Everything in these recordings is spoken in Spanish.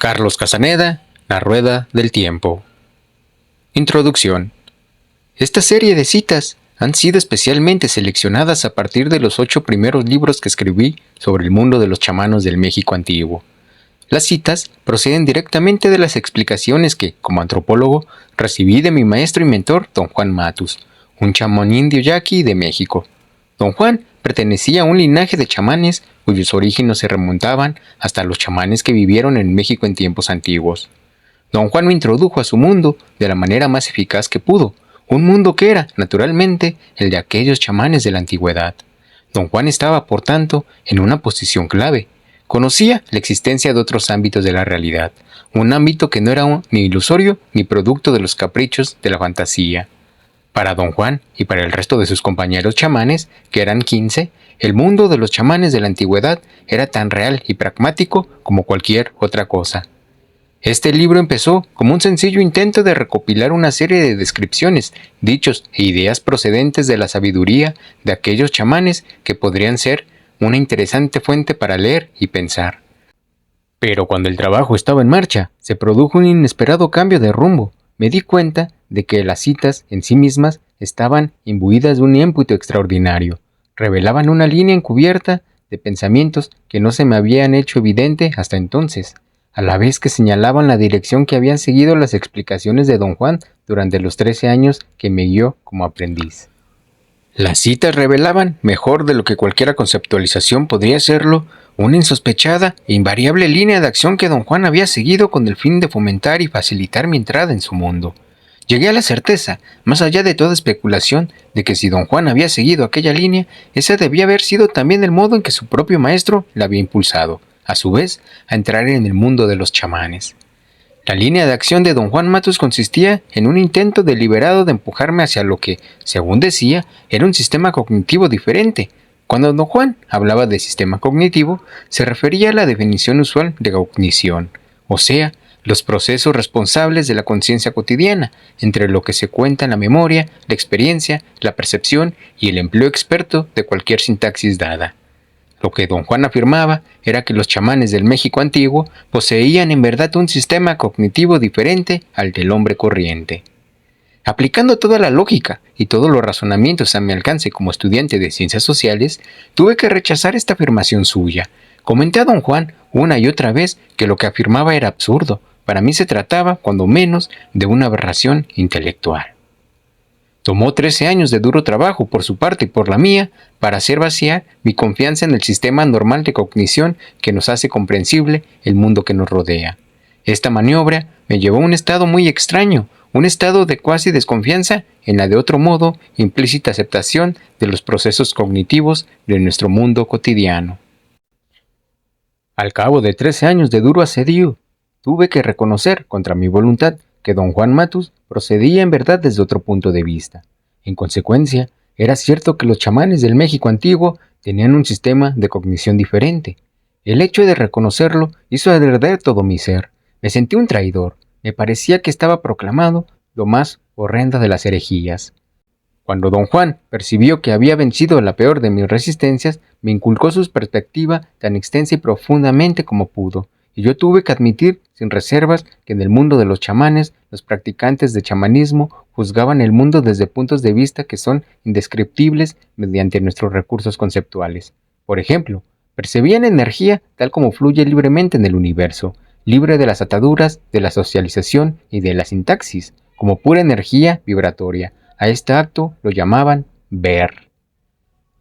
Carlos Casaneda, La Rueda del Tiempo. Introducción. Esta serie de citas han sido especialmente seleccionadas a partir de los 8 primeros libros que escribí sobre el mundo de los chamanos del México antiguo. Las citas proceden directamente de las explicaciones que, como antropólogo, recibí de mi maestro y mentor, don Juan Matus, un chamán indio yaqui de México. Don Juan pertenecía a un linaje de chamanes cuyos orígenes se remontaban hasta los chamanes que vivieron en México en tiempos antiguos. Don Juan me introdujo a su mundo de la manera más eficaz que pudo, un mundo que era, naturalmente, el de aquellos chamanes de la antigüedad. Don Juan estaba, por tanto, en una posición clave. Conocía la existencia de otros ámbitos de la realidad, un ámbito que no era ni ilusorio ni producto de los caprichos de la fantasía. Para don Juan y para el resto de sus compañeros chamanes, que eran 15, el mundo de los chamanes de la antigüedad era tan real y pragmático como cualquier otra cosa. Este libro empezó como un sencillo intento de recopilar una serie de descripciones, dichos e ideas procedentes de la sabiduría de aquellos chamanes que podrían ser una interesante fuente para leer y pensar. Pero cuando el trabajo estaba en marcha, se produjo un inesperado cambio de rumbo. Me di cuenta de que las citas en sí mismas estaban imbuidas de un ímpetu extraordinario. Revelaban una línea encubierta de pensamientos que no se me habían hecho evidente hasta entonces, a la vez que señalaban la dirección que habían seguido las explicaciones de don Juan durante los 13 años que me guió como aprendiz. Las citas revelaban, mejor de lo que cualquier conceptualización podría hacerlo, una insospechada e invariable línea de acción que don Juan había seguido con el fin de fomentar y facilitar mi entrada en su mundo. Llegué a la certeza, más allá de toda especulación, de que si don Juan había seguido aquella línea, ese debía haber sido también el modo en que su propio maestro la había impulsado, a su vez, a entrar en el mundo de los chamanes. La línea de acción de don Juan Matus consistía en un intento deliberado de empujarme hacia lo que, según decía, era un sistema cognitivo diferente. Cuando don Juan hablaba de sistema cognitivo, se refería a la definición usual de cognición, o sea, los procesos responsables de la conciencia cotidiana, entre lo que se cuenta en la memoria, la experiencia, la percepción y el empleo experto de cualquier sintaxis dada. Lo que don Juan afirmaba era que los chamanes del México antiguo poseían en verdad un sistema cognitivo diferente al del hombre corriente. Aplicando toda la lógica y todos los razonamientos a mi alcance como estudiante de ciencias sociales, tuve que rechazar esta afirmación suya. Comenté a don Juan una y otra vez que lo que afirmaba era absurdo. Para mí se trataba, cuando menos, de una aberración intelectual. Tomó 13 años de duro trabajo por su parte y por la mía para hacer vaciar mi confianza en el sistema normal de cognición que nos hace comprensible el mundo que nos rodea. Esta maniobra me llevó a un estado muy extraño, un estado de cuasi desconfianza en la de otro modo implícita aceptación de los procesos cognitivos de nuestro mundo cotidiano. Al cabo de 13 años de duro asedio, tuve que reconocer, contra mi voluntad, que don Juan Matus procedía en verdad desde otro punto de vista. En consecuencia, era cierto que los chamanes del México antiguo tenían un sistema de cognición diferente. El hecho de reconocerlo hizo arder todo mi ser. Me sentí un traidor. Me parecía que estaba proclamado lo más horrenda de las herejías. Cuando don Juan percibió que había vencido la peor de mis resistencias, me inculcó su perspectiva tan extensa y profundamente como pudo, y yo tuve que admitir sin reservas que en el mundo de los chamanes, los practicantes de chamanismo juzgaban el mundo desde puntos de vista que son indescriptibles mediante nuestros recursos conceptuales. Por ejemplo, percibían energía tal como fluye libremente en el universo, libre de las ataduras, de la socialización y de la sintaxis, como pura energía vibratoria. A este acto lo llamaban ver.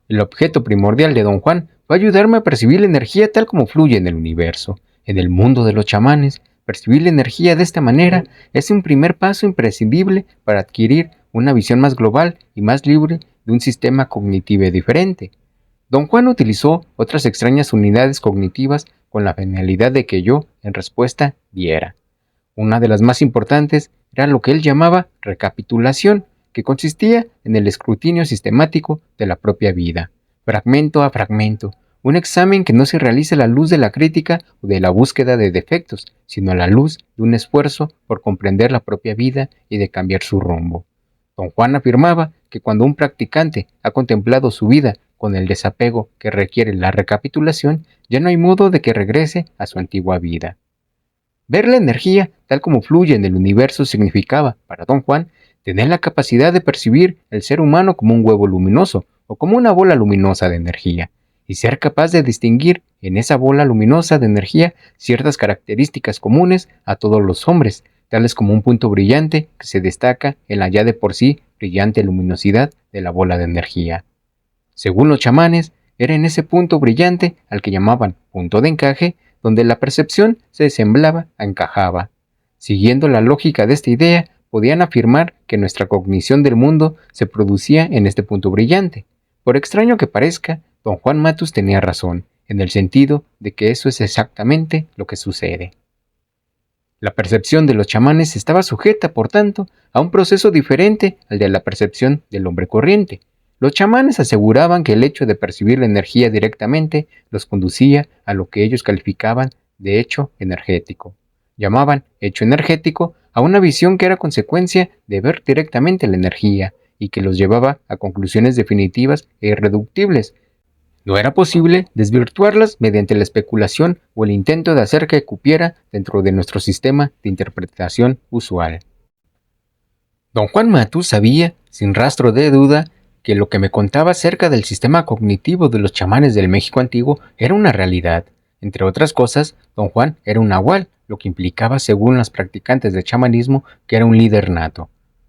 El objeto primordial de don Juan fue ayudarme a percibir la energía tal como fluye en el universo. En el mundo de los chamanes, percibir la energía de esta manera es un primer paso imprescindible para adquirir una visión más global y más libre de un sistema cognitivo diferente. Don Juan utilizó otras extrañas unidades cognitivas con la finalidad de que yo, en respuesta, viera. Una de las más importantes era lo que él llamaba recapitulación, que consistía en el escrutinio sistemático de la propia vida, fragmento a fragmento, un examen que no se realiza a la luz de la crítica o de la búsqueda de defectos, sino a la luz de un esfuerzo por comprender la propia vida y de cambiar su rumbo. Don Juan afirmaba que cuando un practicante ha contemplado su vida con el desapego que requiere la recapitulación, ya no hay modo de que regrese a su antigua vida. Ver la energía tal como fluye en el universo significaba, para don Juan, tener la capacidad de percibir el ser humano como un huevo luminoso o como una bola luminosa de energía, y ser capaz de distinguir en esa bola luminosa de energía ciertas características comunes a todos los hombres, tales como un punto brillante que se destaca en la ya de por sí brillante luminosidad de la bola de energía. Según los chamanes, era en ese punto brillante, al que llamaban punto de encaje, donde la percepción se semblaba encajaba. Siguiendo la lógica de esta idea, podían afirmar que nuestra cognición del mundo se producía en este punto brillante. Por extraño que parezca, don Juan Matus tenía razón, en el sentido de que eso es exactamente lo que sucede. La percepción de los chamanes estaba sujeta, por tanto, a un proceso diferente al de la percepción del hombre corriente. Los chamanes aseguraban que el hecho de percibir la energía directamente los conducía a lo que ellos calificaban de hecho energético. Llamaban hecho energético a una visión que era consecuencia de ver directamente la energía y que los llevaba a conclusiones definitivas e irreductibles. No era posible desvirtuarlas mediante la especulación o el intento de hacer que cupiera dentro de nuestro sistema de interpretación usual. Don Juan Matus sabía, sin rastro de duda, que lo que me contaba acerca del sistema cognitivo de los chamanes del México antiguo era una realidad. Entre otras cosas, don Juan era un nahual, lo que implicaba, según los practicantes del chamanismo, que era un líder nato.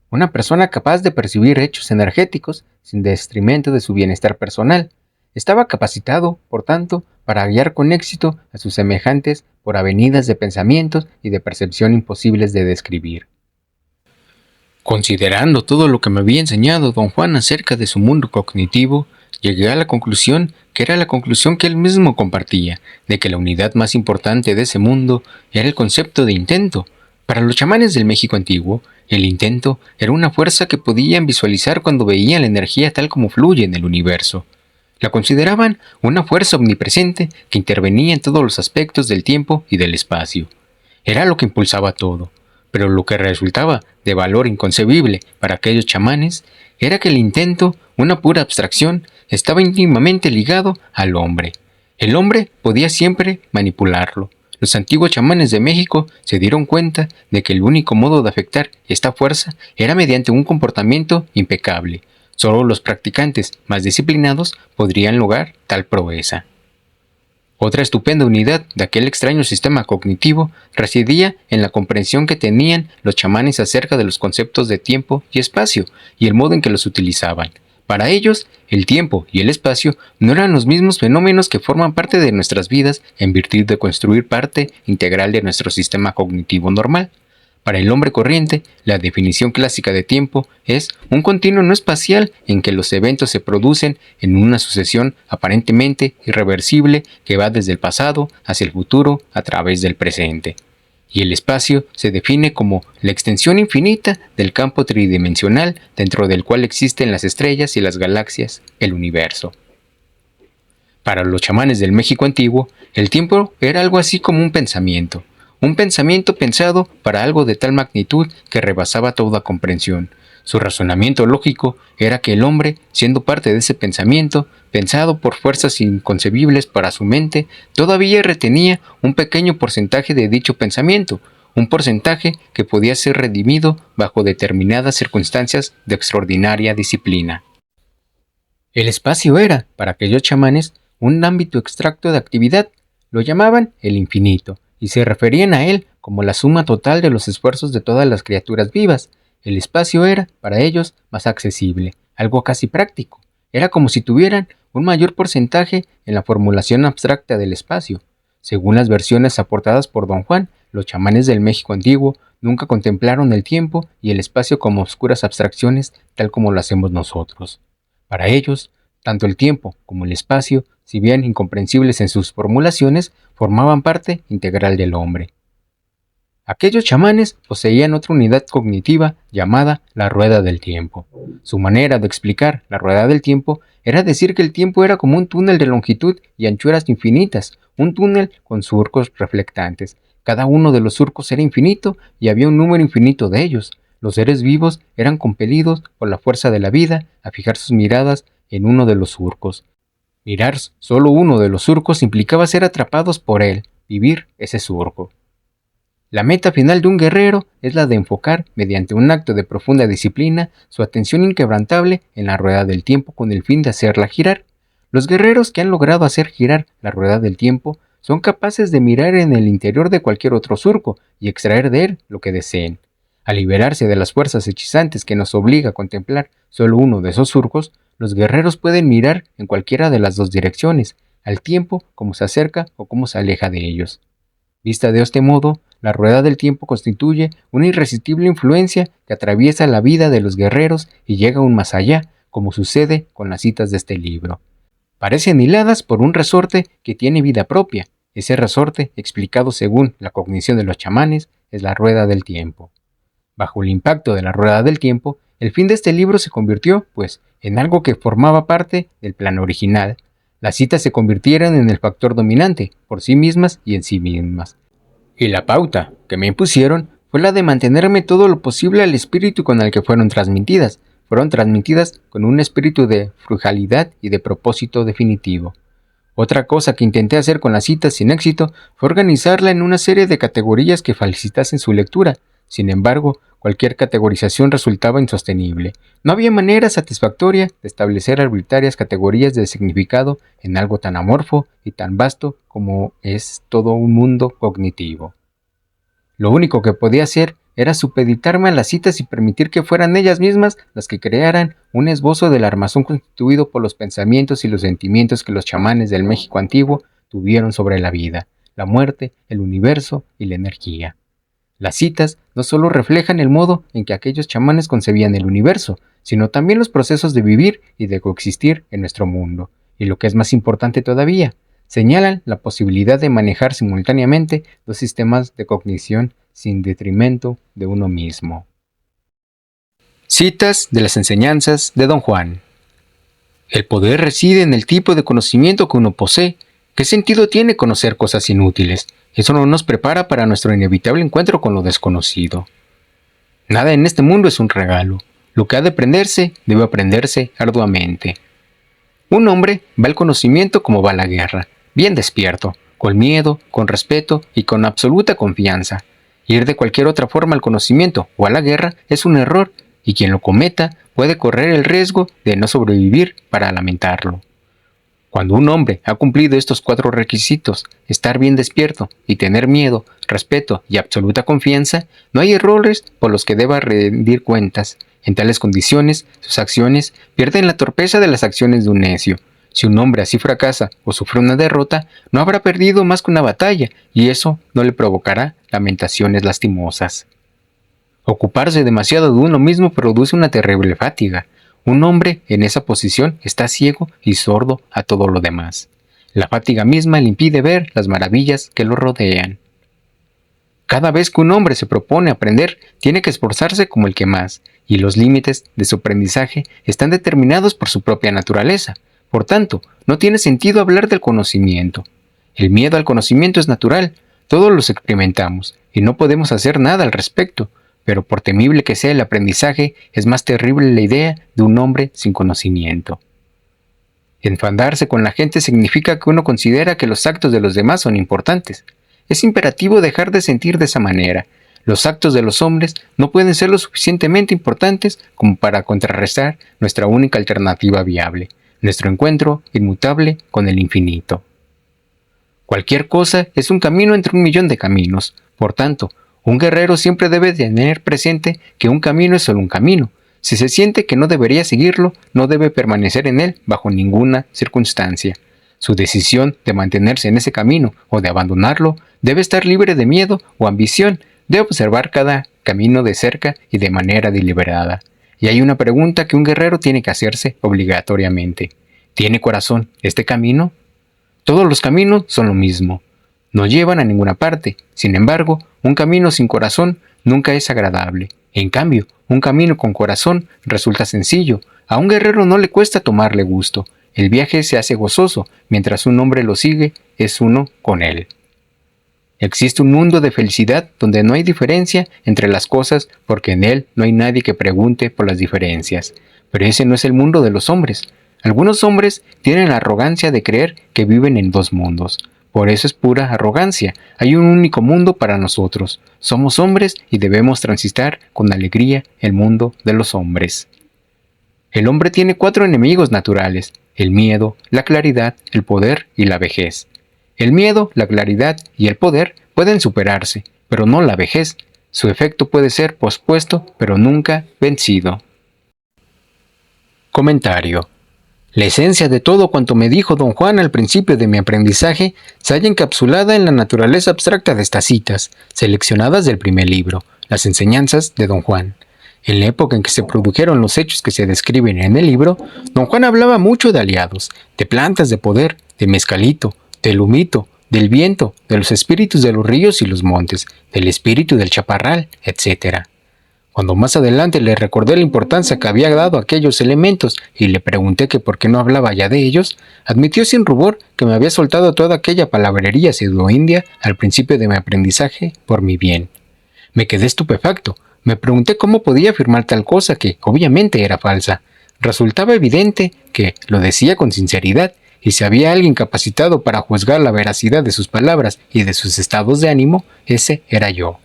Una persona capaz de percibir hechos energéticos sin detrimento de su bienestar personal. Estaba capacitado, por tanto, para guiar con éxito a sus semejantes por avenidas de pensamientos y de percepción imposibles de describir. Considerando todo lo que me había enseñado don Juan acerca de su mundo cognitivo, llegué a la conclusión que era la conclusión que él mismo compartía, de que la unidad más importante de ese mundo era el concepto de intento. Para los chamanes del México antiguo, el intento era una fuerza que podían visualizar cuando veían la energía tal como fluye en el universo. La consideraban una fuerza omnipresente que intervenía en todos los aspectos del tiempo y del espacio. Era lo que impulsaba todo, pero lo que resultaba de valor inconcebible para aquellos chamanes era que el intento, una pura abstracción, estaba íntimamente ligado al hombre. El hombre podía siempre manipularlo. Los antiguos chamanes de México se dieron cuenta de que el único modo de afectar esta fuerza era mediante un comportamiento impecable. Solo los practicantes más disciplinados podrían lograr tal proeza. Otra estupenda unidad de aquel extraño sistema cognitivo residía en la comprensión que tenían los chamanes acerca de los conceptos de tiempo y espacio y el modo en que los utilizaban. Para ellos, el tiempo y el espacio no eran los mismos fenómenos que forman parte de nuestras vidas en virtud de construir parte integral de nuestro sistema cognitivo normal. Para el hombre corriente, la definición clásica de tiempo es un continuo no espacial en que los eventos se producen en una sucesión aparentemente irreversible que va desde el pasado hacia el futuro a través del presente. Y el espacio se define como la extensión infinita del campo tridimensional dentro del cual existen las estrellas y las galaxias, el universo. Para los chamanes del México antiguo, el tiempo era algo así como un pensamiento pensado para algo de tal magnitud que rebasaba toda comprensión. Su razonamiento lógico era que el hombre, siendo parte de ese pensamiento, pensado por fuerzas inconcebibles para su mente, todavía retenía un pequeño porcentaje de dicho pensamiento, un porcentaje que podía ser redimido bajo determinadas circunstancias de extraordinaria disciplina. El espacio era, para aquellos chamanes, un ámbito extracto de actividad. Lo llamaban el infinito, y se referían a él como la suma total de los esfuerzos de todas las criaturas vivas. El espacio era, para ellos, más accesible, algo casi práctico. Era como si tuvieran un mayor porcentaje en la formulación abstracta del espacio. Según las versiones aportadas por don Juan, los chamanes del México antiguo nunca contemplaron el tiempo y el espacio como oscuras abstracciones tal como lo hacemos nosotros. Para ellos, tanto el tiempo como el espacio, si bien incomprensibles en sus formulaciones, formaban parte integral del hombre. Aquellos chamanes poseían otra unidad cognitiva llamada la rueda del tiempo. Su manera de explicar la rueda del tiempo era decir que el tiempo era como un túnel de longitud y anchuras infinitas, un túnel con surcos reflectantes. Cada uno de los surcos era infinito y había un número infinito de ellos. Los seres vivos eran compelidos por la fuerza de la vida a fijar sus miradas en uno de los surcos. Mirar solo uno de los surcos implicaba ser atrapados por él, vivir ese surco. La meta final de un guerrero es la de enfocar, mediante un acto de profunda disciplina, su atención inquebrantable en la rueda del tiempo con el fin de hacerla girar. Los guerreros que han logrado hacer girar la rueda del tiempo son capaces de mirar en el interior de cualquier otro surco y extraer de él lo que deseen. Al liberarse de las fuerzas hechizantes que nos obliga a contemplar solo uno de esos surcos, los guerreros pueden mirar en cualquiera de las dos direcciones, al tiempo como se acerca o como se aleja de ellos. Vista de este modo, la rueda del tiempo constituye una irresistible influencia que atraviesa la vida de los guerreros y llega aún más allá, como sucede con las citas de este libro. Parecen hiladas por un resorte que tiene vida propia. Ese resorte, explicado según la cognición de los chamanes, es la rueda del tiempo. Bajo el impacto de la rueda del tiempo, el fin de este libro se convirtió, pues, en algo que formaba parte del plan original. Las citas se convirtieron en el factor dominante, por sí mismas y en sí mismas. Y la pauta que me impusieron fue la de mantenerme todo lo posible al espíritu con el que fueron transmitidas. Fueron transmitidas con un espíritu de frugalidad y de propósito definitivo. Otra cosa que intenté hacer con las citas sin éxito fue organizarla en una serie de categorías que facilitasen su lectura. Sin embargo, cualquier categorización resultaba insostenible. No había manera satisfactoria de establecer arbitrarias categorías de significado en algo tan amorfo y tan vasto como es todo un mundo cognitivo. Lo único que podía hacer era supeditarme a las citas y permitir que fueran ellas mismas las que crearan un esbozo del armazón constituido por los pensamientos y los sentimientos que los chamanes del México antiguo tuvieron sobre la vida, la muerte, el universo y la energía. Las citas no solo reflejan el modo en que aquellos chamanes concebían el universo, sino también los procesos de vivir y de coexistir en nuestro mundo, y lo que es más importante todavía, señalan la posibilidad de manejar simultáneamente dos sistemas de cognición sin detrimento de uno mismo. Citas de las enseñanzas de Don Juan. El poder reside en el tipo de conocimiento que uno posee. ¿Qué sentido tiene conocer cosas inútiles? Eso no nos prepara para nuestro inevitable encuentro con lo desconocido. Nada en este mundo es un regalo. Lo que ha de aprenderse, debe aprenderse arduamente. Un hombre va al conocimiento como va a la guerra, bien despierto, con miedo, con respeto y con absoluta confianza. Ir de cualquier otra forma al conocimiento o a la guerra es un error, y quien lo cometa puede correr el riesgo de no sobrevivir para lamentarlo. Cuando un hombre ha cumplido estos 4 requisitos, estar bien despierto y tener miedo, respeto y absoluta confianza, no hay errores por los que deba rendir cuentas. En tales condiciones, sus acciones pierden la torpeza de las acciones de un necio. Si un hombre así fracasa o sufre una derrota, no habrá perdido más que una batalla, y eso no le provocará lamentaciones lastimosas. Ocuparse demasiado de uno mismo produce una terrible fatiga. Un hombre en esa posición está ciego y sordo a todo lo demás. La fatiga misma le impide ver las maravillas que lo rodean. Cada vez que un hombre se propone aprender, tiene que esforzarse como el que más, y los límites de su aprendizaje están determinados por su propia naturaleza. Por tanto, no tiene sentido hablar del conocimiento. El miedo al conocimiento es natural, todos los experimentamos, y no podemos hacer nada al respecto. Pero por temible que sea el aprendizaje, es más terrible la idea de un hombre sin conocimiento. Enfadarse con la gente significa que uno considera que los actos de los demás son importantes. Es imperativo dejar de sentir de esa manera. Los actos de los hombres no pueden ser lo suficientemente importantes como para contrarrestar nuestra única alternativa viable, nuestro encuentro inmutable con el infinito. Cualquier cosa es un camino entre 1.000.000 de caminos. Por tanto, un guerrero siempre debe tener presente que un camino es solo un camino. Si se siente que no debería seguirlo, no debe permanecer en él bajo ninguna circunstancia. Su decisión de mantenerse en ese camino o de abandonarlo debe estar libre de miedo o ambición, de observar cada camino de cerca y de manera deliberada. Y hay una pregunta que un guerrero tiene que hacerse obligatoriamente. ¿Tiene corazón este camino? Todos los caminos son lo mismo. No llevan a ninguna parte. Sin embargo, un camino sin corazón nunca es agradable. En cambio, un camino con corazón resulta sencillo. A un guerrero no le cuesta tomarle gusto. El viaje se hace gozoso. Mientras un hombre lo sigue, es uno con él. Existe un mundo de felicidad donde no hay diferencia entre las cosas porque en él no hay nadie que pregunte por las diferencias. Pero ese no es el mundo de los hombres. Algunos hombres tienen la arrogancia de creer que viven en 2 mundos. Por eso es pura arrogancia. Hay un único mundo para nosotros. Somos hombres y debemos transitar con alegría el mundo de los hombres. El hombre tiene 4 enemigos naturales: el miedo, la claridad, el poder y la vejez. El miedo, la claridad y el poder pueden superarse, pero no la vejez. Su efecto puede ser pospuesto, pero nunca vencido. Comentario. La esencia de todo cuanto me dijo don Juan al principio de mi aprendizaje se halla encapsulada en la naturaleza abstracta de estas citas, seleccionadas del primer libro, Las enseñanzas de don Juan. En la época en que se produjeron los hechos que se describen en el libro, don Juan hablaba mucho de aliados, de plantas de poder, de mezcalito, del humito, del viento, de los espíritus de los ríos y los montes, del espíritu del chaparral, etc. Cuando más adelante le recordé la importancia que había dado a aquellos elementos y le pregunté que por qué no hablaba ya de ellos, admitió sin rubor que me había soltado toda aquella palabrería pseudo-india al principio de mi aprendizaje por mi bien. Me quedé estupefacto. Me pregunté cómo podía afirmar tal cosa que, obviamente, era falsa. Resultaba evidente que lo decía con sinceridad, y si había alguien capacitado para juzgar la veracidad de sus palabras y de sus estados de ánimo, ese era yo.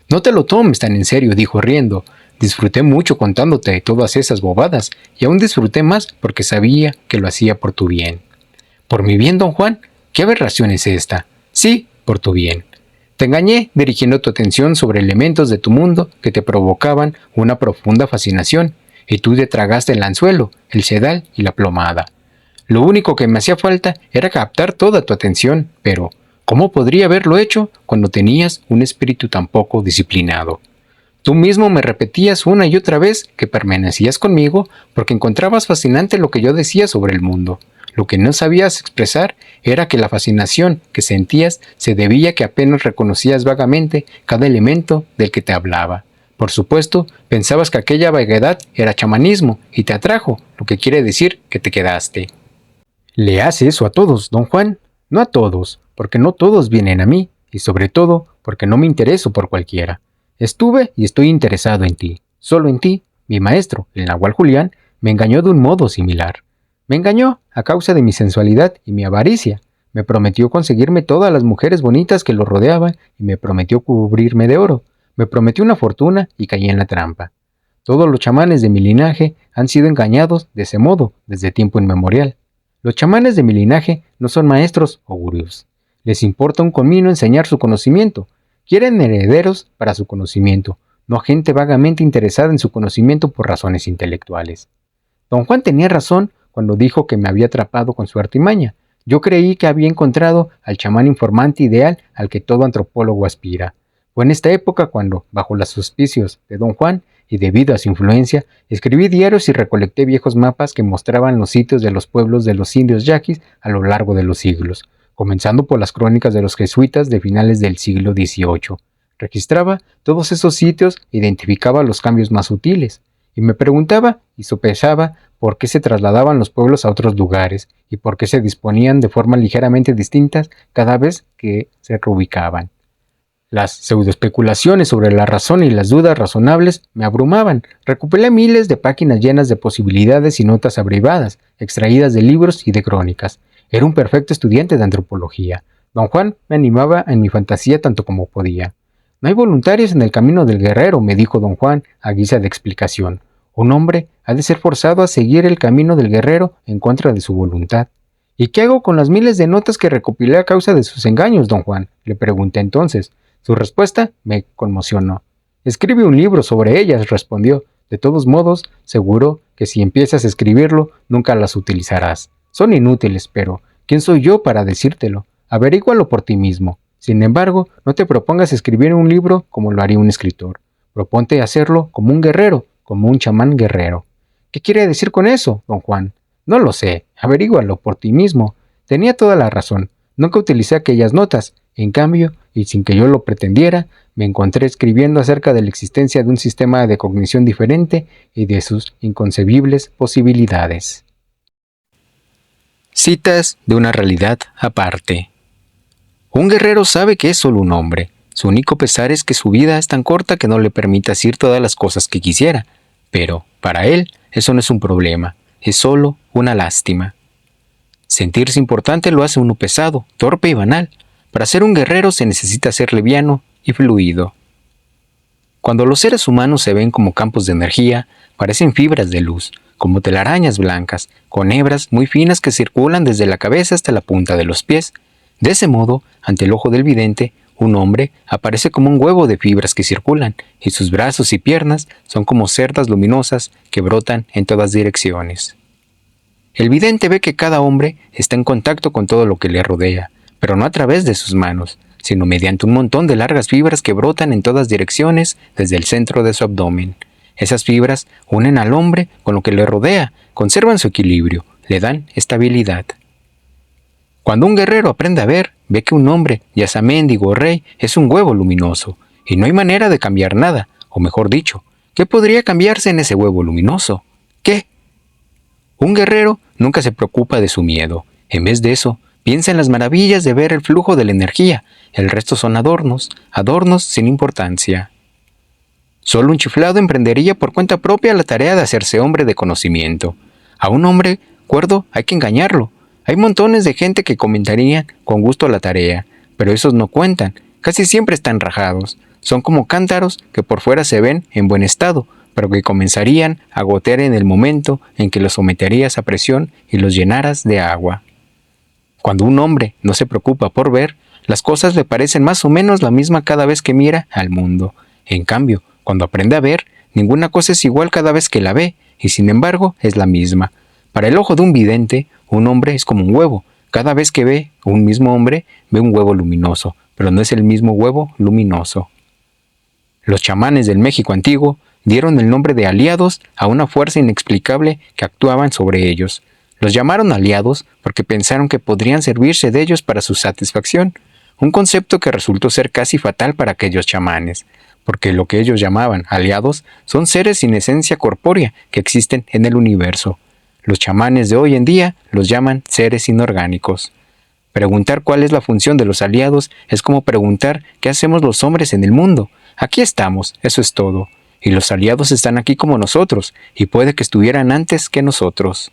«No te lo tomes tan en serio», dijo riendo. «Disfruté mucho contándote todas esas bobadas, y aún disfruté más porque sabía que lo hacía por tu bien». «¿Por mi bien, don Juan? ¿Qué aberración es esta?» «Sí, por tu bien. Te engañé dirigiendo tu atención sobre elementos de tu mundo que te provocaban una profunda fascinación, y tú te tragaste el anzuelo, el sedal y la plomada. Lo único que me hacía falta era captar toda tu atención, pero ¿cómo podría haberlo hecho cuando tenías un espíritu tan poco disciplinado? Tú mismo me repetías una y otra vez que permanecías conmigo porque encontrabas fascinante lo que yo decía sobre el mundo. Lo que no sabías expresar era que la fascinación que sentías se debía a que apenas reconocías vagamente cada elemento del que te hablaba. Por supuesto, pensabas que aquella vaguedad era chamanismo y te atrajo, lo que quiere decir que te quedaste. Le hace eso a todos, don Juan. No a todos, porque no todos vienen a mí, y sobre todo porque no me intereso por cualquiera. Estuve y estoy interesado en ti, solo en ti. Mi maestro, el Nahual Julián, me engañó de un modo similar. Me engañó a causa de mi sensualidad y mi avaricia. Me prometió conseguirme todas las mujeres bonitas que lo rodeaban y me prometió cubrirme de oro. Me prometió una fortuna y caí en la trampa. Todos los chamanes de mi linaje han sido engañados de ese modo desde tiempo inmemorial. Los chamanes de mi linaje no son maestros o gurús. Les importa un comino enseñar su conocimiento. Quieren herederos para su conocimiento, no gente vagamente interesada en su conocimiento por razones intelectuales. Don Juan tenía razón cuando dijo que me había atrapado con su artimaña. Yo creí que había encontrado al chamán informante ideal al que todo antropólogo aspira. Fue en esta época cuando, bajo los auspicios de don Juan y debido a su influencia, escribí diarios y recolecté viejos mapas que mostraban los sitios de los pueblos de los indios yaquis a lo largo de los siglos, comenzando por las crónicas de los jesuitas de finales del siglo XVIII. Registraba todos esos sitios e identificaba los cambios más sutiles, y me preguntaba y sopesaba por qué se trasladaban los pueblos a otros lugares y por qué se disponían de formas ligeramente distintas cada vez que se reubicaban. Las pseudoespeculaciones sobre la razón y las dudas razonables me abrumaban. Recopilé miles de páginas llenas de posibilidades y notas abreviadas, extraídas de libros y de crónicas. Era un perfecto estudiante de antropología. Don Juan me animaba en mi fantasía tanto como podía. «No hay voluntarios en el camino del guerrero», me dijo don Juan a guisa de explicación. «Un hombre ha de ser forzado a seguir el camino del guerrero en contra de su voluntad». «¿Y qué hago con las miles de notas que recopilé a causa de sus engaños, don Juan?», le pregunté entonces. Su respuesta me conmocionó. «Escribe un libro sobre ellas», respondió. «De todos modos, seguro que si empiezas a escribirlo, nunca las utilizarás. Son inútiles, pero ¿quién soy yo para decírtelo? Averígualo por ti mismo. Sin embargo, no te propongas escribir un libro como lo haría un escritor. Proponte hacerlo como un guerrero, como un chamán guerrero». «¿Qué quiere decir con eso, don Juan?». «No lo sé. Averígualo por ti mismo». Tenía toda la razón. Nunca utilicé aquellas notas. En cambio, y sin que yo lo pretendiera, me encontré escribiendo acerca de la existencia de un sistema de cognición diferente y de sus inconcebibles posibilidades. Citas de una realidad aparte. Un guerrero sabe que es solo un hombre. Su único pesar es que su vida es tan corta que no le permite hacer todas las cosas que quisiera. Pero, para él, eso no es un problema, es solo una lástima. Sentirse importante lo hace uno pesado, torpe y banal. Para ser un guerrero se necesita ser liviano y fluido. Cuando los seres humanos se ven como campos de energía, parecen fibras de luz, como telarañas blancas, con hebras muy finas que circulan desde la cabeza hasta la punta de los pies. De ese modo, ante el ojo del vidente, un hombre aparece como un huevo de fibras que circulan, y sus brazos y piernas son como cerdas luminosas que brotan en todas direcciones. El vidente ve que cada hombre está en contacto con todo lo que le rodea, pero no a través de sus manos, sino mediante un montón de largas fibras que brotan en todas direcciones desde el centro de su abdomen. Esas fibras unen al hombre con lo que le rodea, conservan su equilibrio, le dan estabilidad. Cuando un guerrero aprende a ver, ve que un hombre, ya sea mendigo o rey, es un huevo luminoso, y no hay manera de cambiar nada, o mejor dicho, ¿qué podría cambiarse en ese huevo luminoso? ¿Qué? Un guerrero nunca se preocupa de su miedo. En vez de eso, piensa en las maravillas de ver el flujo de la energía. El resto son adornos, adornos sin importancia. Solo un chiflado emprendería por cuenta propia la tarea de hacerse hombre de conocimiento. A un hombre cuerdo hay que engañarlo. Hay montones de gente que comentarían con gusto la tarea, pero esos no cuentan, casi siempre están rajados. Son como cántaros que por fuera se ven en buen estado, pero que comenzarían a gotear en el momento en que los someterías a presión y los llenaras de agua. Cuando un hombre no se preocupa por ver, las cosas le parecen más o menos la misma cada vez que mira al mundo. En cambio, cuando aprende a ver, ninguna cosa es igual cada vez que la ve, y sin embargo es la misma. Para el ojo de un vidente, un hombre es como un huevo. Cada vez que ve un mismo hombre, ve un huevo luminoso, pero no es el mismo huevo luminoso. Los chamanes del México antiguo dieron el nombre de aliados a una fuerza inexplicable que actuaban sobre ellos. Los llamaron aliados porque pensaron que podrían servirse de ellos para su satisfacción, un concepto que resultó ser casi fatal para aquellos chamanes, porque lo que ellos llamaban aliados son seres sin esencia corpórea que existen en el universo. Los chamanes de hoy en día los llaman seres inorgánicos. Preguntar cuál es la función de los aliados es como preguntar qué hacemos los hombres en el mundo. Aquí estamos, eso es todo. Y los aliados están aquí como nosotros, y puede que estuvieran antes que nosotros.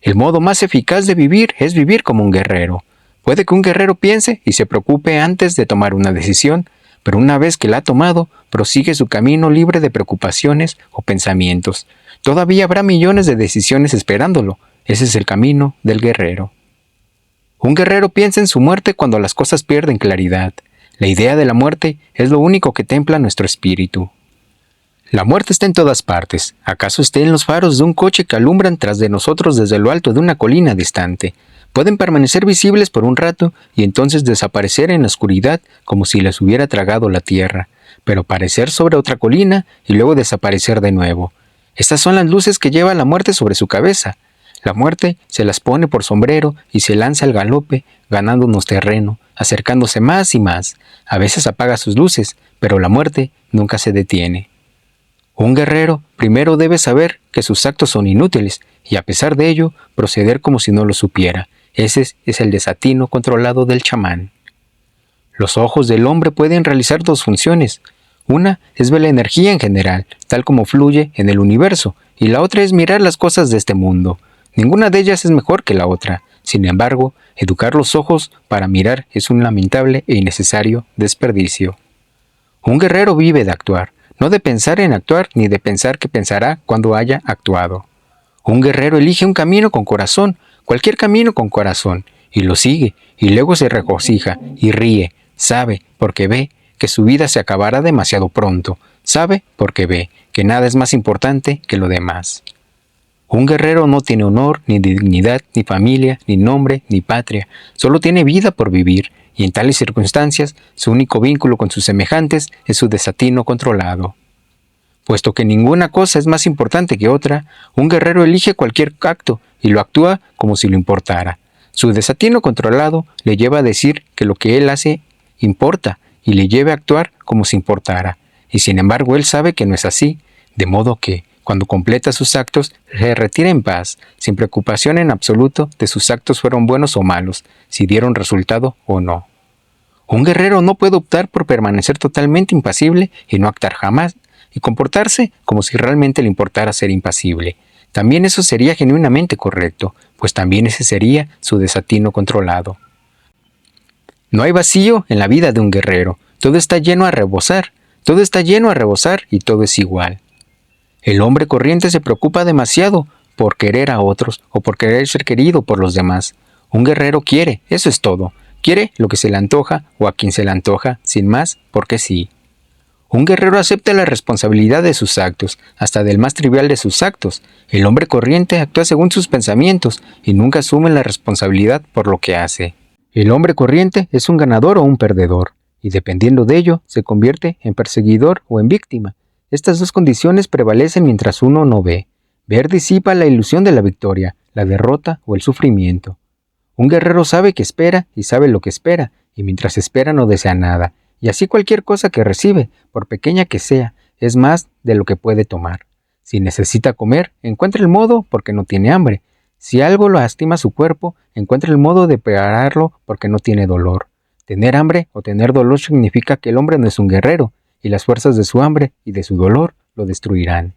El modo más eficaz de vivir es vivir como un guerrero. Puede que un guerrero piense y se preocupe antes de tomar una decisión, pero una vez que la ha tomado, prosigue su camino libre de preocupaciones o pensamientos. Todavía habrá millones de decisiones esperándolo. Ese es el camino del guerrero. Un guerrero piensa en su muerte cuando las cosas pierden claridad. La idea de la muerte es lo único que templa nuestro espíritu. La muerte está en todas partes. ¿Acaso esté en los faros de un coche que alumbran tras de nosotros desde lo alto de una colina distante? Pueden permanecer visibles por un rato y entonces desaparecer en la oscuridad como si las hubiera tragado la tierra, pero aparecer sobre otra colina y luego desaparecer de nuevo. Estas son las luces que lleva la muerte sobre su cabeza. La muerte se las pone por sombrero y se lanza al galope, ganándonos terreno, acercándose más y más. A veces apaga sus luces, pero la muerte nunca se detiene. Un guerrero primero debe saber que sus actos son inútiles y a pesar de ello proceder como si no lo supiera. Ese es el desatino controlado del chamán. Los ojos del hombre pueden realizar dos funciones. Una es ver la energía en general, tal como fluye en el universo, y la otra es mirar las cosas de este mundo. Ninguna de ellas es mejor que la otra. Sin embargo, educar los ojos para mirar es un lamentable e innecesario desperdicio. Un guerrero vive de actuar, no de pensar en actuar ni de pensar que pensará cuando haya actuado. Un guerrero elige un camino con corazón, cualquier camino con corazón, y lo sigue, y luego se regocija y ríe, sabe, porque ve, que su vida se acabará demasiado pronto, sabe, porque ve, que nada es más importante que lo demás. Un guerrero no tiene honor, ni dignidad, ni familia, ni nombre, ni patria, solo tiene vida por vivir, y en tales circunstancias, su único vínculo con sus semejantes es su desatino controlado. Puesto que ninguna cosa es más importante que otra, un guerrero elige cualquier acto y lo actúa como si lo importara. Su desatino controlado le lleva a decir que lo que él hace importa y le lleva a actuar como si importara. Y sin embargo él sabe que no es así, de modo que, cuando completa sus actos, se retira en paz, sin preocupación en absoluto de sus actos fueron buenos o malos, si dieron resultado o no. Un guerrero no puede optar por permanecer totalmente impasible y no actuar jamás, y comportarse como si realmente le importara ser impasible. también eso sería genuinamente correcto, pues también ese sería su desatino controlado. No hay vacío en la vida de un guerrero, todo está lleno a rebosar, y todo es igual. El hombre corriente se preocupa demasiado por querer a otros o por querer ser querido por los demás. Un guerrero quiere, eso es todo. Quiere lo que se le antoja o a quien se le antoja, sin más, porque sí. Un guerrero acepta la responsabilidad de sus actos, hasta del más trivial de sus actos. El hombre corriente actúa según sus pensamientos y nunca asume la responsabilidad por lo que hace. El hombre corriente es un ganador o un perdedor, y dependiendo de ello, se convierte en perseguidor o en víctima. Estas dos condiciones prevalecen mientras uno no ve. Ver disipa la ilusión de la victoria, la derrota o el sufrimiento. Un guerrero sabe que espera y sabe lo que espera, y mientras espera no desea nada, y así cualquier cosa que recibe, por pequeña que sea, es más de lo que puede tomar. Si necesita comer, encuentra el modo porque no tiene hambre. Si algo lo lastima su cuerpo, encuentra el modo de prepararlo porque no tiene dolor. Tener hambre o tener dolor significa que el hombre no es un guerrero, y las fuerzas de su hambre y de su dolor lo destruirán.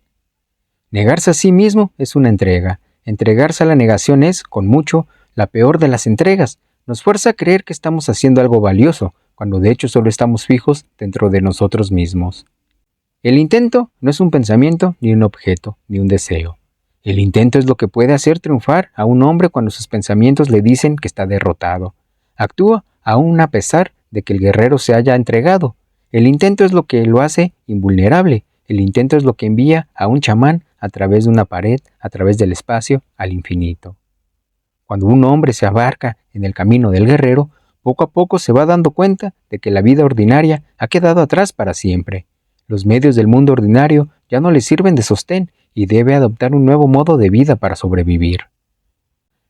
Negarse a sí mismo es una entrega. Entregarse a la negación es, con mucho, la peor de las entregas. Nos fuerza a creer que estamos haciendo algo valioso, cuando de hecho solo estamos fijos dentro de nosotros mismos. El intento no es un pensamiento, ni un objeto, ni un deseo. El intento es lo que puede hacer triunfar a un hombre cuando sus pensamientos le dicen que está derrotado. Actúa aún a pesar de que el guerrero se haya entregado. El intento es lo que lo hace invulnerable. El intento es lo que envía a un chamán a través de una pared, a través del espacio, al infinito. Cuando un hombre se abarca en el camino del guerrero, poco a poco se va dando cuenta de que la vida ordinaria ha quedado atrás para siempre. Los medios del mundo ordinario ya no le sirven de sostén y debe adoptar un nuevo modo de vida para sobrevivir.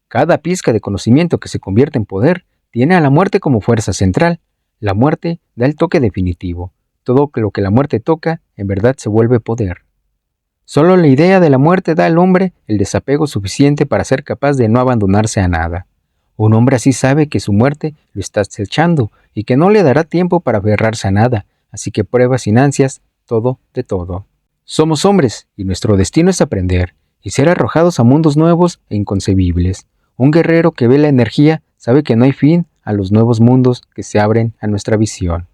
Cada pizca de conocimiento que se convierte en poder tiene a la muerte como fuerza central. La muerte da el toque definitivo. Todo lo que la muerte toca, en verdad se vuelve poder. Solo la idea de la muerte da al hombre el desapego suficiente para ser capaz de no abandonarse a nada. Un hombre así sabe que su muerte lo está acechando y que no le dará tiempo para aferrarse a nada, así que prueba sin ansias todo de todo. Somos hombres y nuestro destino es aprender y ser arrojados a mundos nuevos e inconcebibles. Un guerrero que ve la energía sabe que no hay fin a los nuevos mundos que se abren a nuestra visión.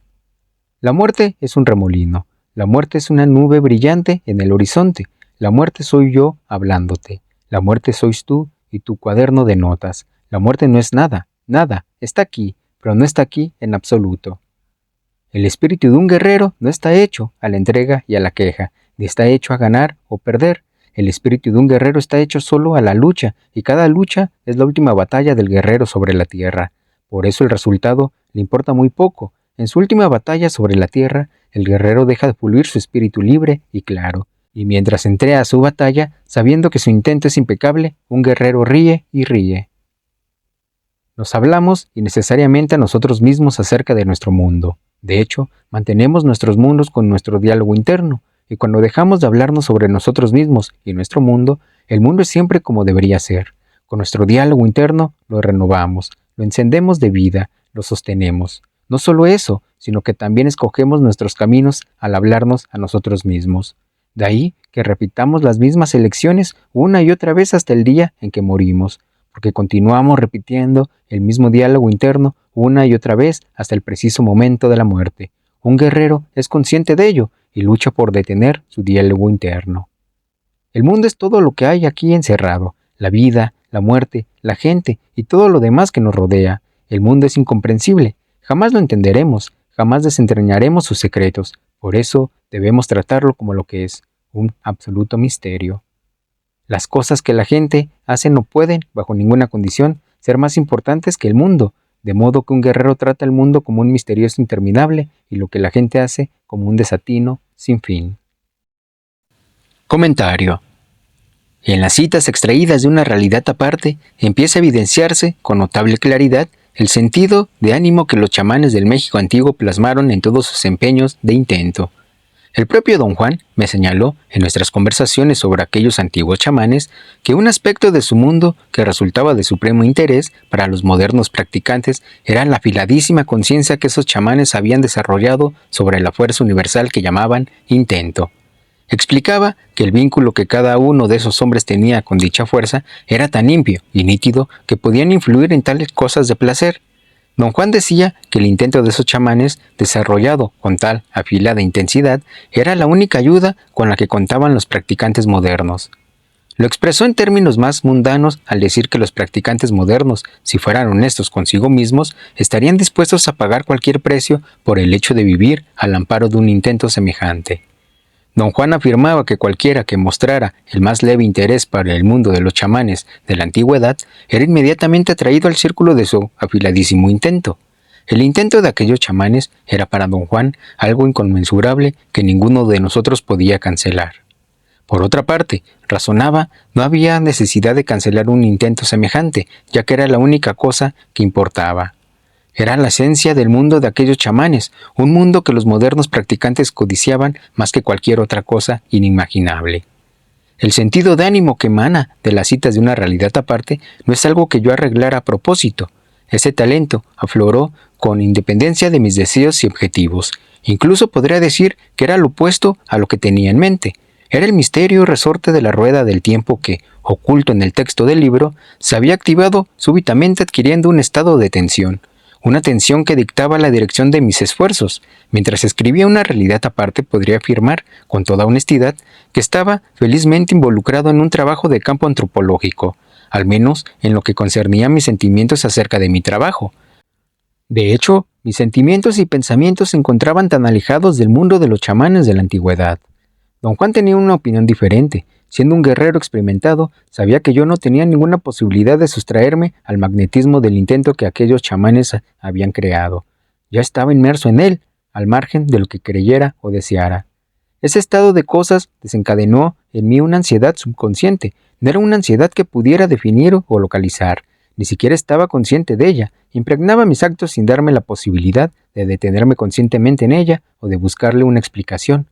La muerte es un remolino. La muerte es una nube brillante en el horizonte. La muerte soy yo hablándote. La muerte sois tú y tu cuaderno de notas. La muerte no es nada, nada. Está aquí, pero no está aquí en absoluto. El espíritu de un guerrero no está hecho a la entrega y a la queja, ni está hecho a ganar o perder. El espíritu de un guerrero está hecho solo a la lucha, y cada lucha es la última batalla del guerrero sobre la tierra. Por eso el resultado le importa muy poco. En su última batalla sobre la tierra, el guerrero deja de fluir su espíritu libre y claro, y mientras entrega a su batalla, sabiendo que su intento es impecable, un guerrero ríe y ríe. Nos hablamos innecesariamente a nosotros mismos acerca de nuestro mundo. De hecho, mantenemos nuestros mundos con nuestro diálogo interno, y cuando dejamos de hablarnos sobre nosotros mismos y nuestro mundo, el mundo es siempre como debería ser. Con nuestro diálogo interno lo renovamos, lo encendemos de vida, lo sostenemos. No solo eso, sino que también escogemos nuestros caminos al hablarnos a nosotros mismos. De ahí que repitamos las mismas elecciones una y otra vez hasta el día en que morimos, porque continuamos repitiendo el mismo diálogo interno una y otra vez hasta el preciso momento de la muerte. Un guerrero es consciente de ello y lucha por detener su diálogo interno. El mundo es todo lo que hay aquí encerrado, la vida, la muerte, la gente y todo lo demás que nos rodea. El mundo es incomprensible, jamás lo entenderemos, jamás desentrañaremos sus secretos, por eso debemos tratarlo como lo que es, un absoluto misterio. Las cosas que la gente hace no pueden, bajo ninguna condición, ser más importantes que el mundo, de modo que un guerrero trata el mundo como un misterioso interminable y lo que la gente hace como un desatino sin fin. Comentario. En las citas extraídas de una realidad aparte, empieza a evidenciarse, con notable claridad, el sentido de ánimo que los chamanes del México antiguo plasmaron en todos sus empeños de intento. El propio Don Juan me señaló en nuestras conversaciones sobre aquellos antiguos chamanes que un aspecto de su mundo que resultaba de supremo interés para los modernos practicantes era la afiladísima conciencia que esos chamanes habían desarrollado sobre la fuerza universal que llamaban intento. Explicaba que el vínculo que cada uno de esos hombres tenía con dicha fuerza era tan limpio y nítido que podían influir en tales cosas de placer. Don Juan decía que el intento de esos chamanes, desarrollado con tal afilada intensidad, era la única ayuda con la que contaban los practicantes modernos. Lo expresó en términos más mundanos al decir que los practicantes modernos, si fueran honestos consigo mismos, estarían dispuestos a pagar cualquier precio por el hecho de vivir al amparo de un intento semejante. Don Juan afirmaba que cualquiera que mostrara el más leve interés para el mundo de los chamanes de la antigüedad era inmediatamente atraído al círculo de su afiladísimo intento. El intento de aquellos chamanes era para don Juan algo inconmensurable que ninguno de nosotros podía cancelar. Por otra parte, razonaba, no había necesidad de cancelar un intento semejante, ya que era la única cosa que importaba. Era la esencia del mundo de aquellos chamanes, un mundo que los modernos practicantes codiciaban más que cualquier otra cosa inimaginable. El sentido de ánimo que emana de las citas de una realidad aparte no es algo que yo arreglara a propósito. Ese talento afloró con independencia de mis deseos y objetivos. Incluso podría decir que era lo opuesto a lo que tenía en mente. Era el misterio resorte de la rueda del tiempo que, oculto en el texto del libro, se había activado súbitamente adquiriendo un estado de tensión. Una tensión que dictaba la dirección de mis esfuerzos. Mientras escribía una realidad aparte, podría afirmar, con toda honestidad, que estaba felizmente involucrado en un trabajo de campo antropológico, al menos en lo que concernía a mis sentimientos acerca de mi trabajo. De hecho, mis sentimientos y pensamientos se encontraban tan alejados del mundo de los chamanes de la antigüedad. Don Juan tenía una opinión diferente. Siendo un guerrero experimentado, sabía que yo no tenía ninguna posibilidad de sustraerme al magnetismo del intento que aquellos chamanes habían creado. Ya estaba inmerso en él, al margen de lo que creyera o deseara. Ese estado de cosas desencadenó en mí una ansiedad subconsciente. No era una ansiedad que pudiera definir o localizar. Ni siquiera estaba consciente de ella. Impregnaba mis actos sin darme la posibilidad de detenerme conscientemente en ella o de buscarle una explicación.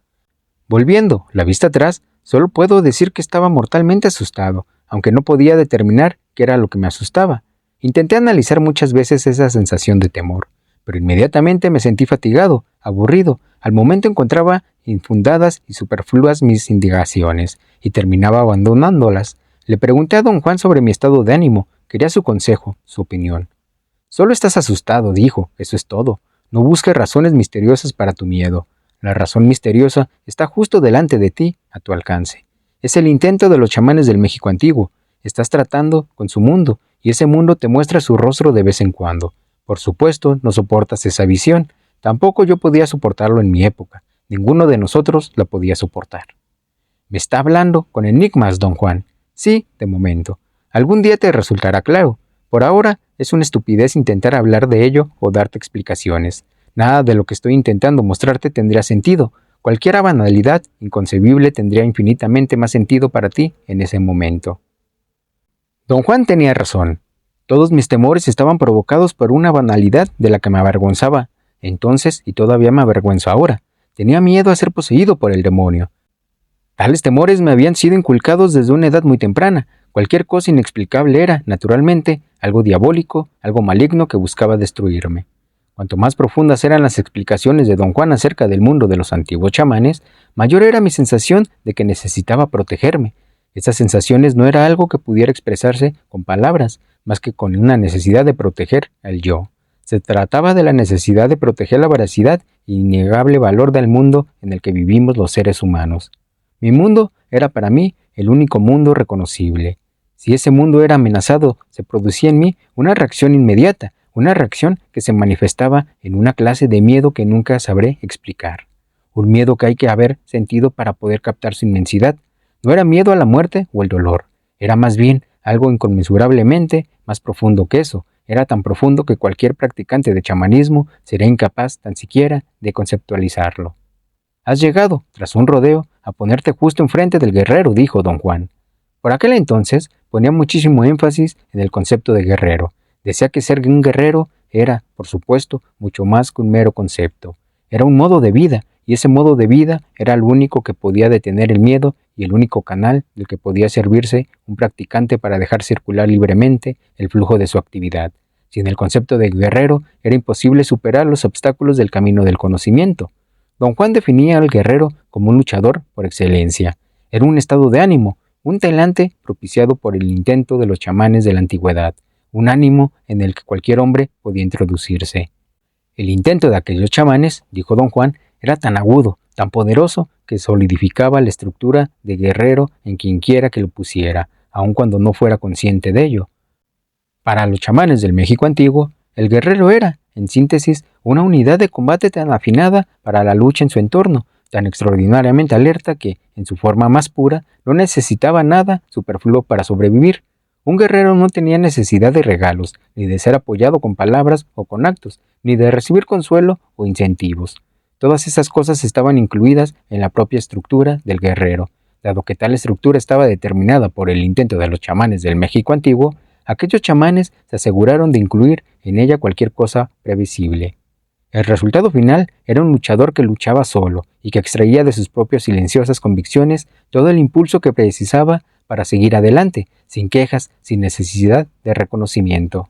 Volviendo la vista atrás, solo puedo decir que estaba mortalmente asustado, aunque no podía determinar qué era lo que me asustaba. Intenté analizar muchas veces esa sensación de temor, pero inmediatamente me sentí fatigado, aburrido. Al momento encontraba infundadas y superfluas mis indagaciones, y terminaba abandonándolas. Le pregunté a don Juan sobre mi estado de ánimo. Quería su consejo, su opinión. Solo estás asustado, dijo, eso es todo. No busques razones misteriosas para tu miedo. La razón misteriosa está justo delante de ti, a tu alcance. Es el intento de los chamanes del México antiguo. Estás tratando con su mundo, y ese mundo te muestra su rostro de vez en cuando. Por supuesto, no soportas esa visión. Tampoco yo podía soportarlo en mi época. Ninguno de nosotros la podía soportar. Me está hablando con enigmas, don Juan. Sí, de momento. Algún día te resultará claro. Por ahora, es una estupidez intentar hablar de ello o darte explicaciones. Nada de lo que estoy intentando mostrarte tendría sentido. Cualquier banalidad inconcebible tendría infinitamente más sentido para ti en ese momento. Don Juan tenía razón. Todos mis temores estaban provocados por una banalidad de la que me avergonzaba. Entonces, y todavía me avergüenzo ahora, tenía miedo a ser poseído por el demonio. Tales temores me habían sido inculcados desde una edad muy temprana. Cualquier cosa inexplicable era, naturalmente, algo diabólico, algo maligno que buscaba destruirme. Cuanto más profundas eran las explicaciones de don Juan acerca del mundo de los antiguos chamanes, mayor era mi sensación de que necesitaba protegerme. Esas sensaciones no era algo que pudiera expresarse con palabras, más que con una necesidad de proteger al yo. Se trataba de la necesidad de proteger la veracidad e innegable valor del mundo en el que vivimos los seres humanos. Mi mundo era para mí el único mundo reconocible. Si ese mundo era amenazado, se producía en mí una reacción inmediata, una reacción que se manifestaba en una clase de miedo que nunca sabré explicar. Un miedo que hay que haber sentido para poder captar su inmensidad. No era miedo a la muerte o el dolor. Era más bien algo inconmensurablemente más profundo que eso. Era tan profundo que cualquier practicante de chamanismo sería incapaz tan siquiera de conceptualizarlo. Has llegado, tras un rodeo, a ponerte justo enfrente del guerrero, dijo don Juan. Por aquel entonces ponía muchísimo énfasis en el concepto de guerrero. Decía que ser un guerrero era, por supuesto, mucho más que un mero concepto. Era un modo de vida, y ese modo de vida era lo único que podía detener el miedo y el único canal del que podía servirse un practicante para dejar circular libremente el flujo de su actividad. Sin el concepto de guerrero era imposible superar los obstáculos del camino del conocimiento. Don Juan definía al guerrero como un luchador por excelencia. Era un estado de ánimo, un talante propiciado por el intento de los chamanes de la antigüedad, un ánimo en el que cualquier hombre podía introducirse. El intento de aquellos chamanes, dijo don Juan, era tan agudo, tan poderoso, que solidificaba la estructura de guerrero en quienquiera que lo pusiera, aun cuando no fuera consciente de ello. Para los chamanes del México antiguo, el guerrero era, en síntesis, una unidad de combate tan afinada para la lucha en su entorno, tan extraordinariamente alerta que, en su forma más pura, no necesitaba nada superfluo para sobrevivir. Un guerrero no tenía necesidad de regalos, ni de ser apoyado con palabras o con actos, ni de recibir consuelo o incentivos. Todas esas cosas estaban incluidas en la propia estructura del guerrero. Dado que tal estructura estaba determinada por el intento de los chamanes del México antiguo, aquellos chamanes se aseguraron de incluir en ella cualquier cosa previsible. El resultado final era un luchador que luchaba solo y que extraía de sus propias silenciosas convicciones todo el impulso que precisaba para seguir adelante, sin quejas, sin necesidad de reconocimiento.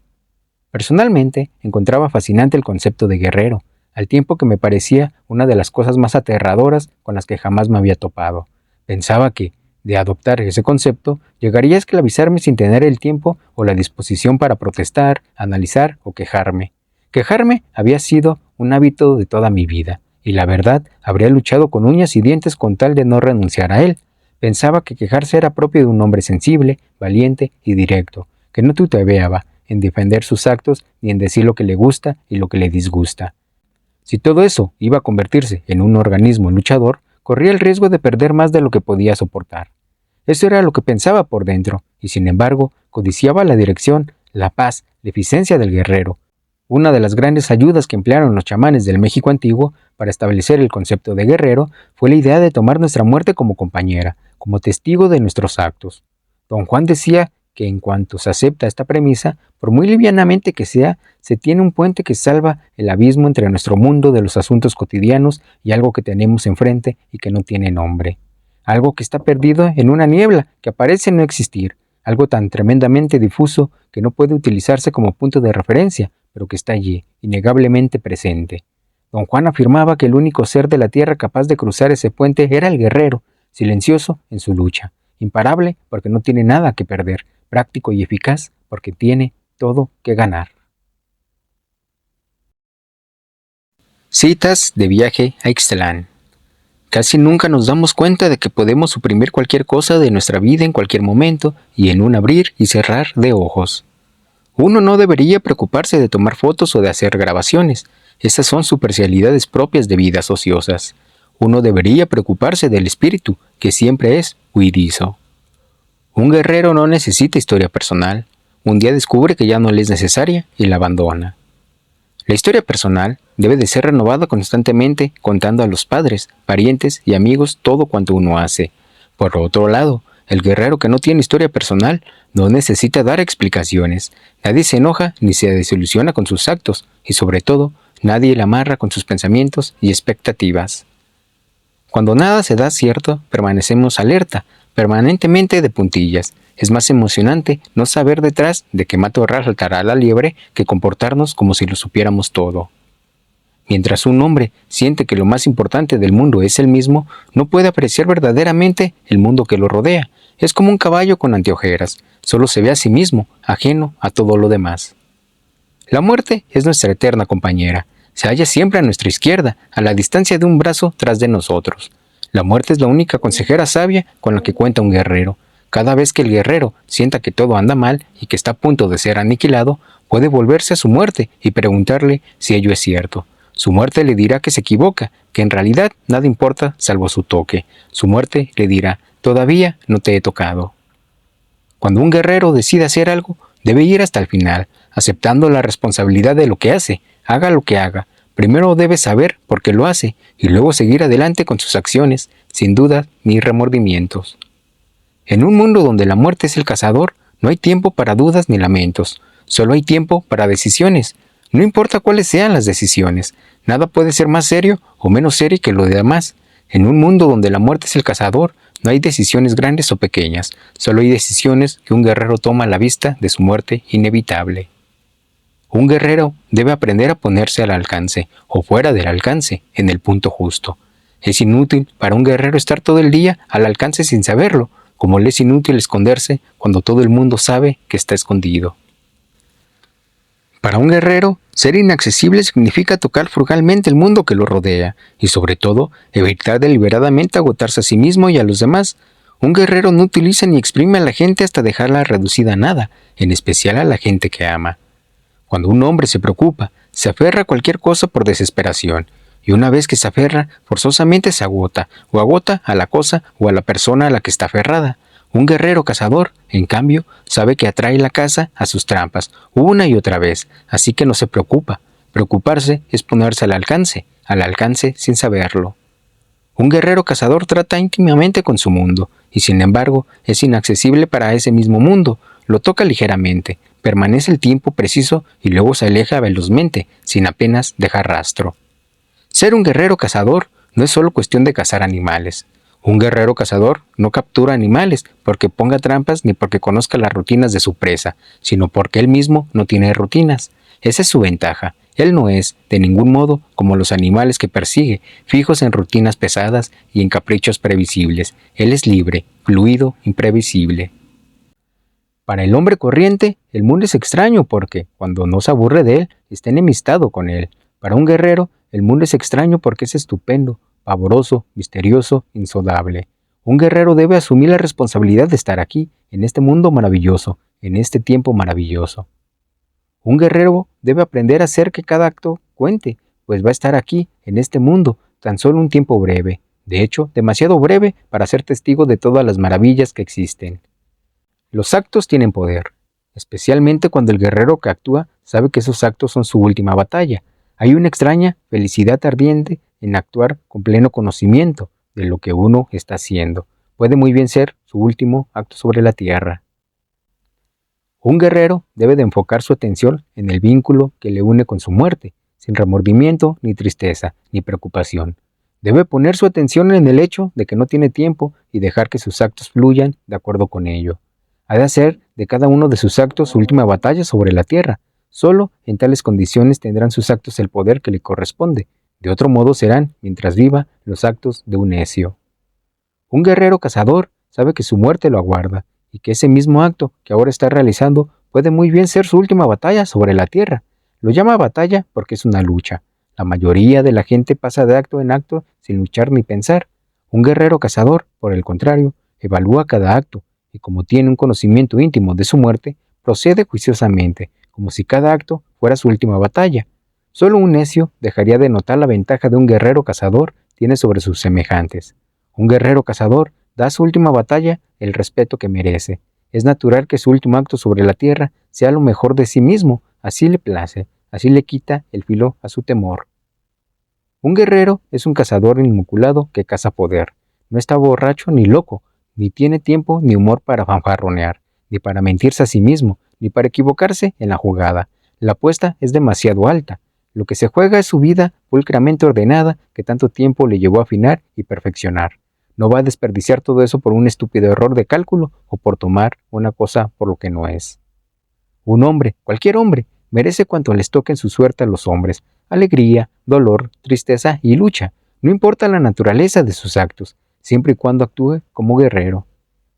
Personalmente, encontraba fascinante el concepto de guerrero, al tiempo que me parecía una de las cosas más aterradoras con las que jamás me había topado. Pensaba que, de adoptar ese concepto, llegaría a esclavizarme sin tener el tiempo o la disposición para protestar, analizar o quejarme. Quejarme había sido un hábito de toda mi vida, y la verdad, habría luchado con uñas y dientes con tal de no renunciar a él. Pensaba que quejarse era propio de un hombre sensible, valiente y directo, que no titubeaba en defender sus actos ni en decir lo que le gusta y lo que le disgusta. Si todo eso iba a convertirse en un organismo luchador, corría el riesgo de perder más de lo que podía soportar. Eso era lo que pensaba por dentro, y sin embargo, codiciaba la dirección, la paz, la eficiencia del guerrero. Una de las grandes ayudas que emplearon los chamanes del México antiguo para establecer el concepto de guerrero fue la idea de tomar nuestra muerte como compañera, como testigo de nuestros actos. Don Juan decía que en cuanto se acepta esta premisa, por muy livianamente que sea, se tiene un puente que salva el abismo entre nuestro mundo de los asuntos cotidianos y algo que tenemos enfrente y que no tiene nombre. Algo que está perdido en una niebla que parece no existir, algo tan tremendamente difuso que no puede utilizarse como punto de referencia, pero que está allí, innegablemente presente. Don Juan afirmaba que el único ser de la tierra capaz de cruzar ese puente era el guerrero, silencioso en su lucha, imparable porque no tiene nada que perder, práctico y eficaz porque tiene todo que ganar. Citas de viaje a Ixtlán. Casi nunca nos damos cuenta de que podemos suprimir cualquier cosa de nuestra vida en cualquier momento y en un abrir y cerrar de ojos. Uno no debería preocuparse de tomar fotos o de hacer grabaciones. Esas son superficialidades propias de vidas ociosas. Uno debería preocuparse del espíritu, que siempre es huidizo. Un guerrero no necesita historia personal. Un día descubre que ya no le es necesaria y la abandona. La historia personal debe de ser renovada constantemente contando a los padres, parientes y amigos todo cuanto uno hace. Por otro lado, el guerrero que no tiene historia personal no necesita dar explicaciones. Nadie se enoja ni se desilusiona con sus actos y sobre todo, nadie la amarra con sus pensamientos y expectativas. Cuando nada se da cierto, permanecemos alerta, permanentemente de puntillas. Es más emocionante no saber detrás de qué matorral saltará la liebre que comportarnos como si lo supiéramos todo. Mientras un hombre siente que lo más importante del mundo es él mismo, no puede apreciar verdaderamente el mundo que lo rodea. Es como un caballo con anteojeras, solo se ve a sí mismo, ajeno a todo lo demás. La muerte es nuestra eterna compañera. Se halla siempre a nuestra izquierda, a la distancia de un brazo tras de nosotros. La muerte es la única consejera sabia con la que cuenta un guerrero. Cada vez que el guerrero sienta que todo anda mal y que está a punto de ser aniquilado, puede volverse a su muerte y preguntarle si ello es cierto. Su muerte le dirá que se equivoca, que en realidad nada importa salvo su toque. Su muerte le dirá, todavía no te he tocado. Cuando un guerrero decide hacer algo, debe ir hasta el final, aceptando la responsabilidad de lo que hace, haga lo que haga. Primero debe saber por qué lo hace y luego seguir adelante con sus acciones, sin dudas ni remordimientos. En un mundo donde la muerte es el cazador, no hay tiempo para dudas ni lamentos, solo hay tiempo para decisiones. No importa cuáles sean las decisiones, nada puede ser más serio o menos serio que lo demás. En un mundo donde la muerte es el cazador, no hay decisiones grandes o pequeñas, solo hay decisiones que un guerrero toma a la vista de su muerte inevitable. Un guerrero debe aprender a ponerse al alcance, o fuera del alcance, en el punto justo. Es inútil para un guerrero estar todo el día al alcance sin saberlo, como le es inútil esconderse cuando todo el mundo sabe que está escondido. Para un guerrero, ser inaccesible significa tocar frugalmente el mundo que lo rodea, y sobre todo, evitar deliberadamente agotarse a sí mismo y a los demás. Un guerrero no utiliza ni exprime a la gente hasta dejarla reducida a nada, en especial a la gente que ama. Cuando un hombre se preocupa, se aferra a cualquier cosa por desesperación, y una vez que se aferra, forzosamente se agota, o agota a la cosa o a la persona a la que está aferrada. Un guerrero cazador, en cambio, sabe que atrae la caza a sus trampas, una y otra vez, así que no se preocupa. Preocuparse es ponerse al alcance sin saberlo. Un guerrero cazador trata íntimamente con su mundo, y sin embargo es inaccesible para ese mismo mundo. Lo toca ligeramente, permanece el tiempo preciso y luego se aleja velozmente, sin apenas dejar rastro. Ser un guerrero cazador no es solo cuestión de cazar animales. Un guerrero cazador no captura animales porque ponga trampas ni porque conozca las rutinas de su presa, sino porque él mismo no tiene rutinas. Esa es su ventaja. Él no es, de ningún modo, como los animales que persigue, fijos en rutinas pesadas y en caprichos previsibles. Él es libre, fluido, imprevisible. Para el hombre corriente, el mundo es extraño porque, cuando no se aburre de él, está enemistado con él. Para un guerrero, el mundo es extraño porque es estupendo, pavoroso, misterioso, insondable. Un guerrero debe asumir la responsabilidad de estar aquí, en este mundo maravilloso, en este tiempo maravilloso. Un guerrero debe aprender a hacer que cada acto cuente, pues va a estar aquí, en este mundo, tan solo un tiempo breve, de hecho, demasiado breve para ser testigo de todas las maravillas que existen. Los actos tienen poder, especialmente cuando el guerrero que actúa sabe que esos actos son su última batalla. Hay una extraña felicidad ardiente en actuar con pleno conocimiento de lo que uno está haciendo. Puede muy bien ser su último acto sobre la tierra. Un guerrero debe de enfocar su atención en el vínculo que le une con su muerte, sin remordimiento, ni tristeza, ni preocupación. Debe poner su atención en el hecho de que no tiene tiempo y dejar que sus actos fluyan de acuerdo con ello. Ha de hacer de cada uno de sus actos su última batalla sobre la tierra. Solo en tales condiciones tendrán sus actos el poder que le corresponde. De otro modo serán, mientras viva, los actos de un necio. Un guerrero cazador sabe que su muerte lo aguarda, y que ese mismo acto que ahora está realizando puede muy bien ser su última batalla sobre la tierra. Lo llama batalla porque es una lucha. La mayoría de la gente pasa de acto en acto sin luchar ni pensar. Un guerrero cazador, por el contrario, evalúa cada acto, y como tiene un conocimiento íntimo de su muerte, procede juiciosamente, como si cada acto fuera su última batalla. Solo un necio dejaría de notar la ventaja de un guerrero cazador tiene sobre sus semejantes. Un guerrero cazador da a su última batalla el respeto que merece. Es natural que su último acto sobre la tierra sea lo mejor de sí mismo, así le place, así le quita el filo a su temor. Un guerrero es un cazador inmaculado que caza poder. No está borracho ni loco, ni tiene tiempo ni humor para fanfarronear, ni para mentirse a sí mismo, ni para equivocarse en la jugada. La apuesta es demasiado alta. Lo que se juega es su vida pulcramente ordenada que tanto tiempo le llevó a afinar y perfeccionar. No va a desperdiciar todo eso por un estúpido error de cálculo o por tomar una cosa por lo que no es. Un hombre, cualquier hombre, merece cuanto les toque en su suerte a los hombres: alegría, dolor, tristeza y lucha. No importa la naturaleza de sus actos, siempre y cuando actúe como guerrero.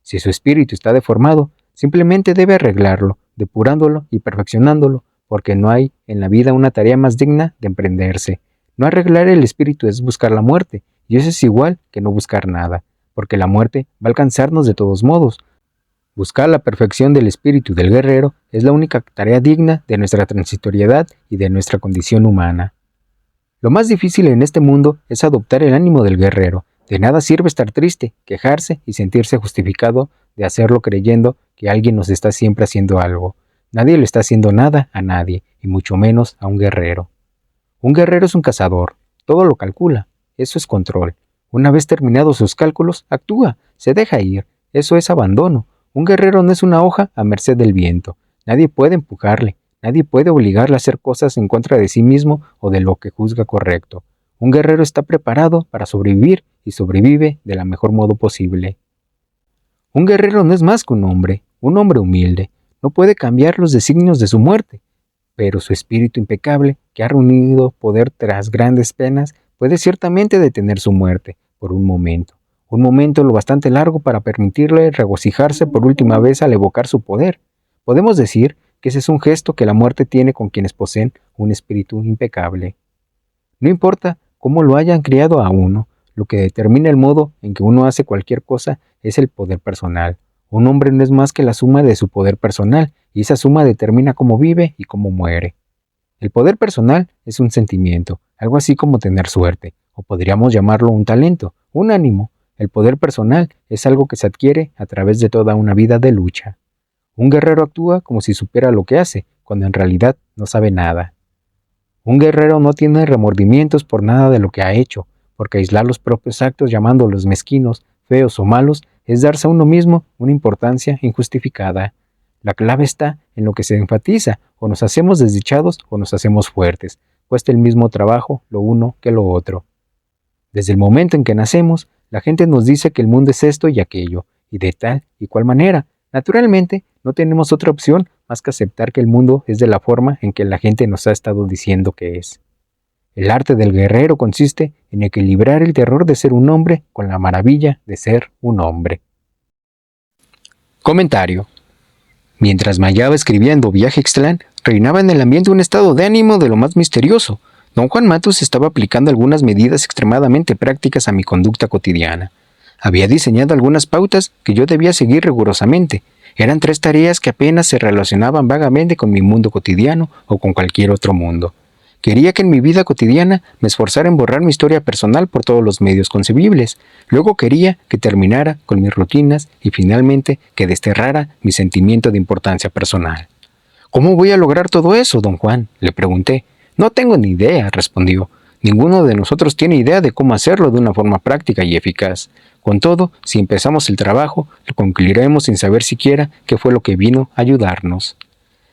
Si su espíritu está deformado, simplemente debe arreglarlo, depurándolo y perfeccionándolo, porque no hay en la vida una tarea más digna de emprenderse. No arreglar el espíritu es buscar la muerte, y eso es igual que no buscar nada, porque la muerte va a alcanzarnos de todos modos. Buscar la perfección del espíritu del guerrero es la única tarea digna de nuestra transitoriedad y de nuestra condición humana. Lo más difícil en este mundo es adoptar el ánimo del guerrero. De nada sirve estar triste, quejarse y sentirse justificado de hacerlo creyendo que alguien nos está siempre haciendo algo. Nadie le está haciendo nada a nadie, y mucho menos a un guerrero. Un guerrero es un cazador, todo lo calcula, eso es control. Una vez terminados sus cálculos, actúa, se deja ir, eso es abandono. Un guerrero no es una hoja a merced del viento. Nadie puede empujarle, nadie puede obligarle a hacer cosas en contra de sí mismo o de lo que juzga correcto. Un guerrero está preparado para sobrevivir y sobrevive de la mejor modo posible. Un guerrero no es más que un hombre humilde. No puede cambiar los designios de su muerte, pero su espíritu impecable, que ha reunido poder tras grandes penas, puede ciertamente detener su muerte por un momento lo bastante largo para permitirle regocijarse por última vez al evocar su poder. Podemos decir que ese es un gesto que la muerte tiene con quienes poseen un espíritu impecable. No importa cómo lo hayan criado a uno, lo que determina el modo en que uno hace cualquier cosa es el poder personal. Un hombre no es más que la suma de su poder personal, y esa suma determina cómo vive y cómo muere. El poder personal es un sentimiento, algo así como tener suerte, o podríamos llamarlo un talento, un ánimo. El poder personal es algo que se adquiere a través de toda una vida de lucha. Un guerrero actúa como si supiera lo que hace, cuando en realidad no sabe nada. Un guerrero no tiene remordimientos por nada de lo que ha hecho, porque aislar los propios actos llamándolos mezquinos, feos o malos es darse a uno mismo una importancia injustificada. La clave está en lo que se enfatiza: o nos hacemos desdichados o nos hacemos fuertes. Cuesta el mismo trabajo lo uno que lo otro. Desde el momento en que nacemos, la gente nos dice que el mundo es esto y aquello, y de tal y cual manera. Naturalmente, no tenemos otra opción más que aceptar que el mundo es de la forma en que la gente nos ha estado diciendo que es. El arte del guerrero consiste en equilibrar el terror de ser un hombre con la maravilla de ser un hombre. Comentario. Mientras me hallaba escribiendo Viaje a Ixtlán, reinaba en el ambiente un estado de ánimo de lo más misterioso. Don Juan Matus estaba aplicando algunas medidas extremadamente prácticas a mi conducta cotidiana. Había diseñado algunas pautas que yo debía seguir rigurosamente. Eran 3 tareas que apenas se relacionaban vagamente con mi mundo cotidiano o con cualquier otro mundo. Quería que en mi vida cotidiana me esforzara en borrar mi historia personal por todos los medios concebibles. Luego quería que terminara con mis rutinas y finalmente que desterrara mi sentimiento de importancia personal. ¿Cómo voy a lograr todo eso, don Juan?, le pregunté. No tengo ni idea, respondió. Ninguno de nosotros tiene idea de cómo hacerlo de una forma práctica y eficaz. Con todo, si empezamos el trabajo, lo concluiremos sin saber siquiera qué fue lo que vino a ayudarnos.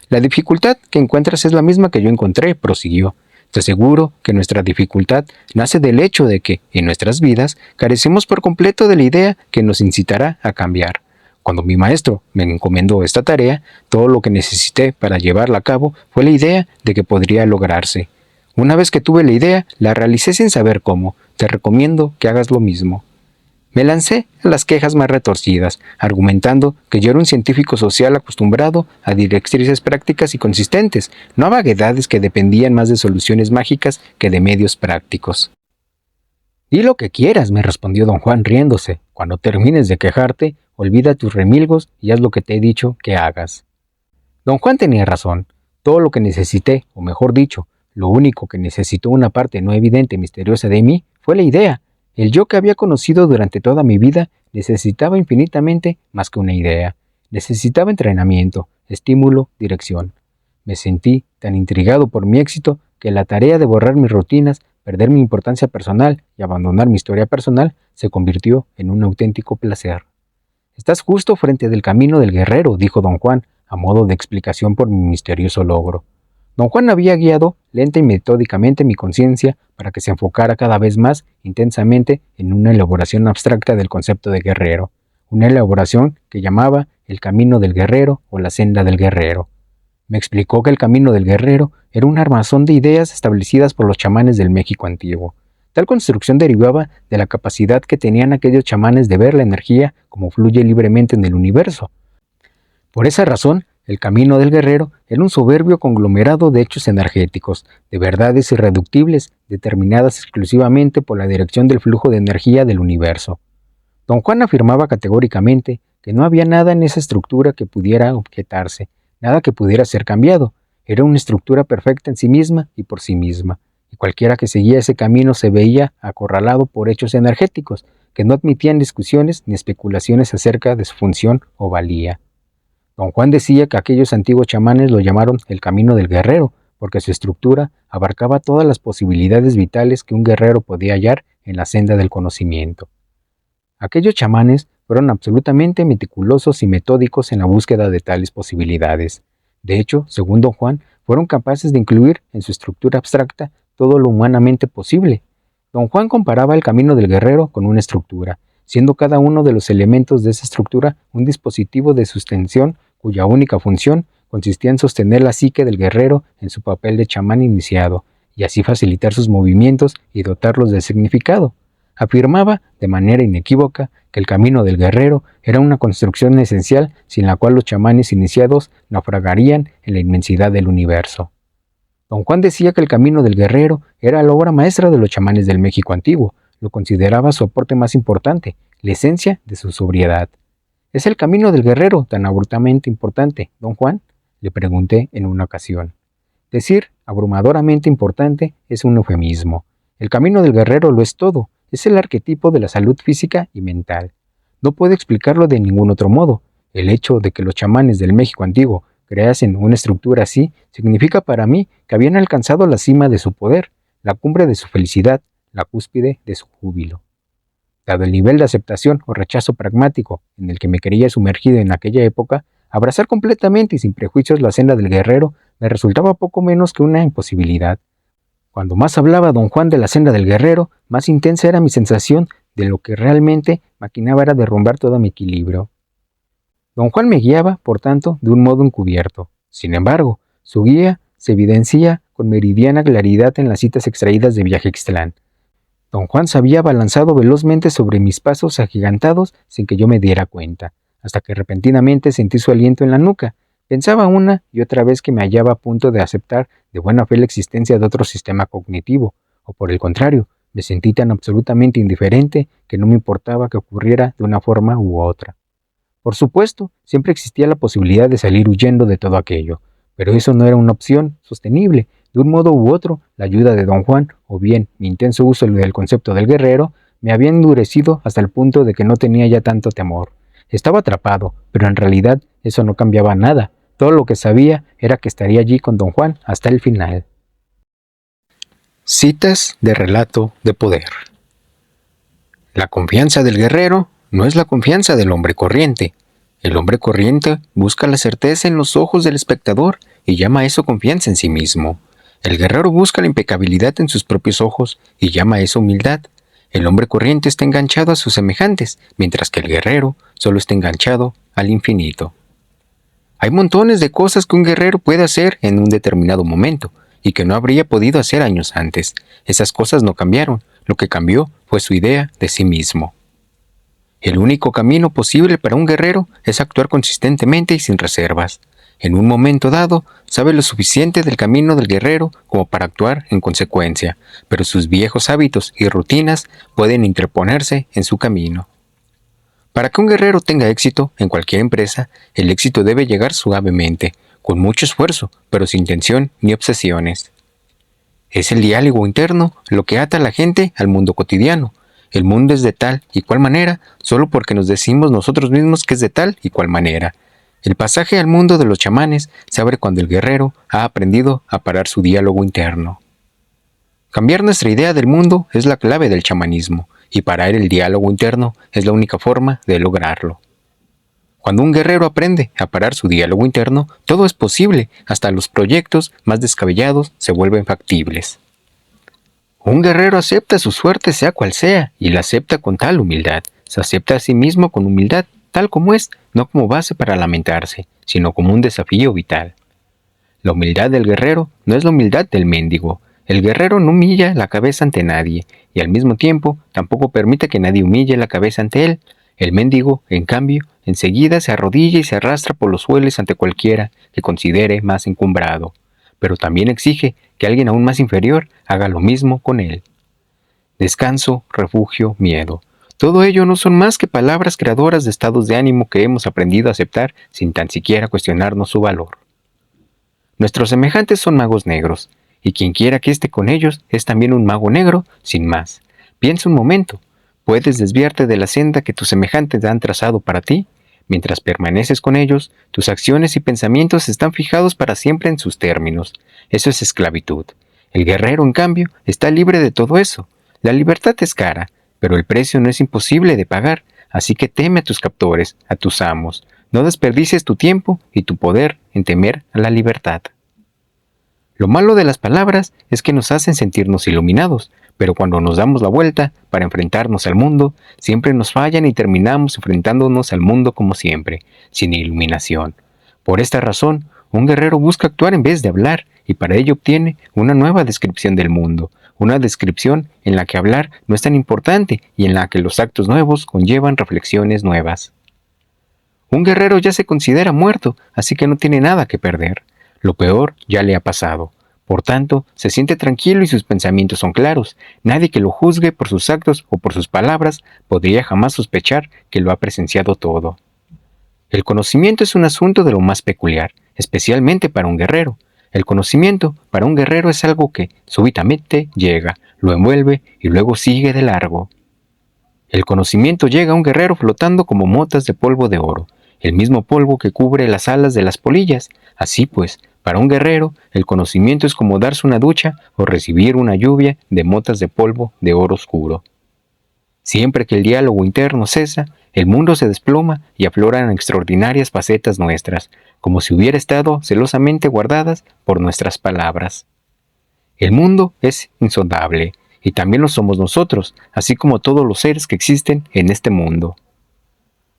La dificultad que encuentras es la misma que yo encontré, prosiguió. Te aseguro que nuestra dificultad nace del hecho de que, en nuestras vidas, carecemos por completo de la idea que nos incitará a cambiar. Cuando mi maestro me encomendó esta tarea, todo lo que necesité para llevarla a cabo fue la idea de que podría lograrse. Una vez que tuve la idea, la realicé sin saber cómo. Te recomiendo que hagas lo mismo. Me lancé a las quejas más retorcidas, argumentando que yo era un científico social acostumbrado a directrices prácticas y consistentes, no a vaguedades que dependían más de soluciones mágicas que de medios prácticos. «Di lo que quieras», me respondió don Juan riéndose. «Cuando termines de quejarte, olvida tus remilgos y haz lo que te he dicho que hagas». Don Juan tenía razón. Todo lo que necesité, o mejor dicho, lo único que necesitó una parte no evidente y misteriosa de mí, fue la idea. El yo que había conocido durante toda mi vida necesitaba infinitamente más que una idea. Necesitaba entrenamiento, estímulo, dirección. Me sentí tan intrigado por mi éxito que la tarea de borrar mis rutinas, perder mi importancia personal y abandonar mi historia personal se convirtió en un auténtico placer. «Estás justo frente del camino del guerrero», dijo don Juan, a modo de explicación por mi misterioso logro. Don Juan había guiado lenta y metódicamente mi conciencia para que se enfocara cada vez más intensamente en una elaboración abstracta del concepto de guerrero, una elaboración que llamaba el camino del guerrero o la senda del guerrero. Me explicó que el camino del guerrero era un armazón de ideas establecidas por los chamanes del México antiguo. Tal construcción derivaba de la capacidad que tenían aquellos chamanes de ver la energía como fluye libremente en el universo. Por esa razón, el camino del guerrero era un soberbio conglomerado de hechos energéticos, de verdades irreductibles, determinadas exclusivamente por la dirección del flujo de energía del universo. Don Juan afirmaba categóricamente que no había nada en esa estructura que pudiera objetarse, nada que pudiera ser cambiado. Era una estructura perfecta en sí misma y por sí misma, y cualquiera que seguía ese camino se veía acorralado por hechos energéticos que no admitían discusiones ni especulaciones acerca de su función o valía. Don Juan decía que aquellos antiguos chamanes lo llamaron el camino del guerrero, porque su estructura abarcaba todas las posibilidades vitales que un guerrero podía hallar en la senda del conocimiento. Aquellos chamanes fueron absolutamente meticulosos y metódicos en la búsqueda de tales posibilidades. De hecho, según don Juan, fueron capaces de incluir en su estructura abstracta todo lo humanamente posible. Don Juan comparaba el camino del guerrero con una estructura, siendo cada uno de los elementos de esa estructura un dispositivo de sostensión cuya única función consistía en sostener la psique del guerrero en su papel de chamán iniciado, y así facilitar sus movimientos y dotarlos de significado. Afirmaba, de manera inequívoca, que el camino del guerrero era una construcción esencial sin la cual los chamanes iniciados naufragarían en la inmensidad del universo. Don Juan decía que el camino del guerrero era la obra maestra de los chamanes del México antiguo, lo consideraba su aporte más importante, la esencia de su sobriedad. ¿Es el camino del guerrero tan abruptamente importante, don Juan?, le pregunté en una ocasión. Decir abrumadoramente importante es un eufemismo. El camino del guerrero lo es todo, es el arquetipo de la salud física y mental. No puedo explicarlo de ningún otro modo. El hecho de que los chamanes del México antiguo creasen una estructura así significa para mí que habían alcanzado la cima de su poder, la cumbre de su felicidad, la cúspide de su júbilo. Dado el nivel de aceptación o rechazo pragmático en el que me creía sumergido en aquella época, abrazar completamente y sin prejuicios la senda del guerrero me resultaba poco menos que una imposibilidad. Cuando más hablaba don Juan de la senda del guerrero, más intensa era mi sensación de lo que realmente maquinaba era derrumbar todo mi equilibrio. Don Juan me guiaba, por tanto, de un modo encubierto. Sin embargo, su guía se evidencia con meridiana claridad en las citas extraídas de Viajextlán. Don Juan se había abalanzado velozmente sobre mis pasos agigantados sin que yo me diera cuenta, hasta que repentinamente sentí su aliento en la nuca. Pensaba una y otra vez que me hallaba a punto de aceptar de buena fe la existencia de otro sistema cognitivo, o por el contrario, me sentí tan absolutamente indiferente que no me importaba que ocurriera de una forma u otra. Por supuesto, siempre existía la posibilidad de salir huyendo de todo aquello, pero eso no era una opción sostenible. De un modo u otro, la ayuda de don Juan, o bien mi intenso uso del concepto del guerrero, me había endurecido hasta el punto de que no tenía ya tanto temor. Estaba atrapado, pero en realidad eso no cambiaba nada. Todo lo que sabía era que estaría allí con don Juan hasta el final. Citas de relato de poder. La confianza del guerrero no es la confianza del hombre corriente. El hombre corriente busca la certeza en los ojos del espectador y llama a eso confianza en sí mismo. El guerrero busca la impecabilidad en sus propios ojos y llama a eso humildad. El hombre corriente está enganchado a sus semejantes, mientras que el guerrero solo está enganchado al infinito. Hay montones de cosas que un guerrero puede hacer en un determinado momento y que no habría podido hacer años antes. Esas cosas no cambiaron, lo que cambió fue su idea de sí mismo. El único camino posible para un guerrero es actuar consistentemente y sin reservas. En un momento dado, sabe lo suficiente del camino del guerrero como para actuar en consecuencia, pero sus viejos hábitos y rutinas pueden interponerse en su camino. Para que un guerrero tenga éxito en cualquier empresa, el éxito debe llegar suavemente, con mucho esfuerzo, pero sin tensión ni obsesiones. Es el diálogo interno lo que ata a la gente al mundo cotidiano. El mundo es de tal y cual manera solo porque nos decimos nosotros mismos que es de tal y cual manera. El pasaje al mundo de los chamanes se abre cuando el guerrero ha aprendido a parar su diálogo interno. Cambiar nuestra idea del mundo es la clave del chamanismo, y parar el diálogo interno es la única forma de lograrlo. Cuando un guerrero aprende a parar su diálogo interno, todo es posible, hasta los proyectos más descabellados se vuelven factibles. Un guerrero acepta su suerte sea cual sea, y la acepta con tal humildad. Se acepta a sí mismo con humildad, tal como es, no como base para lamentarse, sino como un desafío vital. La humildad del guerrero no es la humildad del mendigo. El guerrero no humilla la cabeza ante nadie, y al mismo tiempo tampoco permite que nadie humille la cabeza ante él. El mendigo, en cambio, enseguida se arrodilla y se arrastra por los suelos ante cualquiera que considere más encumbrado, pero también exige que alguien aún más inferior haga lo mismo con él. Descanso, refugio, miedo. Todo ello no son más que palabras creadoras de estados de ánimo que hemos aprendido a aceptar sin tan siquiera cuestionarnos su valor. Nuestros semejantes son magos negros, y quien quiera que esté con ellos es también un mago negro, sin más. Piensa un momento, ¿puedes desviarte de la senda que tus semejantes han trazado para ti? Mientras permaneces con ellos, tus acciones y pensamientos están fijados para siempre en sus términos. Eso es esclavitud. El guerrero, en cambio, está libre de todo eso. La libertad es cara, pero el precio no es imposible de pagar, así que teme a tus captores, a tus amos. No desperdicies tu tiempo y tu poder en temer a la libertad. Lo malo de las palabras es que nos hacen sentirnos iluminados, pero cuando nos damos la vuelta para enfrentarnos al mundo, siempre nos fallan y terminamos enfrentándonos al mundo como siempre, sin iluminación. Por esta razón, un guerrero busca actuar en vez de hablar, y para ello obtiene una nueva descripción del mundo, una descripción en la que hablar no es tan importante y en la que los actos nuevos conllevan reflexiones nuevas. Un guerrero ya se considera muerto, así que no tiene nada que perder. Lo peor ya le ha pasado. Por tanto, se siente tranquilo y sus pensamientos son claros. Nadie que lo juzgue por sus actos o por sus palabras podría jamás sospechar que lo ha presenciado todo. El conocimiento es un asunto de lo más peculiar, especialmente para un guerrero. El conocimiento para un guerrero es algo que súbitamente llega, lo envuelve y luego sigue de largo. El conocimiento llega a un guerrero flotando como motas de polvo de oro, el mismo polvo que cubre las alas de las polillas. Así pues, para un guerrero, el conocimiento es como darse una ducha o recibir una lluvia de motas de polvo de oro oscuro. Siempre que el diálogo interno cesa, el mundo se desploma y afloran extraordinarias facetas nuestras, como si hubiera estado celosamente guardadas por nuestras palabras. El mundo es insondable, y también lo somos nosotros, así como todos los seres que existen en este mundo.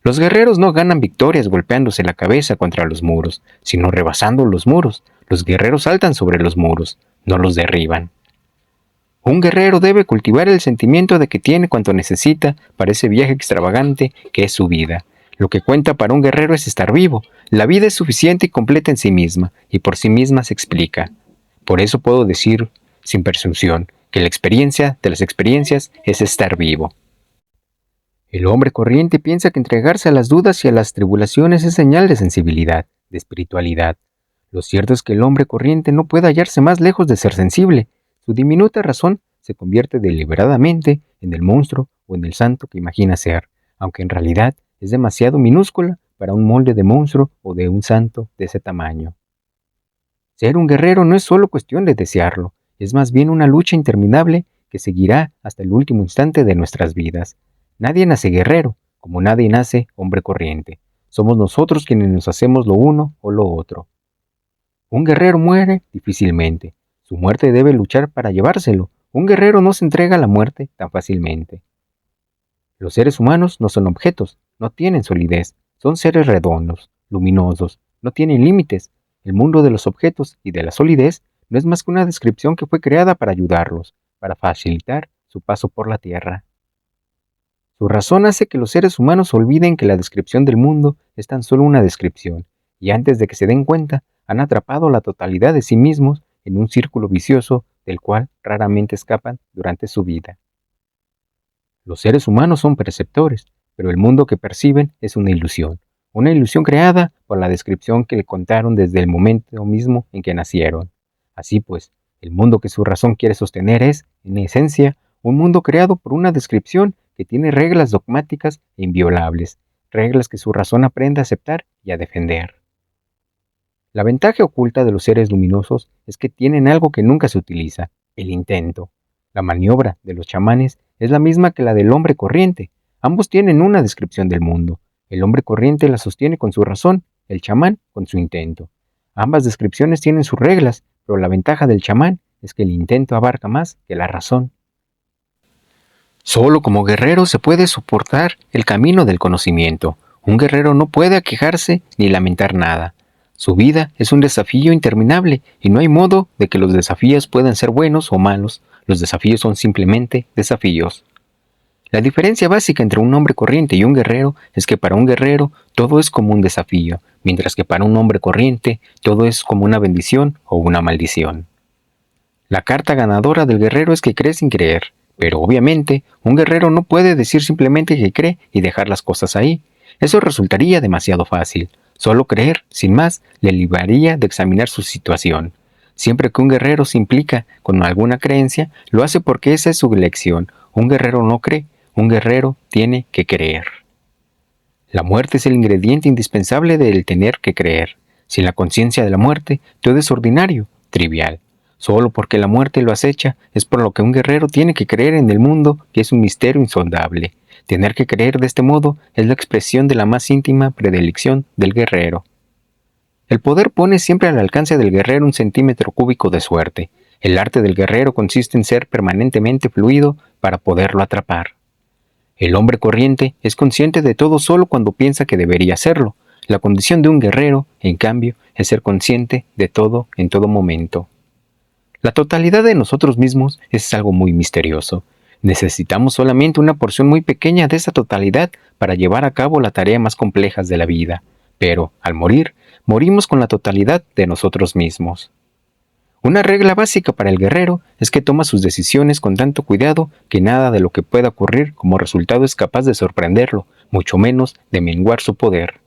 Los guerreros no ganan victorias golpeándose la cabeza contra los muros, sino rebasando los muros. Los guerreros saltan sobre los muros, no los derriban. Un guerrero debe cultivar el sentimiento de que tiene cuanto necesita para ese viaje extravagante que es su vida. Lo que cuenta para un guerrero es estar vivo. La vida es suficiente y completa en sí misma, y por sí misma se explica. Por eso puedo decir, sin presunción, que la experiencia de las experiencias es estar vivo. El hombre corriente piensa que entregarse a las dudas y a las tribulaciones es señal de sensibilidad, de espiritualidad. Lo cierto es que el hombre corriente no puede hallarse más lejos de ser sensible. Su diminuta razón se convierte deliberadamente en el monstruo o en el santo que imagina ser, aunque en realidad es demasiado minúscula para un molde de monstruo o de un santo de ese tamaño. Ser un guerrero no es solo cuestión de desearlo, es más bien una lucha interminable que seguirá hasta el último instante de nuestras vidas. Nadie nace guerrero, como nadie nace hombre corriente. Somos nosotros quienes nos hacemos lo uno o lo otro. Un guerrero muere difícilmente. Su muerte debe luchar para llevárselo. Un guerrero no se entrega a la muerte tan fácilmente. Los seres humanos no son objetos, no tienen solidez. Son seres redondos, luminosos, no tienen límites. El mundo de los objetos y de la solidez no es más que una descripción que fue creada para ayudarlos, para facilitar su paso por la tierra. Su razón hace que los seres humanos olviden que la descripción del mundo es tan solo una descripción, y antes de que se den cuenta, han atrapado la totalidad de sí mismos en un círculo vicioso del cual raramente escapan durante su vida. Los seres humanos son perceptores, pero el mundo que perciben es una ilusión creada por la descripción que le contaron desde el momento mismo en que nacieron. Así pues, el mundo que su razón quiere sostener es, en esencia, un mundo creado por una descripción que tiene reglas dogmáticas e inviolables, reglas que su razón aprende a aceptar y a defender. La ventaja oculta de los seres luminosos es que tienen algo que nunca se utiliza, el intento. La maniobra de los chamanes es la misma que la del hombre corriente. Ambos tienen una descripción del mundo. El hombre corriente la sostiene con su razón, el chamán con su intento. Ambas descripciones tienen sus reglas, pero la ventaja del chamán es que el intento abarca más que la razón. Solo como guerrero se puede soportar el camino del conocimiento. Un guerrero no puede aquejarse ni lamentar nada. Su vida es un desafío interminable y no hay modo de que los desafíos puedan ser buenos o malos. Los desafíos son simplemente desafíos. La diferencia básica entre un hombre corriente y un guerrero es que para un guerrero todo es como un desafío, mientras que para un hombre corriente todo es como una bendición o una maldición. La carta ganadora del guerrero es que cree sin creer, pero obviamente un guerrero no puede decir simplemente que cree y dejar las cosas ahí. Eso resultaría demasiado fácil. Solo creer, sin más, le libraría de examinar su situación. Siempre que un guerrero se implica con alguna creencia, lo hace porque esa es su elección. Un guerrero no cree, un guerrero tiene que creer. La muerte es el ingrediente indispensable del tener que creer. Sin la conciencia de la muerte, todo es ordinario, trivial. Solo porque la muerte lo acecha es por lo que un guerrero tiene que creer en el mundo, que es un misterio insondable. Tener que creer de este modo es la expresión de la más íntima predilección del guerrero. El poder pone siempre al alcance del guerrero un centímetro cúbico de suerte. El arte del guerrero consiste en ser permanentemente fluido para poderlo atrapar. El hombre corriente es consciente de todo solo cuando piensa que debería hacerlo. La condición de un guerrero, en cambio, es ser consciente de todo en todo momento. La totalidad de nosotros mismos es algo muy misterioso. Necesitamos solamente una porción muy pequeña de esa totalidad para llevar a cabo la tarea más compleja de la vida. Pero, al morir, morimos con la totalidad de nosotros mismos. Una regla básica para el guerrero es que toma sus decisiones con tanto cuidado que nada de lo que pueda ocurrir como resultado es capaz de sorprenderlo, mucho menos de menguar su poder.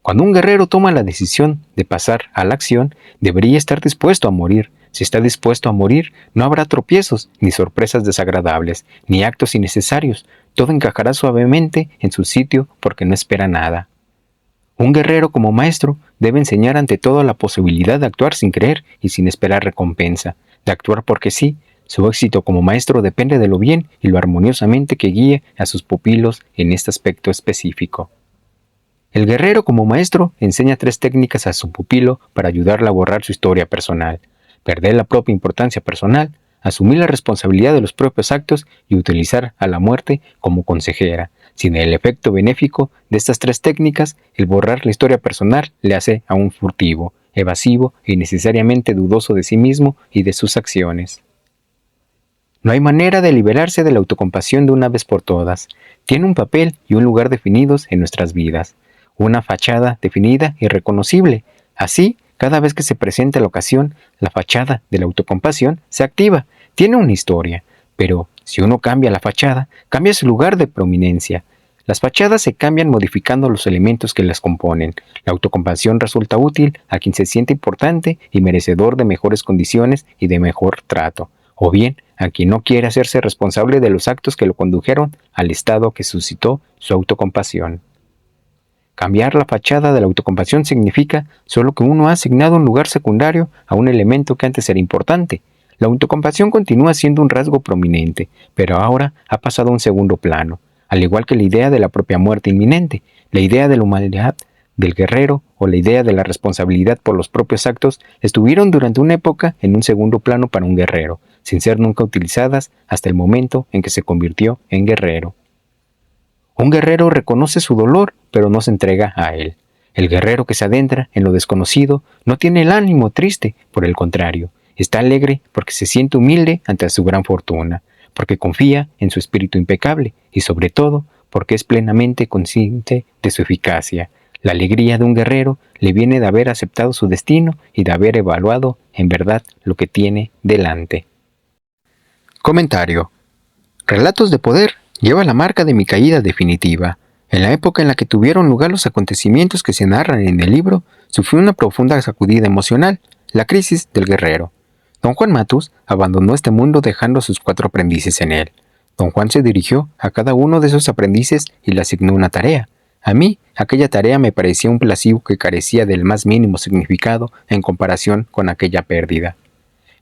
Cuando un guerrero toma la decisión de pasar a la acción, debería estar dispuesto a morir. Si está dispuesto a morir, no habrá tropiezos, ni sorpresas desagradables, ni actos innecesarios. Todo encajará suavemente en su sitio porque no espera nada. Un guerrero como maestro debe enseñar ante todo la posibilidad de actuar sin creer y sin esperar recompensa, de actuar porque sí. Su éxito como maestro depende de lo bien y lo armoniosamente que guíe a sus pupilos en este aspecto específico. El guerrero como maestro enseña 3 técnicas a su pupilo para ayudarle a borrar su historia personal, perder la propia importancia personal, asumir la responsabilidad de los propios actos y utilizar a la muerte como consejera. Sin el efecto benéfico de estas 3 técnicas, el borrar la historia personal le hace a un furtivo, evasivo y necesariamente dudoso de sí mismo y de sus acciones. No hay manera de liberarse de la autocompasión de una vez por todas. Tiene un papel y un lugar definidos en nuestras vidas. Una fachada definida y reconocible. Así, cada vez que se presenta la ocasión, la fachada de la autocompasión se activa. Tiene una historia, pero si uno cambia la fachada, cambia su lugar de prominencia. Las fachadas se cambian modificando los elementos que las componen. La autocompasión resulta útil a quien se siente importante y merecedor de mejores condiciones y de mejor trato, o bien a quien no quiere hacerse responsable de los actos que lo condujeron al estado que suscitó su autocompasión. Cambiar la fachada de la autocompasión significa solo que uno ha asignado un lugar secundario a un elemento que antes era importante. La autocompasión continúa siendo un rasgo prominente, pero ahora ha pasado a un segundo plano, al igual que la idea de la propia muerte inminente, la idea de la humanidad del guerrero o la idea de la responsabilidad por los propios actos estuvieron durante una época en un segundo plano para un guerrero, sin ser nunca utilizadas hasta el momento en que se convirtió en guerrero. Un guerrero reconoce su dolor, pero no se entrega a él. El guerrero que se adentra en lo desconocido no tiene el ánimo triste, por el contrario, está alegre porque se siente humilde ante su gran fortuna, porque confía en su espíritu impecable y sobre todo porque es plenamente consciente de su eficacia. La alegría de un guerrero le viene de haber aceptado su destino y de haber evaluado en verdad lo que tiene delante. Comentario. Relatos de poder lleva la marca de mi caída definitiva. En la época en la que tuvieron lugar los acontecimientos que se narran en el libro, sufrió una profunda sacudida emocional, la crisis del guerrero. Don Juan Matus abandonó este mundo dejando a sus 4 aprendices en él. Don Juan se dirigió a cada uno de esos aprendices y le asignó una tarea. A mí, aquella tarea me parecía un placebo que carecía del más mínimo significado en comparación con aquella pérdida.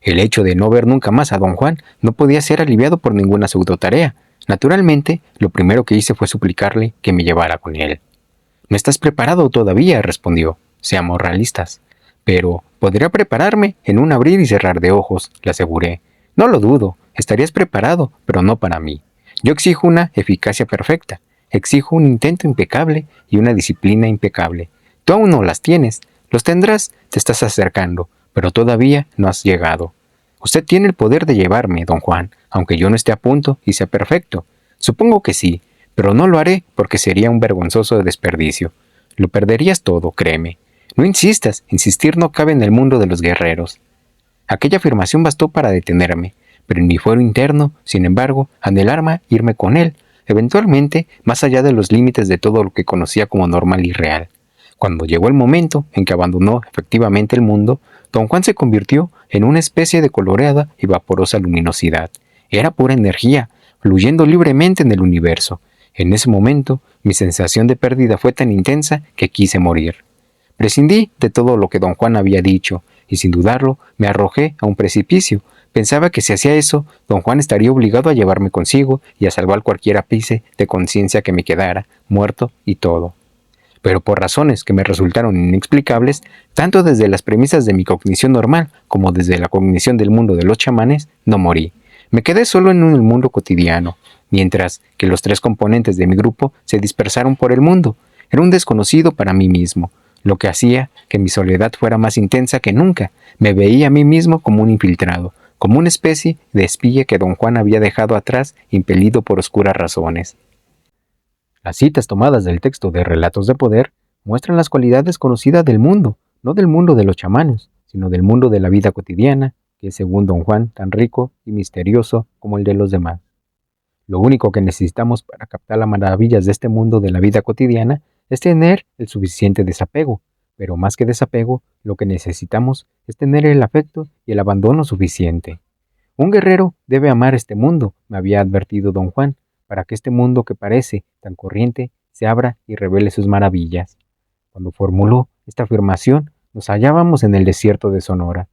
El hecho de no ver nunca más a Don Juan no podía ser aliviado por ninguna pseudotarea. Naturalmente, lo primero que hice fue suplicarle que me llevara con él. «No estás preparado todavía», respondió. «Seamos realistas». «Pero podría prepararme en un abrir y cerrar de ojos», le aseguré. «No lo dudo, estarías preparado, pero no para mí. Yo exijo una eficacia perfecta, exijo un intento impecable y una disciplina impecable. Tú aún no las tienes, los tendrás, te estás acercando, pero todavía no has llegado. Usted tiene el poder de llevarme, don Juan, aunque yo no esté a punto y sea perfecto. Supongo que sí, pero no lo haré porque sería un vergonzoso desperdicio. Lo perderías todo, créeme. No insistas, insistir no cabe en el mundo de los guerreros». Aquella afirmación bastó para detenerme, pero en mi fuero interno, sin embargo, anhelaba irme con él, eventualmente más allá de los límites de todo lo que conocía como normal y real. Cuando llegó el momento en que abandonó efectivamente el mundo, don Juan se convirtió en una especie de coloreada y vaporosa luminosidad. Era pura energía, fluyendo libremente en el universo. En ese momento, mi sensación de pérdida fue tan intensa que quise morir. Prescindí de todo lo que don Juan había dicho, y sin dudarlo, me arrojé a un precipicio. Pensaba que si hacía eso, don Juan estaría obligado a llevarme consigo y a salvar cualquier ápice de conciencia que me quedara, muerto y todo. Pero por razones que me resultaron inexplicables, tanto desde las premisas de mi cognición normal como desde la cognición del mundo de los chamanes, no morí. Me quedé solo en un mundo cotidiano, mientras que los 3 componentes de mi grupo se dispersaron por el mundo. era un desconocido para mí mismo, lo que hacía que mi soledad fuera más intensa que nunca. Me veía a mí mismo como un infiltrado, como una especie de espía que don Juan había dejado atrás, impelido por oscuras razones. Las citas tomadas del texto de Relatos de Poder muestran las cualidades conocidas del mundo, no del mundo de los chamanes, sino del mundo de la vida cotidiana, que es según don Juan tan rico y misterioso como el de los demás. Lo único que necesitamos para captar las maravillas de este mundo de la vida cotidiana es tener el suficiente desapego, pero más que desapego, lo que necesitamos es tener el afecto y el abandono suficiente. Un guerrero debe amar este mundo, me había advertido don Juan, para que este mundo que parece tan corriente se abra y revele sus maravillas. Cuando formuló esta afirmación, nos hallábamos en el desierto de Sonora.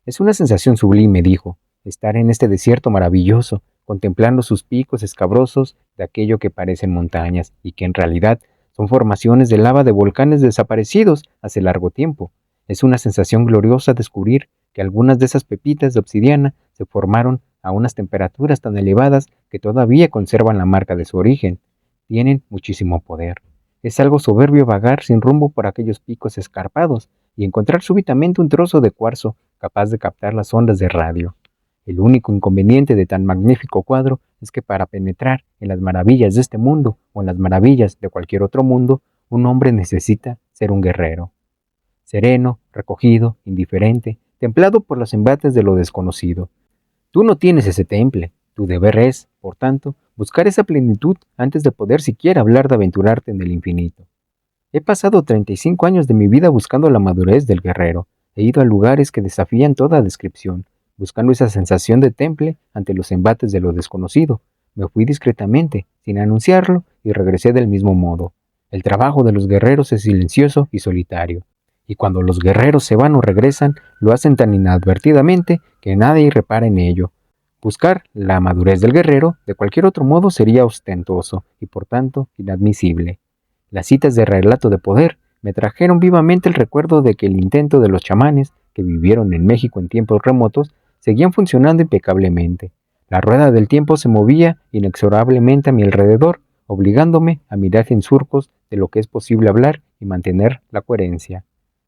Es una sensación sublime, dijo, estar en este desierto maravilloso, contemplando sus picos escabrosos de aquello que parecen montañas y que en realidad son formaciones de lava de volcanes desaparecidos hace largo tiempo. Es una sensación gloriosa descubrir que algunas de esas pepitas de obsidiana se formaron a unas temperaturas tan elevadas que todavía conservan la marca de su origen. Tienen muchísimo poder. Es algo soberbio vagar sin rumbo por aquellos picos escarpados y encontrar súbitamente un trozo de cuarzo capaz de captar las ondas de radio. El único inconveniente de tan magnífico cuadro es que para penetrar en las maravillas de este mundo o en las maravillas de cualquier otro mundo, un hombre necesita ser un guerrero. Sereno, recogido, indiferente, templado por los embates de lo desconocido. Tú no tienes ese temple. Tu deber es, por tanto, buscar esa plenitud antes de poder siquiera hablar de aventurarte en el infinito. He pasado 35 años de mi vida buscando la madurez del guerrero. He ido a lugares que desafían toda descripción, buscando esa sensación de temple ante los embates de lo desconocido. Me fui discretamente, sin anunciarlo, y regresé del mismo modo. El trabajo de los guerreros es silencioso y solitario. Y cuando los guerreros se van o regresan, lo hacen tan inadvertidamente que nadie repara en ello. Buscar la madurez del guerrero de cualquier otro modo sería ostentoso y por tanto inadmisible. Las citas de Relato de Poder me trajeron vivamente el recuerdo de que el intento de los chamanes que vivieron en México en tiempos remotos seguían funcionando impecablemente. La rueda del tiempo se movía inexorablemente a mi alrededor, obligándome a mirar en surcos de lo que es posible hablar y mantener la coherencia.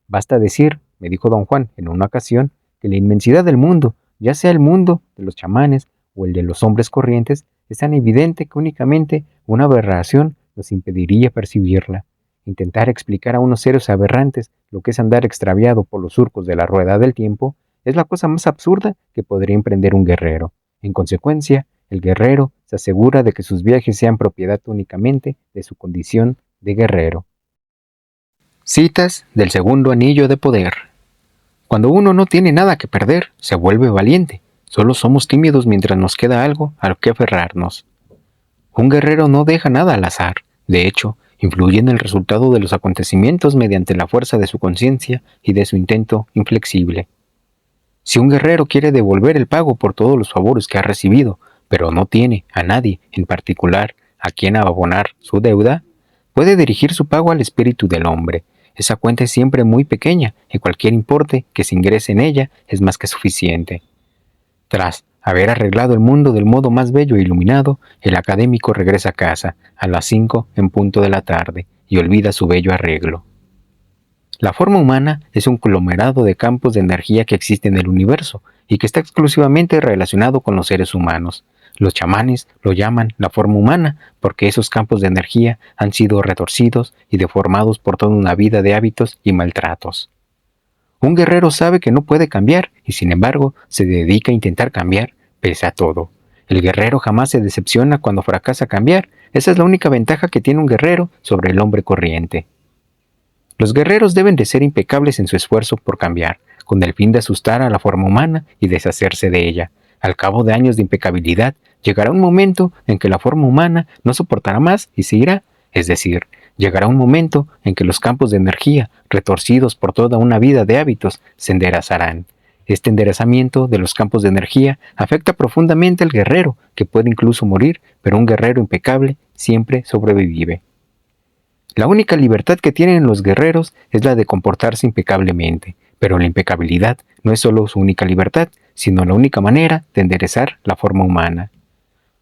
Basta decir, me dijo don Juan en una ocasión, que la inmensidad del mundo, ya sea el mundo de los chamanes o el de los hombres corrientes, es tan evidente que únicamente una aberración nos impediría percibirla. Intentar explicar a unos seres aberrantes lo que es andar extraviado por los surcos de la rueda del tiempo es la cosa más absurda que podría emprender un guerrero. En consecuencia, el guerrero se asegura de que sus viajes sean propiedad únicamente de su condición de guerrero. Citas del segundo anillo de poder. Cuando uno no tiene nada que perder, se vuelve valiente. Solo somos tímidos mientras nos queda algo a lo que aferrarnos. Un guerrero no deja nada al azar. De hecho, influye en el resultado de los acontecimientos mediante la fuerza de su conciencia y de su intento inflexible. Si un guerrero quiere devolver el pago por todos los favores que ha recibido, pero no tiene a nadie en particular a quien abonar su deuda, puede dirigir su pago al espíritu del hombre. Esa cuenta es siempre muy pequeña y cualquier importe que se ingrese en ella es más que suficiente. Tras haber arreglado el mundo del modo más bello e iluminado, el académico regresa a casa a las 5 en punto de la tarde y olvida su bello arreglo. La forma humana es un conglomerado de campos de energía que existe en el universo y que está exclusivamente relacionado con los seres humanos. Los chamanes lo llaman la forma humana porque esos campos de energía han sido retorcidos y deformados por toda una vida de hábitos y maltratos. Un guerrero sabe que no puede cambiar y sin embargo se dedica a intentar cambiar pese a todo. El guerrero jamás se decepciona cuando fracasa cambiar. Esa es la única ventaja que tiene un guerrero sobre el hombre corriente. Los guerreros deben de ser impecables en su esfuerzo por cambiar, con el fin de asustar a la forma humana y deshacerse de ella. Al cabo de años de impecabilidad, llegará un momento en que la forma humana no soportará más y se irá. Es decir, llegará un momento en que los campos de energía, retorcidos por toda una vida de hábitos, se enderezarán. Este enderezamiento de los campos de energía afecta profundamente al guerrero, que puede incluso morir, pero un guerrero impecable siempre sobrevive. La única libertad que tienen los guerreros es la de comportarse impecablemente, pero la impecabilidad no es solo su única libertad, sino la única manera de enderezar la forma humana.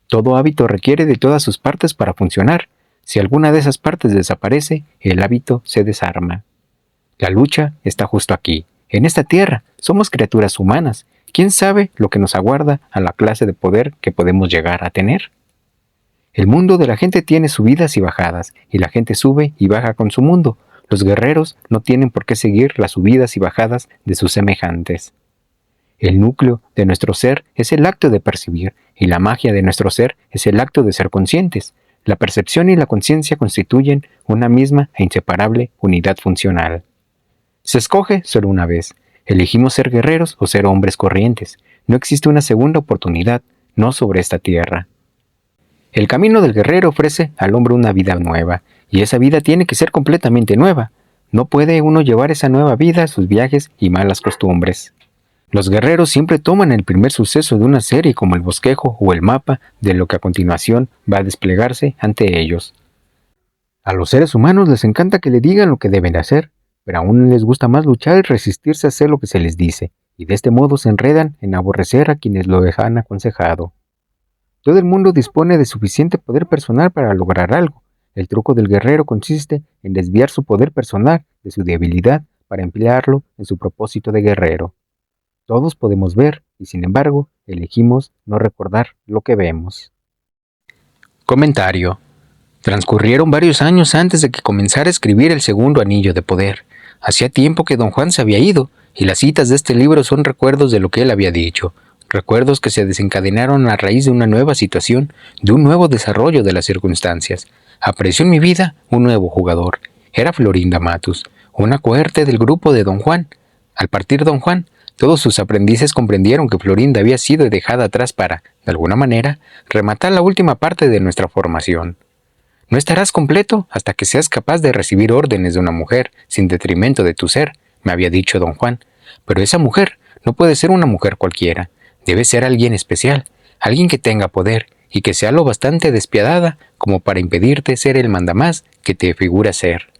Todo hábito requiere de todas sus partes para funcionar. Si alguna de esas partes desaparece, el hábito se desarma. La lucha está justo aquí, en esta tierra. Somos criaturas humanas. ¿Quién sabe lo que nos aguarda a la clase de poder que podemos llegar a tener? El mundo de la gente tiene subidas y bajadas, y la gente sube y baja con su mundo. Los guerreros no tienen por qué seguir las subidas y bajadas de sus semejantes. El núcleo de nuestro ser es el acto de percibir, y la magia de nuestro ser es el acto de ser conscientes. La percepción y la conciencia constituyen una misma e inseparable unidad funcional. Se escoge solo una vez. Elegimos ser guerreros o ser hombres corrientes. No existe una segunda oportunidad, no sobre esta tierra. El camino del guerrero ofrece al hombre una vida nueva, y esa vida tiene que ser completamente nueva. No puede uno llevar esa nueva vida a sus viajes y malas costumbres. Los guerreros siempre toman el primer suceso de una serie como el bosquejo o el mapa de lo que a continuación va a desplegarse ante ellos. A los seres humanos les encanta que le digan lo que deben hacer, pero aún les gusta más luchar y resistirse a hacer lo que se les dice, y de este modo se enredan en aborrecer a quienes lo han aconsejado. Todo el mundo dispone de suficiente poder personal para lograr algo. El truco del guerrero consiste en desviar su poder personal de su debilidad para emplearlo en su propósito de guerrero. Todos podemos ver, y sin embargo, elegimos no recordar lo que vemos. Comentario. Transcurrieron varios años antes de que comenzara a escribir el segundo anillo de poder. Hacía tiempo que don Juan se había ido, y las citas de este libro son recuerdos de lo que él había dicho. Recuerdos que se desencadenaron a raíz de una nueva situación, de un nuevo desarrollo de las circunstancias. Apareció en mi vida un nuevo jugador. Era Florinda Matus, una cohorte del grupo de don Juan. Al partir don Juan, todos sus aprendices comprendieron que Florinda había sido dejada atrás para, de alguna manera, rematar la última parte de nuestra formación. No estarás completo hasta que seas capaz de recibir órdenes de una mujer sin detrimento de tu ser, me había dicho don Juan. Pero esa mujer no puede ser una mujer cualquiera. Debe ser alguien especial, alguien que tenga poder y que sea lo bastante despiadada como para impedirte ser el mandamás que te figura ser.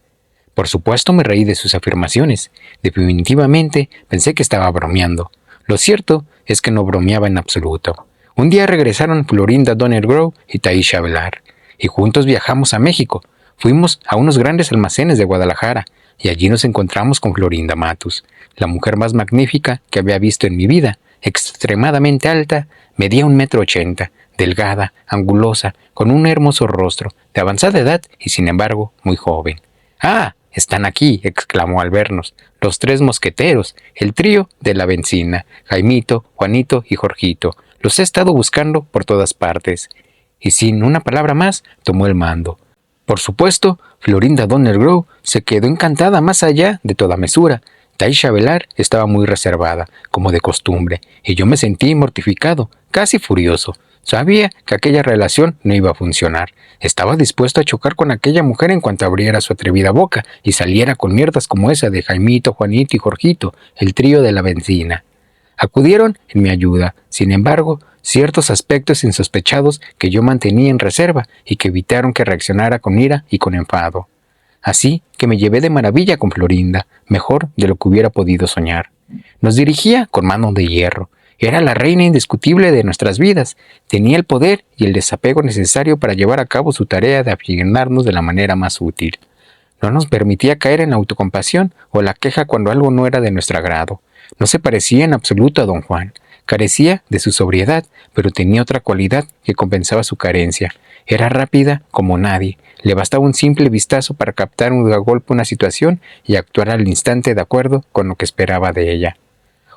Por supuesto me reí de sus afirmaciones. Definitivamente pensé que estaba bromeando. Lo cierto es que no bromeaba en absoluto. Un día regresaron Florinda Donnergrove y Taisha Velar, y juntos viajamos a México. Fuimos a unos grandes almacenes de Guadalajara, y allí nos encontramos con Florinda Matus, la mujer más magnífica que había visto en mi vida, extremadamente alta, medía 1,80 m, delgada, angulosa, con un hermoso rostro, de avanzada edad y sin embargo muy joven. ¡Ah! Están aquí, exclamó al vernos, los 3 mosqueteros, el trío de la Bencina, Jaimito, Juanito y Jorgito. Los he estado buscando por todas partes. Y sin una palabra más, tomó el mando. Por supuesto, Florinda Donnergrove se quedó encantada más allá de toda mesura. Taisha Velar estaba muy reservada, como de costumbre, y yo me sentí mortificado, casi furioso. Sabía que aquella relación no iba a funcionar. Estaba dispuesto a chocar con aquella mujer en cuanto abriera su atrevida boca y saliera con mierdas como esa de Jaimito, Juanito y Jorgito, el trío de la Bencina. Acudieron en mi ayuda, sin embargo, ciertos aspectos insospechados que yo mantenía en reserva y que evitaron que reaccionara con ira y con enfado. Así que me llevé de maravilla con Florinda, mejor de lo que hubiera podido soñar. Nos dirigía con mano de hierro. Era la reina indiscutible de nuestras vidas. Tenía el poder y el desapego necesario para llevar a cabo su tarea de afianzarnos de la manera más útil. No nos permitía caer en la autocompasión o la queja cuando algo no era de nuestro agrado. No se parecía en absoluto a don Juan. Carecía de su sobriedad, pero tenía otra cualidad que compensaba su carencia. Era rápida como nadie. Le bastaba un simple vistazo para captar de golpe una situación y actuar al instante de acuerdo con lo que esperaba de ella.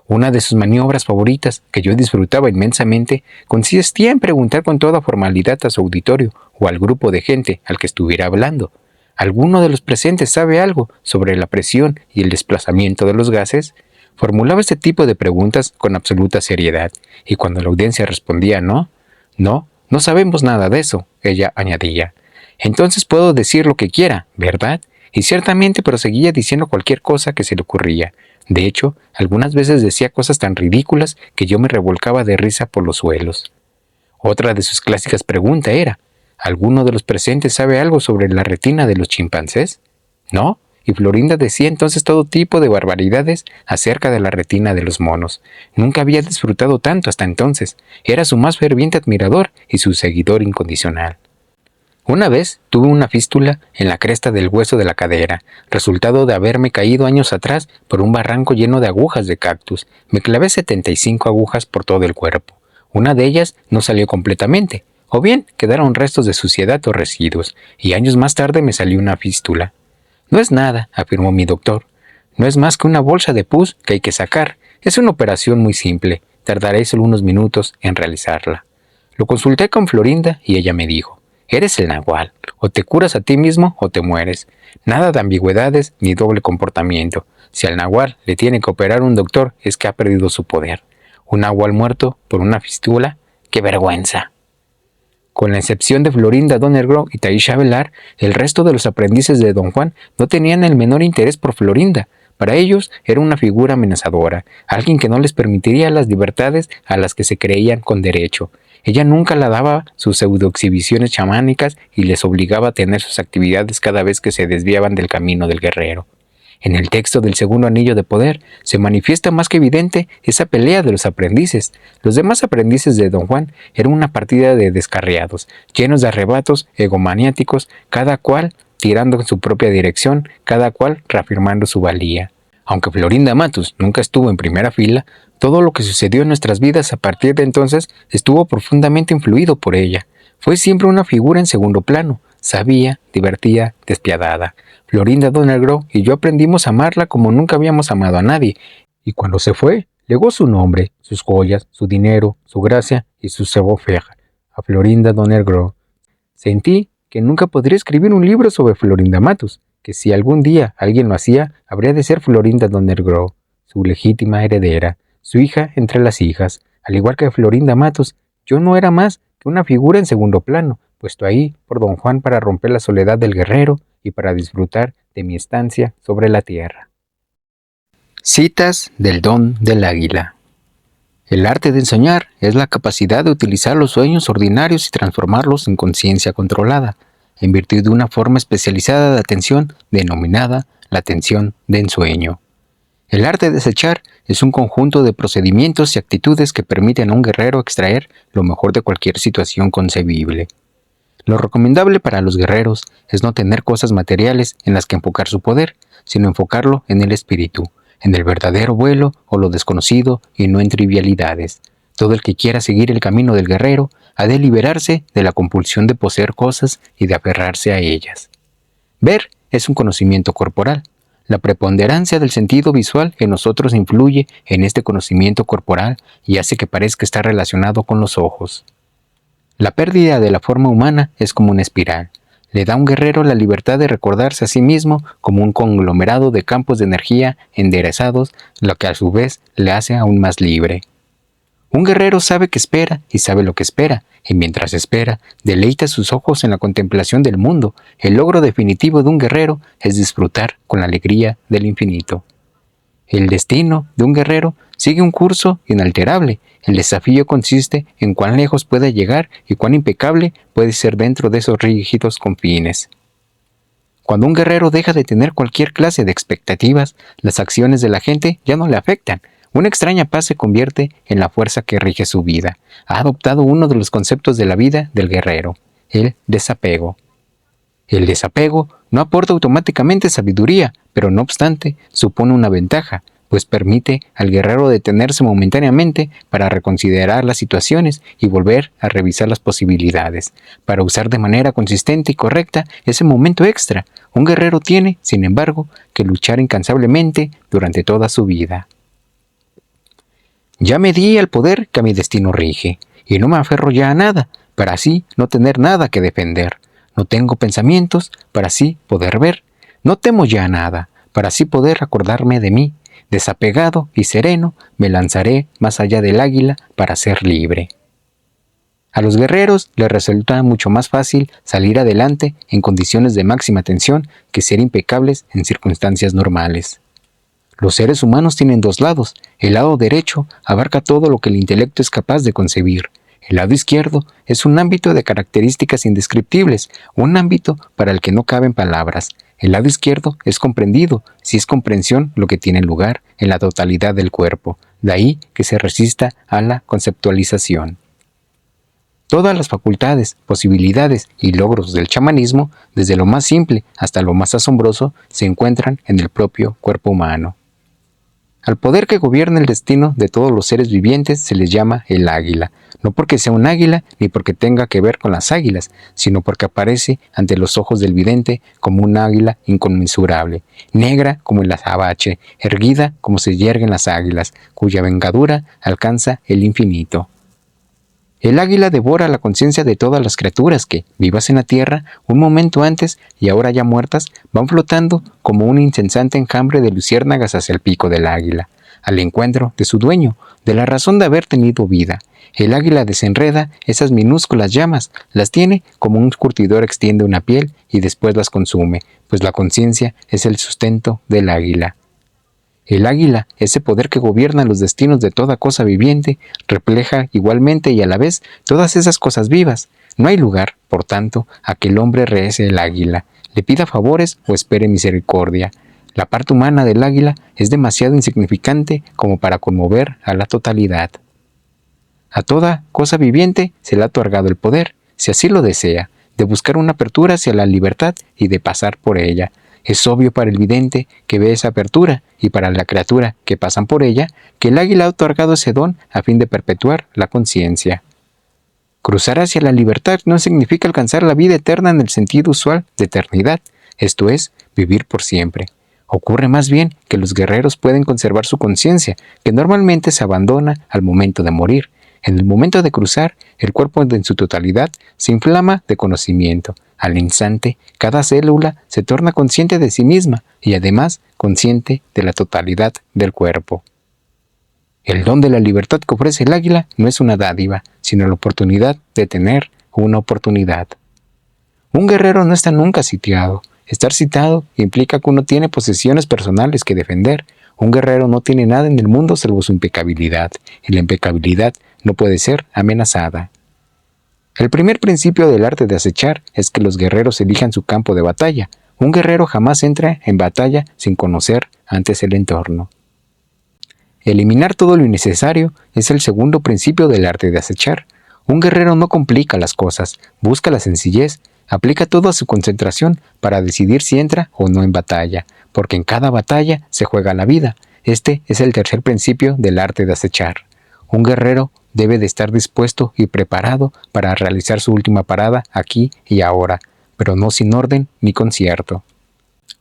Una de sus maniobras favoritas, que yo disfrutaba inmensamente, consistía en preguntar con toda formalidad a su auditorio o al grupo de gente al que estuviera hablando: ¿alguno de los presentes sabe algo sobre la presión y el desplazamiento de los gases? Formulaba este tipo de preguntas con absoluta seriedad, y cuando la audiencia respondía no sabemos nada de eso, ella añadía. Entonces puedo decir lo que quiera, ¿verdad? Y ciertamente proseguía diciendo cualquier cosa que se le ocurría. De hecho, algunas veces decía cosas tan ridículas que yo me revolcaba de risa por los suelos. Otra de sus clásicas preguntas era: ¿alguno de los presentes sabe algo sobre la retina de los chimpancés? ¿No? Y Florinda decía entonces todo tipo de barbaridades acerca de la retina de los monos. Nunca había disfrutado tanto hasta entonces. Era su más ferviente admirador y su seguidor incondicional. Una vez tuve una fístula en la cresta del hueso de la cadera, resultado de haberme caído años atrás por un barranco lleno de agujas de cactus. Me clavé 75 agujas por todo el cuerpo. Una de ellas no salió completamente, o bien quedaron restos de suciedad o residuos, y años más tarde me salió una fístula. No es nada, afirmó mi doctor. No es más que una bolsa de pus que hay que sacar. Es una operación muy simple. Tardaré solo unos minutos en realizarla. Lo consulté con Florinda y ella me dijo: eres el nahual, o te curas a ti mismo o te mueres. Nada de ambigüedades ni doble comportamiento. Si al nahual le tiene que operar un doctor es que ha perdido su poder. Un nahual muerto por una fístula, ¡qué vergüenza! Con la excepción de Florinda Donnergrow y Taisha Velar, el resto de los aprendices de Don Juan no tenían el menor interés por Florinda. Para ellos era una figura amenazadora, alguien que no les permitiría las libertades a las que se creían con derecho. Ella nunca la daba sus pseudoexhibiciones chamánicas y les obligaba a tener sus actividades cada vez que se desviaban del camino del guerrero. En el texto del segundo anillo de poder se manifiesta más que evidente esa pelea de los aprendices. Los demás aprendices de Don Juan eran una partida de descarriados, llenos de arrebatos egomaniáticos, cada cual tirando en su propia dirección, cada cual reafirmando su valía. Aunque Florinda Matus nunca estuvo en primera fila, todo lo que sucedió en nuestras vidas a partir de entonces estuvo profundamente influido por ella. Fue siempre una figura en segundo plano, sabia, divertida, despiadada. Florinda Donnergrow y yo aprendimos a amarla como nunca habíamos amado a nadie, y cuando se fue, legó su nombre, sus joyas, su dinero, su gracia y su savoir-faire a Florinda Donnergrow. Sentí que nunca podría escribir un libro sobre Florinda Matus, que si algún día alguien lo hacía, habría de ser Florinda Donnergrow, su legítima heredera, su hija entre las hijas. Al igual que Florinda Matus, yo no era más que una figura en segundo plano, puesto ahí por Don Juan para romper la soledad del guerrero y para disfrutar de mi estancia sobre la tierra. Citas del don del águila. El arte de ensoñar es la capacidad de utilizar los sueños ordinarios y transformarlos en conciencia controlada, en virtud de una forma especializada de atención denominada la atención de ensueño. El arte de acechar es un conjunto de procedimientos y actitudes que permiten a un guerrero extraer lo mejor de cualquier situación concebible. Lo recomendable para los guerreros es no tener cosas materiales en las que enfocar su poder, sino enfocarlo en el espíritu, en el verdadero vuelo o lo desconocido y no en trivialidades. Todo el que quiera seguir el camino del guerrero ha de liberarse de la compulsión de poseer cosas y de aferrarse a ellas. Ver es un conocimiento corporal. La preponderancia del sentido visual en nosotros influye en este conocimiento corporal y hace que parezca estar relacionado con los ojos. La pérdida de la forma humana es como una espiral. Le da a un guerrero la libertad de recordarse a sí mismo como un conglomerado de campos de energía enderezados, lo que a su vez le hace aún más libre. Un guerrero sabe que espera y sabe lo que espera, y mientras espera, deleita sus ojos en la contemplación del mundo. El logro definitivo de un guerrero es disfrutar con la alegría del infinito. El destino de un guerrero sigue un curso inalterable. El desafío consiste en cuán lejos puede llegar y cuán impecable puede ser dentro de esos rígidos confines. Cuando un guerrero deja de tener cualquier clase de expectativas, las acciones de la gente ya no le afectan. Una extraña paz se convierte en la fuerza que rige su vida. Ha adoptado uno de los conceptos de la vida del guerrero, el desapego. El desapego no aporta automáticamente sabiduría, pero no obstante supone una ventaja, pues permite al guerrero detenerse momentáneamente para reconsiderar las situaciones y volver a revisar las posibilidades. Para usar de manera consistente y correcta ese momento extra, un guerrero tiene, sin embargo, que luchar incansablemente durante toda su vida. Ya me di al poder que a mi destino rige, y no me aferro ya a nada, para así no tener nada que defender. No tengo pensamientos, para así poder ver. No temo ya a nada, para así poder acordarme de mí. Desapegado y sereno, me lanzaré más allá del águila para ser libre. A los guerreros les resulta mucho más fácil salir adelante en condiciones de máxima tensión que ser impecables en circunstancias normales. Los seres humanos tienen dos lados. El lado derecho abarca todo lo que el intelecto es capaz de concebir. El lado izquierdo es un ámbito de características indescriptibles, un ámbito para el que no caben palabras. El lado izquierdo es comprendido, si es comprensión lo que tiene lugar en la totalidad del cuerpo, de ahí que se resista a la conceptualización. Todas las facultades, posibilidades y logros del chamanismo, desde lo más simple hasta lo más asombroso, se encuentran en el propio cuerpo humano. Al poder que gobierna el destino de todos los seres vivientes se les llama el águila, no porque sea un águila ni porque tenga que ver con las águilas, sino porque aparece ante los ojos del vidente como un águila inconmensurable, negra como el azabache, erguida como se yerguen las águilas, cuya vengadura alcanza el infinito. El águila devora la conciencia de todas las criaturas que, vivas en la tierra, un momento antes y ahora ya muertas, van flotando como un incesante enjambre de luciérnagas hacia el pico del águila, al encuentro de su dueño, de la razón de haber tenido vida. El águila desenreda esas minúsculas llamas, las tiene como un curtidor extiende una piel y después las consume, pues la conciencia es el sustento del águila. El águila, ese poder que gobierna los destinos de toda cosa viviente, refleja igualmente y a la vez todas esas cosas vivas. No hay lugar, por tanto, a que el hombre rehese el águila, le pida favores o espere misericordia. La parte humana del águila es demasiado insignificante como para conmover a la totalidad. A toda cosa viviente se le ha otorgado el poder, si así lo desea, de buscar una apertura hacia la libertad y de pasar por ella. Es obvio para el vidente que ve esa apertura y para la criatura que pasan por ella que el águila ha otorgado ese don a fin de perpetuar la conciencia. Cruzar hacia la libertad no significa alcanzar la vida eterna en el sentido usual de eternidad, esto es, vivir por siempre. Ocurre más bien que los guerreros pueden conservar su conciencia, que normalmente se abandona al momento de morir. En el momento de cruzar, el cuerpo en su totalidad se inflama de conocimiento. Al instante, cada célula se torna consciente de sí misma y además consciente de la totalidad del cuerpo. El don de la libertad que ofrece el águila no es una dádiva, sino la oportunidad de tener una oportunidad. Un guerrero no está nunca sitiado. Estar sitiado implica que uno tiene posesiones personales que defender. Un guerrero no tiene nada en el mundo salvo su impecabilidad, y la impecabilidad no puede ser amenazada. El primer principio del arte de acechar es que los guerreros elijan su campo de batalla. Un guerrero jamás entra en batalla sin conocer antes el entorno. Eliminar todo lo innecesario es el segundo principio del arte de acechar. Un guerrero no complica las cosas, busca la sencillez, aplica toda su concentración para decidir si entra o no en batalla, porque en cada batalla se juega la vida. Este es el tercer principio del arte de acechar. Un guerrero debe de estar dispuesto y preparado para realizar su última parada aquí y ahora, pero no sin orden ni concierto.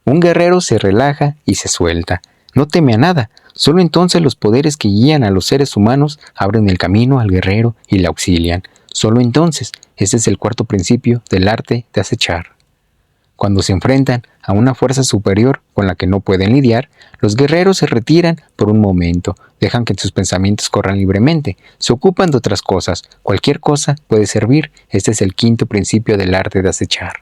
Un guerrero se relaja y se suelta, no teme a nada, solo entonces los poderes que guían a los seres humanos abren el camino al guerrero y le auxilian. Solo entonces, ese es el cuarto principio del arte de acechar. Cuando se enfrentan a una fuerza superior con la que no pueden lidiar, los guerreros se retiran por un momento, dejan que sus pensamientos corran libremente, se ocupan de otras cosas, cualquier cosa puede servir, este es el quinto principio del arte de acechar.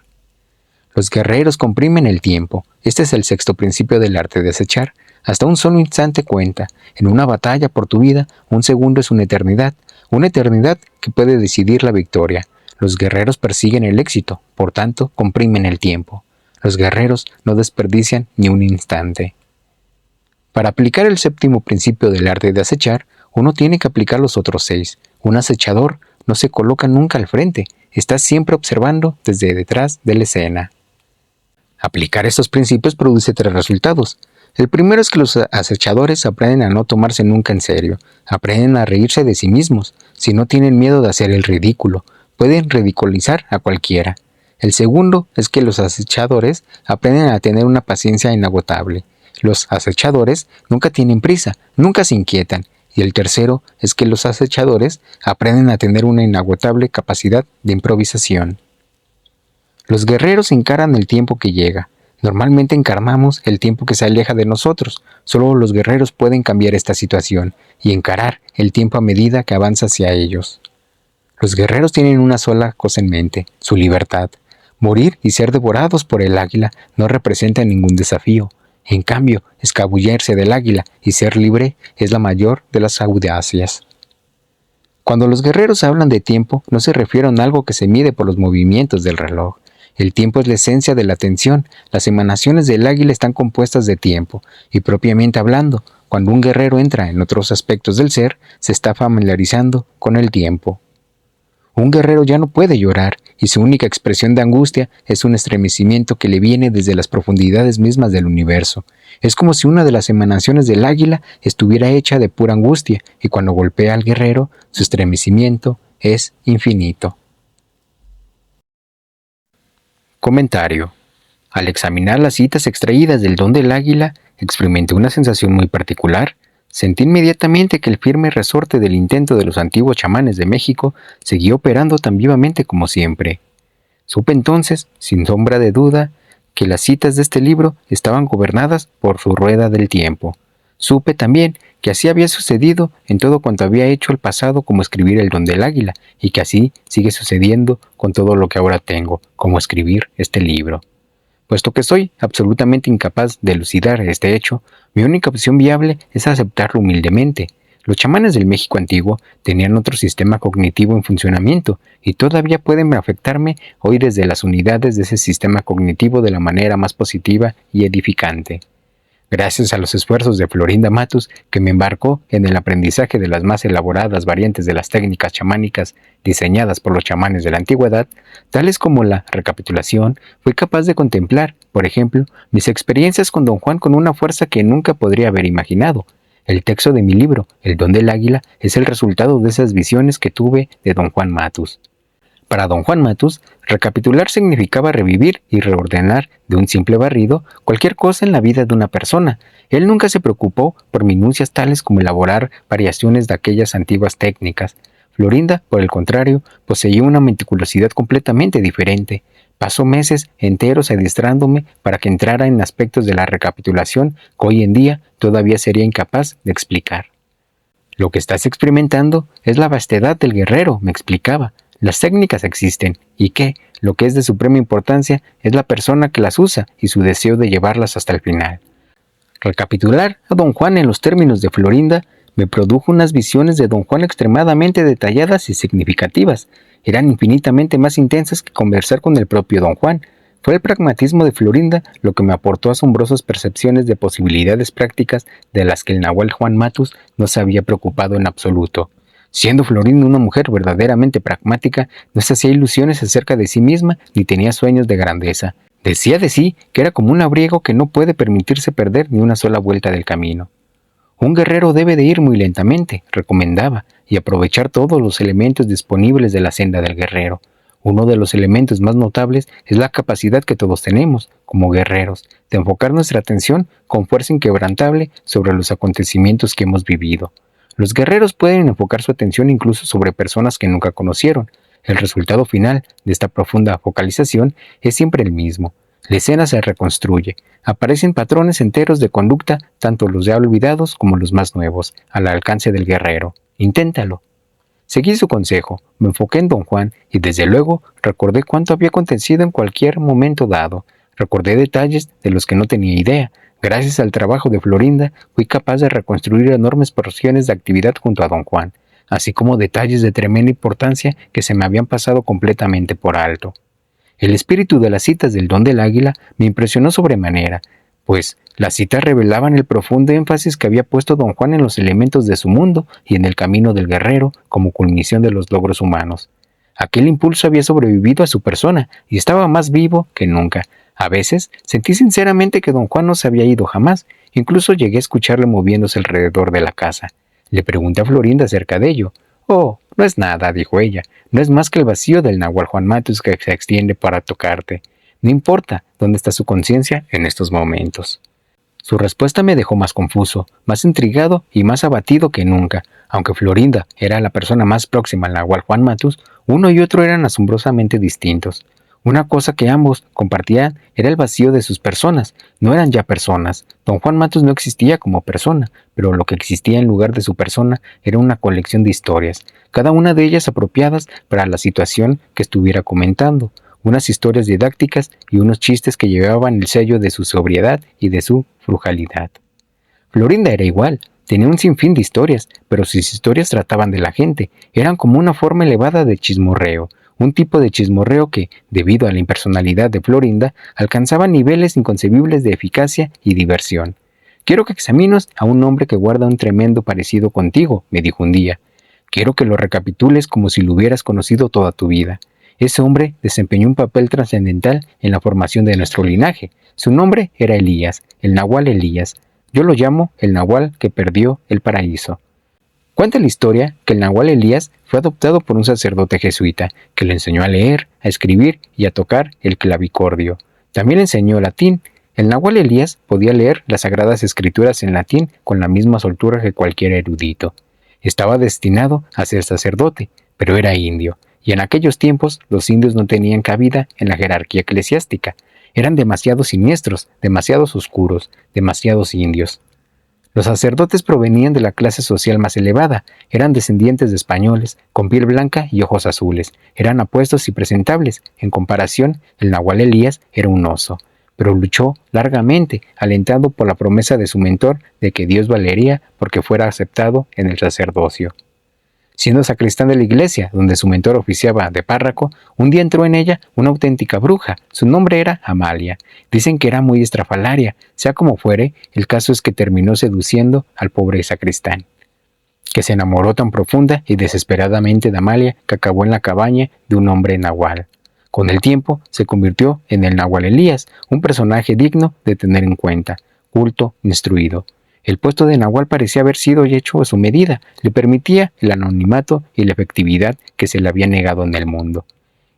Los guerreros comprimen el tiempo, este es el sexto principio del arte de acechar, hasta un solo instante cuenta, en una batalla por tu vida, un segundo es una eternidad que puede decidir la victoria. Los guerreros persiguen el éxito, por tanto, comprimen el tiempo. Los guerreros no desperdician ni un instante. Para aplicar el séptimo principio del arte de acechar, uno tiene que aplicar los otros 6. Un acechador no se coloca nunca al frente, está siempre observando desde detrás de la escena. Aplicar estos principios produce 3 resultados. El primero es que los acechadores aprenden a no tomarse nunca en serio, aprenden a reírse de sí mismos, si no tienen miedo de hacer el ridículo, pueden ridiculizar a cualquiera. El segundo es que los acechadores aprenden a tener una paciencia inagotable. Los acechadores nunca tienen prisa, nunca se inquietan. Y el tercero es que los acechadores aprenden a tener una inagotable capacidad de improvisación. Los guerreros encaran el tiempo que llega. Normalmente encarnamos el tiempo que se aleja de nosotros. Solo los guerreros pueden cambiar esta situación y encarar el tiempo a medida que avanza hacia ellos. Los guerreros tienen una sola cosa en mente, su libertad. Morir y ser devorados por el águila no representa ningún desafío. En cambio, escabullirse del águila y ser libre es la mayor de las audacias. Cuando los guerreros hablan de tiempo, no se refieren a algo que se mide por los movimientos del reloj. El tiempo es la esencia de la atención. Las emanaciones del águila están compuestas de tiempo, y propiamente hablando, cuando un guerrero entra en otros aspectos del ser, se está familiarizando con el tiempo. Un guerrero ya no puede llorar, y su única expresión de angustia es un estremecimiento que le viene desde las profundidades mismas del universo. Es como si una de las emanaciones del águila estuviera hecha de pura angustia, y cuando golpea al guerrero, su estremecimiento es infinito. Comentario. Al examinar las citas extraídas del don del águila, experimenté una sensación muy particular. Sentí inmediatamente que el firme resorte del intento de los antiguos chamanes de México seguía operando tan vivamente como siempre. Supe entonces, sin sombra de duda, que las citas de este libro estaban gobernadas por su rueda del tiempo. Supe también que así había sucedido en todo cuanto había hecho el pasado, como escribir el don del águila, y que así sigue sucediendo con todo lo que ahora tengo, como escribir este libro. Puesto que soy absolutamente incapaz de elucidar este hecho, mi única opción viable es aceptarlo humildemente. Los chamanes del México antiguo tenían otro sistema cognitivo en funcionamiento y todavía pueden afectarme hoy desde las unidades de ese sistema cognitivo de la manera más positiva y edificante. Gracias a los esfuerzos de Florinda Matus, que me embarcó en el aprendizaje de las más elaboradas variantes de las técnicas chamánicas diseñadas por los chamanes de la antigüedad, tales como la recapitulación, fui capaz de contemplar, por ejemplo, mis experiencias con Don Juan con una fuerza que nunca podría haber imaginado. El texto de mi libro, El don del águila, es el resultado de esas visiones que tuve de Don Juan Matus. Para Don Juan Matus, recapitular significaba revivir y reordenar de un simple barrido cualquier cosa en la vida de una persona. Él nunca se preocupó por minucias tales como elaborar variaciones de aquellas antiguas técnicas. Florinda, por el contrario, poseía una meticulosidad completamente diferente. Pasó meses enteros adiestrándome para que entrara en aspectos de la recapitulación que hoy en día todavía sería incapaz de explicar. Lo que estás experimentando es la vastedad del guerrero, me explicaba. Las técnicas existen, y que, lo que es de suprema importancia, es la persona que las usa y su deseo de llevarlas hasta el final. Recapitular a Don Juan en los términos de Florinda me produjo unas visiones de Don Juan extremadamente detalladas y significativas. Eran infinitamente más intensas que conversar con el propio Don Juan. Fue el pragmatismo de Florinda lo que me aportó asombrosas percepciones de posibilidades prácticas de las que el nahual Juan Matus no se había preocupado en absoluto. Siendo Florinda una mujer verdaderamente pragmática, no se hacía ilusiones acerca de sí misma ni tenía sueños de grandeza. Decía de sí que era como un labriego que no puede permitirse perder ni una sola vuelta del camino. Un guerrero debe de ir muy lentamente, recomendaba, y aprovechar todos los elementos disponibles de la senda del guerrero. Uno de los elementos más notables es la capacidad que todos tenemos, como guerreros, de enfocar nuestra atención con fuerza inquebrantable sobre los acontecimientos que hemos vivido. Los guerreros pueden enfocar su atención incluso sobre personas que nunca conocieron. El resultado final de esta profunda focalización es siempre el mismo. La escena se reconstruye. Aparecen patrones enteros de conducta, tanto los ya olvidados como los más nuevos, al alcance del guerrero. Inténtalo. Seguí su consejo, me enfoqué en Don Juan y desde luego recordé cuánto había acontecido en cualquier momento dado. Recordé detalles de los que no tenía idea. Gracias al trabajo de Florinda, fui capaz de reconstruir enormes porciones de actividad junto a Don Juan, así como detalles de tremenda importancia que se me habían pasado completamente por alto. El espíritu de las citas del don del águila me impresionó sobremanera, pues las citas revelaban el profundo énfasis que había puesto Don Juan en los elementos de su mundo y en el camino del guerrero como culminación de los logros humanos. Aquel impulso había sobrevivido a su persona y estaba más vivo que nunca. A veces sentí sinceramente que Don Juan no se había ido jamás. Incluso llegué a escucharle moviéndose alrededor de la casa. Le pregunté a Florinda acerca de ello. «Oh, no es nada», dijo ella. «No es más que el vacío del nahual Juan Matus que se extiende para tocarte. No importa dónde está su conciencia en estos momentos». Su respuesta me dejó más confuso, más intrigado y más abatido que nunca. Aunque Florinda era la persona más próxima al nahual Juan Matus, uno y otro eran asombrosamente distintos. Una cosa que ambos compartían era el vacío de sus personas. No eran ya personas. Don Juan Matus no existía como persona, pero lo que existía en lugar de su persona era una colección de historias, cada una de ellas apropiadas para la situación que estuviera comentando. Unas historias didácticas y unos chistes que llevaban el sello de su sobriedad y de su frugalidad. Florinda era igual, tenía un sinfín de historias, pero sus historias trataban de la gente, eran como una forma elevada de chismorreo, un tipo de chismorreo que, debido a la impersonalidad de Florinda, alcanzaba niveles inconcebibles de eficacia y diversión. «Quiero que examines a un hombre que guarda un tremendo parecido contigo», me dijo un día. Quiero que lo recapitules como si lo hubieras conocido toda tu vida. Ese hombre desempeñó un papel trascendental en la formación de nuestro linaje. Su nombre era Elías, el Nahual Elías. Yo lo llamo el Nahual que perdió el paraíso. Cuenta la historia que el Nahual Elías fue adoptado por un sacerdote jesuita que le enseñó a leer, a escribir y a tocar el clavicordio. También le enseñó latín. El Nahual Elías podía leer las sagradas escrituras en latín con la misma soltura que cualquier erudito. Estaba destinado a ser sacerdote, pero era indio, y en aquellos tiempos los indios no tenían cabida en la jerarquía eclesiástica. Eran demasiado siniestros, demasiados oscuros, demasiados indios. Los sacerdotes provenían de la clase social más elevada, eran descendientes de españoles, con piel blanca y ojos azules, eran apuestos y presentables. En comparación, el Nahual Elías era un oso, pero luchó largamente, alentado por la promesa de su mentor de que Dios valería porque fuera aceptado en el sacerdocio. Siendo sacristán de la iglesia, donde su mentor oficiaba de párroco, un día entró en ella una auténtica bruja. Su nombre era Amalia. Dicen que era muy estrafalaria. Sea como fuere, el caso es que terminó seduciendo al pobre sacristán, que se enamoró tan profunda y desesperadamente de Amalia que acabó en la cabaña de un hombre nahual. Con el tiempo se convirtió en el Nahual Elías, un personaje digno de tener en cuenta, culto, instruido. El puesto de Nahual parecía haber sido hecho a su medida, le permitía el anonimato y la efectividad que se le había negado en el mundo.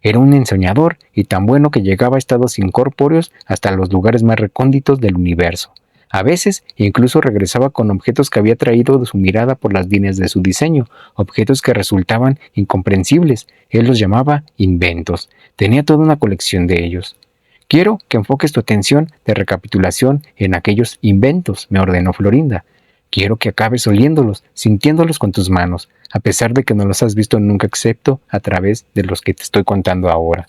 Era un ensoñador y tan bueno que llegaba a estados incorpóreos hasta los lugares más recónditos del universo. A veces incluso regresaba con objetos que había traído de su mirada por las líneas de su diseño, objetos que resultaban incomprensibles. Él los llamaba inventos. Tenía toda una colección de ellos. Quiero que enfoques tu atención de recapitulación en aquellos inventos, me ordenó Florinda. Quiero que acabes oliéndolos, sintiéndolos con tus manos, a pesar de que no los has visto nunca excepto a través de los que te estoy contando ahora.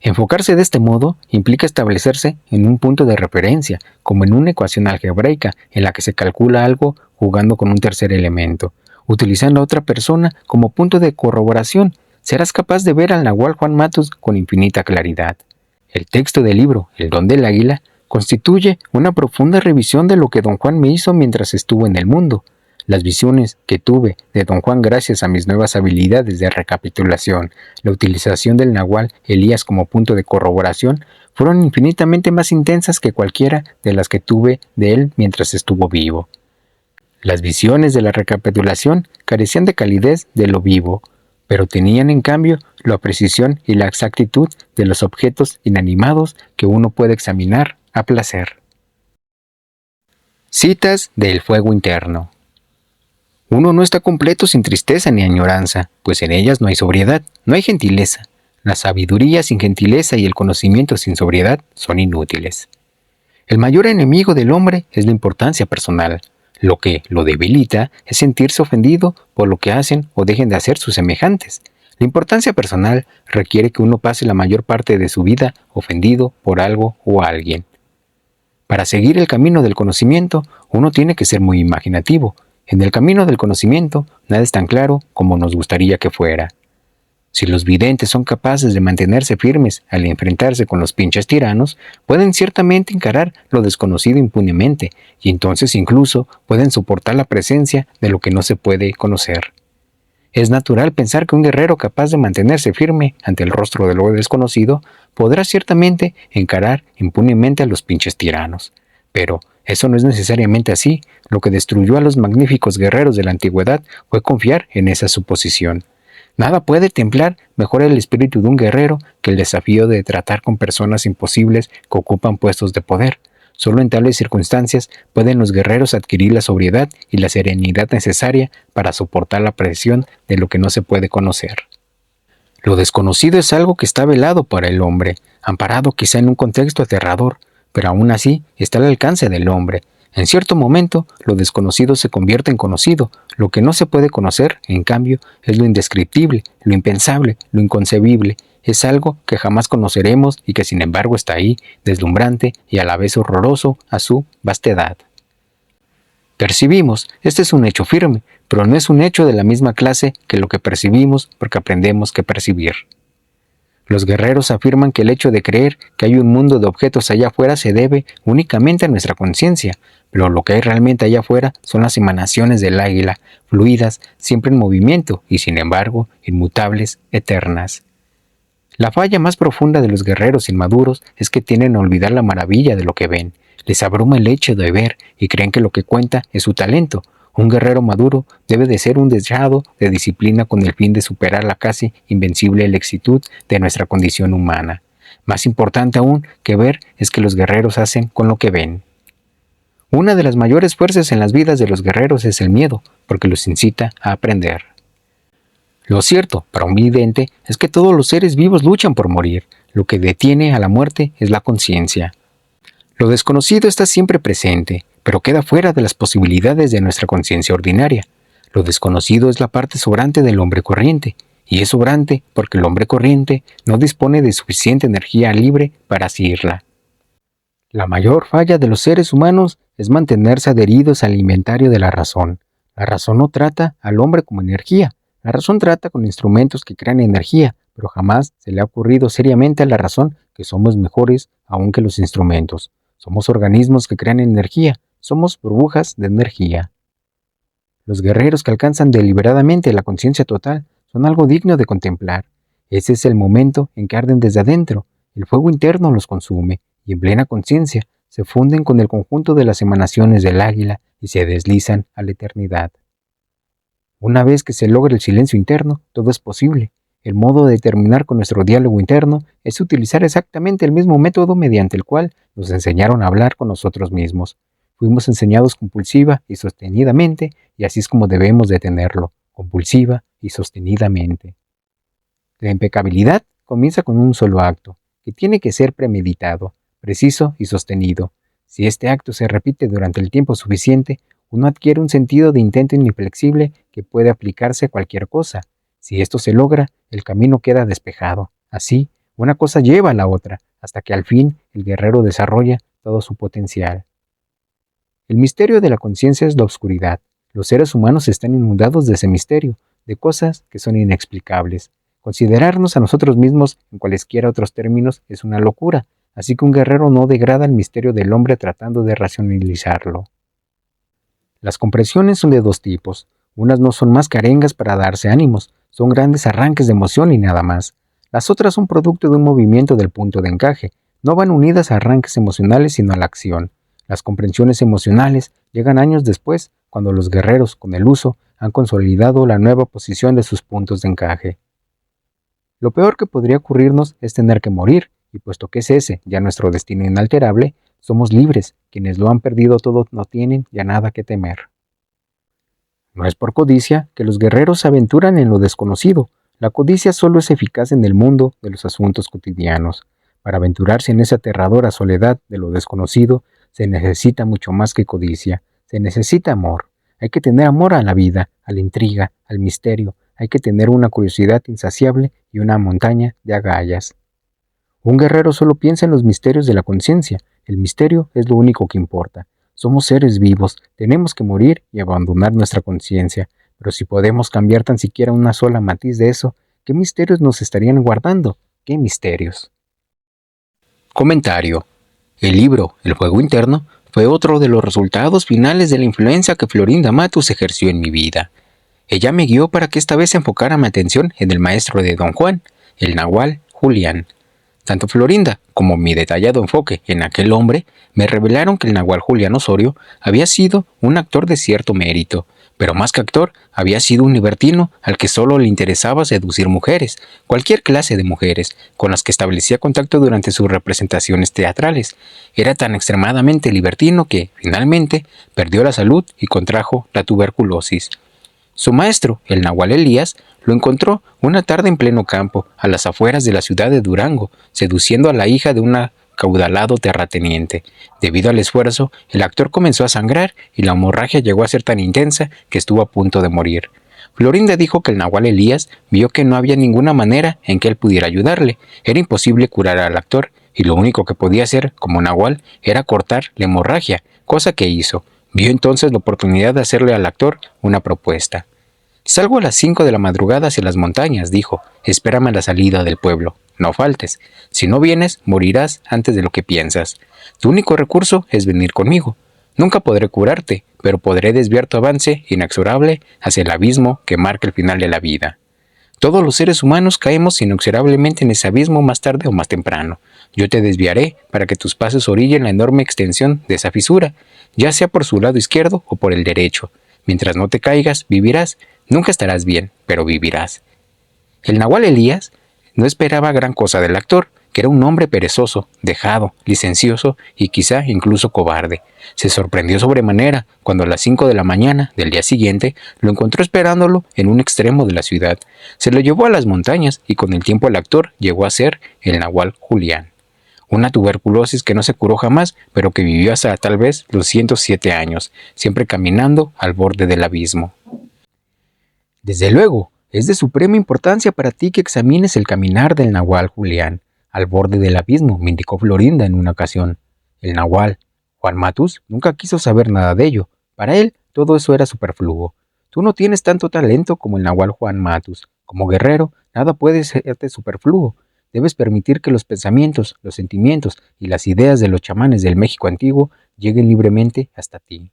Enfocarse de este modo implica establecerse en un punto de referencia, como en una ecuación algebraica en la que se calcula algo jugando con un tercer elemento. Utilizando a otra persona como punto de corroboración, serás capaz de ver al Nahual Juan Matus con infinita claridad. El texto del libro El don del águila constituye una profunda revisión de lo que don Juan me hizo mientras estuvo en el mundo. Las visiones que tuve de don Juan gracias a mis nuevas habilidades de recapitulación, la utilización del Nahual Elías como punto de corroboración, fueron infinitamente más intensas que cualquiera de las que tuve de él mientras estuvo vivo. Las visiones de la recapitulación carecían de calidez de lo vivo, pero tenían en cambio la precisión y la exactitud de los objetos inanimados que uno puede examinar a placer. Citas del fuego interno. Uno no está completo sin tristeza ni añoranza, pues en ellas no hay sobriedad, no hay gentileza. La sabiduría sin gentileza y el conocimiento sin sobriedad son inútiles. El mayor enemigo del hombre es la importancia personal. Lo que lo debilita es sentirse ofendido por lo que hacen o dejen de hacer sus semejantes. La importancia personal requiere que uno pase la mayor parte de su vida ofendido por algo o alguien. Para seguir el camino del conocimiento, uno tiene que ser muy imaginativo. En el camino del conocimiento, nada es tan claro como nos gustaría que fuera. Si los videntes son capaces de mantenerse firmes al enfrentarse con los pinches tiranos, pueden ciertamente encarar lo desconocido impunemente, y entonces incluso pueden soportar la presencia de lo que no se puede conocer. Es natural pensar que un guerrero capaz de mantenerse firme ante el rostro de lo desconocido podrá ciertamente encarar impunemente a los pinches tiranos. Pero eso no es necesariamente así. Lo que destruyó a los magníficos guerreros de la antigüedad fue confiar en esa suposición. Nada puede templar mejor el espíritu de un guerrero que el desafío de tratar con personas imposibles que ocupan puestos de poder. Solo en tales circunstancias pueden los guerreros adquirir la sobriedad y la serenidad necesaria para soportar la presión de lo que no se puede conocer. Lo desconocido es algo que está velado para el hombre, amparado quizá en un contexto aterrador, pero aún así está al alcance del hombre. En cierto momento, lo desconocido se convierte en conocido. Lo que no se puede conocer, en cambio, es lo indescriptible, lo impensable, lo inconcebible. Es algo que jamás conoceremos y que sin embargo está ahí, deslumbrante y a la vez horroroso a su vastedad. Percibimos, este es un hecho firme, pero no es un hecho de la misma clase que lo que percibimos porque aprendemos que percibir. Los guerreros afirman que el hecho de creer que hay un mundo de objetos allá afuera se debe únicamente a nuestra conciencia, pero lo que hay realmente allá afuera son las emanaciones del águila, fluidas, siempre en movimiento y sin embargo inmutables, eternas. La falla más profunda de los guerreros inmaduros es que tienden a olvidar la maravilla de lo que ven. Les abruma el hecho de ver y creen que lo que cuenta es su talento. Un guerrero maduro debe de ser un deseado de disciplina con el fin de superar la casi invencible laxitud de nuestra condición humana. Más importante aún que ver es que los guerreros hacen con lo que ven. Una de las mayores fuerzas en las vidas de los guerreros es el miedo, porque los incita a aprender. Lo cierto, para un vidente, es que todos los seres vivos luchan por morir. Lo que detiene a la muerte es la conciencia. Lo desconocido está siempre presente, pero queda fuera de las posibilidades de nuestra conciencia ordinaria. Lo desconocido es la parte sobrante del hombre corriente, y es sobrante porque el hombre corriente no dispone de suficiente energía libre para asirla. La mayor falla de los seres humanos es mantenerse adheridos al inventario de la razón. La razón no trata al hombre como energía. La razón trata con instrumentos que crean energía, pero jamás se le ha ocurrido seriamente a la razón que somos mejores aún que los instrumentos. Somos organismos que crean energía, somos burbujas de energía. Los guerreros que alcanzan deliberadamente la conciencia total son algo digno de contemplar. Ese es el momento en que arden desde adentro, el fuego interno los consume, y en plena conciencia se funden con el conjunto de las emanaciones del águila y se deslizan a la eternidad. Una vez que se logra el silencio interno, todo es posible. El modo de terminar con nuestro diálogo interno es utilizar exactamente el mismo método mediante el cual nos enseñaron a hablar con nosotros mismos. Fuimos enseñados compulsiva y sostenidamente, y así es como debemos de tenerlo, compulsiva y sostenidamente. La impecabilidad comienza con un solo acto, que tiene que ser premeditado, preciso y sostenido. Si este acto se repite durante el tiempo suficiente, uno adquiere un sentido de intento inflexible que puede aplicarse a cualquier cosa. Si esto se logra, el camino queda despejado. Así, una cosa lleva a la otra, hasta que al fin el guerrero desarrolla todo su potencial. El misterio de la conciencia es la oscuridad. Los seres humanos están inundados de ese misterio, de cosas que son inexplicables. Considerarnos a nosotros mismos en cualesquiera otros términos es una locura, así que un guerrero no degrada el misterio del hombre tratando de racionalizarlo. Las compresiones son de dos tipos. Unas no son más que arengas para darse ánimos, son grandes arranques de emoción y nada más. Las otras son producto de un movimiento del punto de encaje, no van unidas a arranques emocionales sino a la acción. Las comprensiones emocionales llegan años después, cuando los guerreros, con el uso, han consolidado la nueva posición de sus puntos de encaje. Lo peor que podría ocurrirnos es tener que morir, y puesto que es ese ya nuestro destino inalterable, somos libres, quienes lo han perdido todo no tienen ya nada que temer. No es por codicia que los guerreros se aventuran en lo desconocido. La codicia solo es eficaz en el mundo de los asuntos cotidianos. Para aventurarse en esa aterradora soledad de lo desconocido, se necesita mucho más que codicia. Se necesita amor. Hay que tener amor a la vida, a la intriga, al misterio. Hay que tener una curiosidad insaciable y una montaña de agallas. Un guerrero solo piensa en los misterios de la conciencia. El misterio es lo único que importa. Somos seres vivos, tenemos que morir y abandonar nuestra conciencia, pero si podemos cambiar tan siquiera una sola matiz de eso, ¿qué misterios nos estarían guardando? ¿Qué misterios? Comentario. El libro El fuego interno fue otro de los resultados finales de la influencia que Florinda Matus ejerció en mi vida. Ella me guió para que esta vez enfocara mi atención en el maestro de Don Juan, el nahual Julián. Tanto Florinda como mi detallado enfoque en aquel hombre me revelaron que el nahual Julián Osorio había sido un actor de cierto mérito, pero más que actor, había sido un libertino al que solo le interesaba seducir mujeres, cualquier clase de mujeres, con las que establecía contacto durante sus representaciones teatrales. Era tan extremadamente libertino que, finalmente, perdió la salud y contrajo la tuberculosis. Su maestro, el nahual Elías, lo encontró una tarde en pleno campo, a las afueras de la ciudad de Durango, seduciendo a la hija de un acaudalado terrateniente. Debido al esfuerzo, el actor comenzó a sangrar y la hemorragia llegó a ser tan intensa que estuvo a punto de morir. Florinda dijo que el nahual Elías vio que no había ninguna manera en que él pudiera ayudarle. Era imposible curar al actor, y lo único que podía hacer como nahual era cortar la hemorragia, cosa que hizo. Vio entonces la oportunidad de hacerle al actor una propuesta. «Salgo a las 5 de la madrugada hacia las montañas», dijo. «Espérame a la salida del pueblo. no faltes. Si no vienes, morirás antes de lo que piensas. Tu único recurso es venir conmigo. Nunca podré curarte, pero podré desviar tu avance inexorable hacia el abismo que marca el final de la vida. Todos los seres humanos caemos inexorablemente en ese abismo más tarde o más temprano. Yo te desviaré para que tus pasos orillen la enorme extensión de esa fisura, ya sea por su lado izquierdo o por el derecho. Mientras no te caigas, vivirás. Nunca estarás bien, pero vivirás. El nahual Elías no esperaba gran cosa del actor, que era un hombre perezoso, dejado, licencioso y quizá incluso cobarde. Se sorprendió sobremanera cuando a las 5 de la mañana del día siguiente lo encontró esperándolo en un extremo de la ciudad. Se lo llevó a las montañas y con el tiempo el actor llegó a ser el nahual Julián. Una tuberculosis que no se curó jamás, pero que vivió hasta tal vez los 107 años, siempre caminando al borde del abismo. Desde luego, es de suprema importancia para ti que examines el caminar del nahual Julián, al borde del abismo, me indicó Florinda en una ocasión. El nahual, Juan Matus, nunca quiso saber nada de ello. Para él, todo eso era superfluo. Tú no tienes tanto talento como el nahual Juan Matus. Como guerrero, nada puede serte superfluo. Debes permitir que los pensamientos, los sentimientos y las ideas de los chamanes del México antiguo lleguen libremente hasta ti.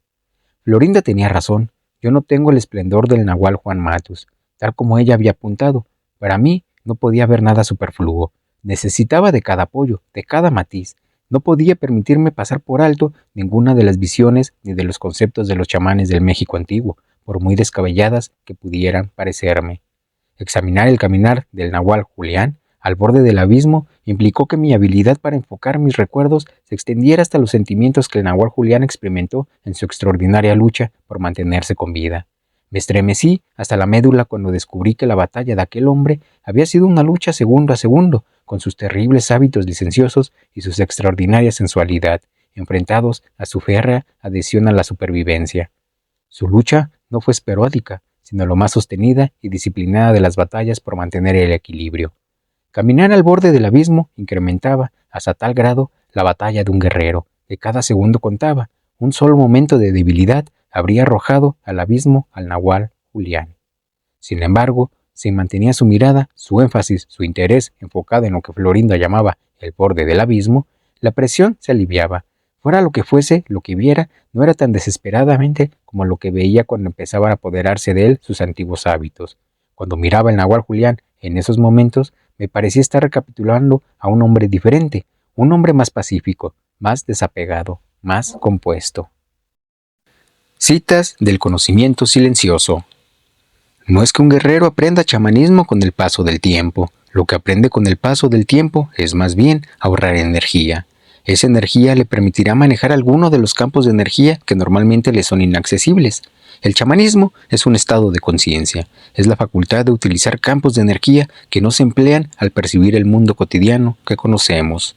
Florinda tenía razón. Yo no tengo el esplendor del nahual Juan Matus, tal como ella había apuntado. Para mí no podía haber nada superfluo. Necesitaba de cada apoyo, de cada matiz. No podía permitirme pasar por alto ninguna de las visiones ni de los conceptos de los chamanes del México antiguo, por muy descabelladas que pudieran parecerme. Examinar el caminar del nahual Julián al borde del abismo implicó que mi habilidad para enfocar mis recuerdos se extendiera hasta los sentimientos que el nahual Julián experimentó en su extraordinaria lucha por mantenerse con vida. Me estremecí hasta la médula cuando descubrí que la batalla de aquel hombre había sido una lucha segundo a segundo, con sus terribles hábitos licenciosos y su extraordinaria sensualidad, enfrentados a su férrea adhesión a la supervivencia. Su lucha no fue esporádica, sino lo más sostenida y disciplinada de las batallas por mantener el equilibrio. Caminar al borde del abismo incrementaba, hasta tal grado, la batalla de un guerrero, que cada segundo contaba. Un solo momento de debilidad habría arrojado al abismo al nahual Julián. Sin embargo, si mantenía su mirada, su énfasis, su interés enfocado en lo que Florinda llamaba el borde del abismo, la presión se aliviaba. Fuera lo que fuese, lo que viera, no era tan desesperadamente como lo que veía cuando empezaban a apoderarse de él sus antiguos hábitos. Cuando miraba el nahual Julián en esos momentos, me parecía estar recapitulando a un hombre diferente, un hombre más pacífico, más desapegado, más compuesto. Citas del conocimiento silencioso. No es que un guerrero aprenda chamanismo con el paso del tiempo. Lo que aprende con el paso del tiempo es más bien ahorrar energía. Esa energía le permitirá manejar alguno de los campos de energía que normalmente le son inaccesibles. El chamanismo es un estado de conciencia, es la facultad de utilizar campos de energía que no se emplean al percibir el mundo cotidiano que conocemos.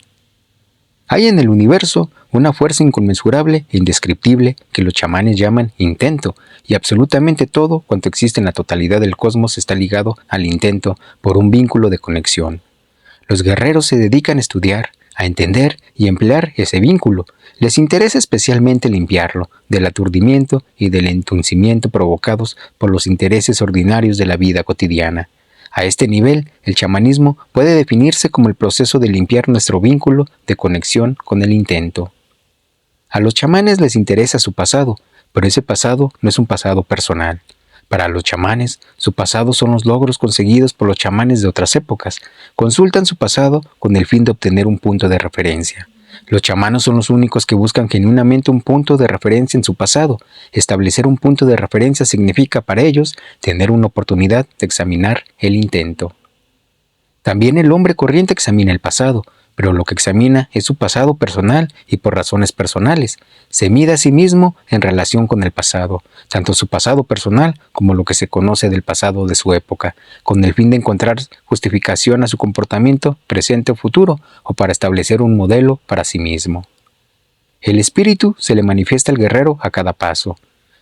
Hay en el universo una fuerza inconmensurable e indescriptible que los chamanes llaman intento, y absolutamente todo cuanto existe en la totalidad del cosmos está ligado al intento por un vínculo de conexión. Los guerreros se dedican a estudiar, a entender y emplear ese vínculo. Les interesa especialmente limpiarlo del aturdimiento y del entuncimiento provocados por los intereses ordinarios de la vida cotidiana. A este nivel, el chamanismo puede definirse como el proceso de limpiar nuestro vínculo de conexión con el intento. A los chamanes les interesa su pasado, pero ese pasado no es un pasado personal. Para los chamanes, su pasado son los logros conseguidos por los chamanes de otras épocas. Consultan su pasado con el fin de obtener un punto de referencia. Los chamanes son los únicos que buscan genuinamente un punto de referencia en su pasado. Establecer un punto de referencia significa para ellos tener una oportunidad de examinar el intento. También el hombre corriente examina el pasado, pero lo que examina es su pasado personal y por razones personales. Se mide a sí mismo en relación con el pasado, tanto su pasado personal como lo que se conoce del pasado de su época, con el fin de encontrar justificación a su comportamiento presente o futuro, o para establecer un modelo para sí mismo. El espíritu se le manifiesta al guerrero a cada paso,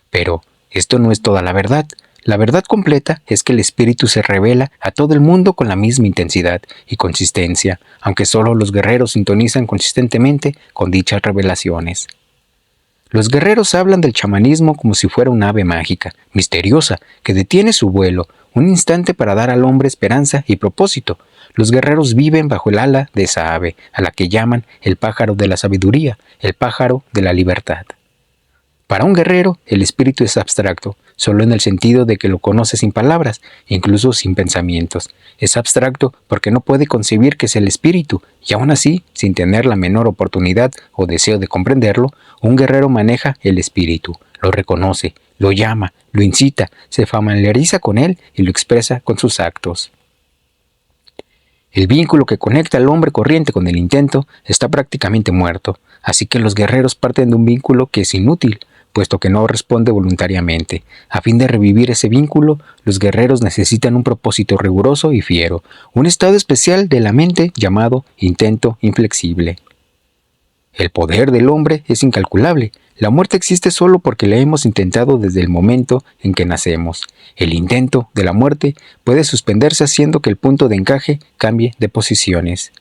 pero esto no es toda la verdad. La verdad completa es que el espíritu se revela a todo el mundo con la misma intensidad y consistencia, aunque solo los guerreros sintonizan consistentemente con dichas revelaciones. Los guerreros hablan del chamanismo como si fuera un ave mágica, misteriosa, que detiene su vuelo un instante para dar al hombre esperanza y propósito. los guerreros viven bajo el ala de esa ave, a la que llaman el pájaro de la sabiduría, el pájaro de la libertad. Para un guerrero, el espíritu es abstracto, solo en el sentido de que lo conoce sin palabras, incluso sin pensamientos. Es abstracto porque no puede concebir qué es el espíritu, y aún así, sin tener la menor oportunidad o deseo de comprenderlo, un guerrero maneja el espíritu, lo reconoce, lo llama, lo incita, se familiariza con él y lo expresa con sus actos. El vínculo que conecta al hombre corriente con el intento está prácticamente muerto, así que los guerreros parten de un vínculo que es inútil, puesto que no responde voluntariamente. A fin de revivir ese vínculo, los guerreros necesitan un propósito riguroso y fiero, un estado especial de la mente llamado intento inflexible. El poder del hombre es incalculable. La muerte existe solo porque la hemos intentado desde el momento en que nacemos. El intento de la muerte puede suspenderse haciendo que el punto de encaje cambie de posiciones.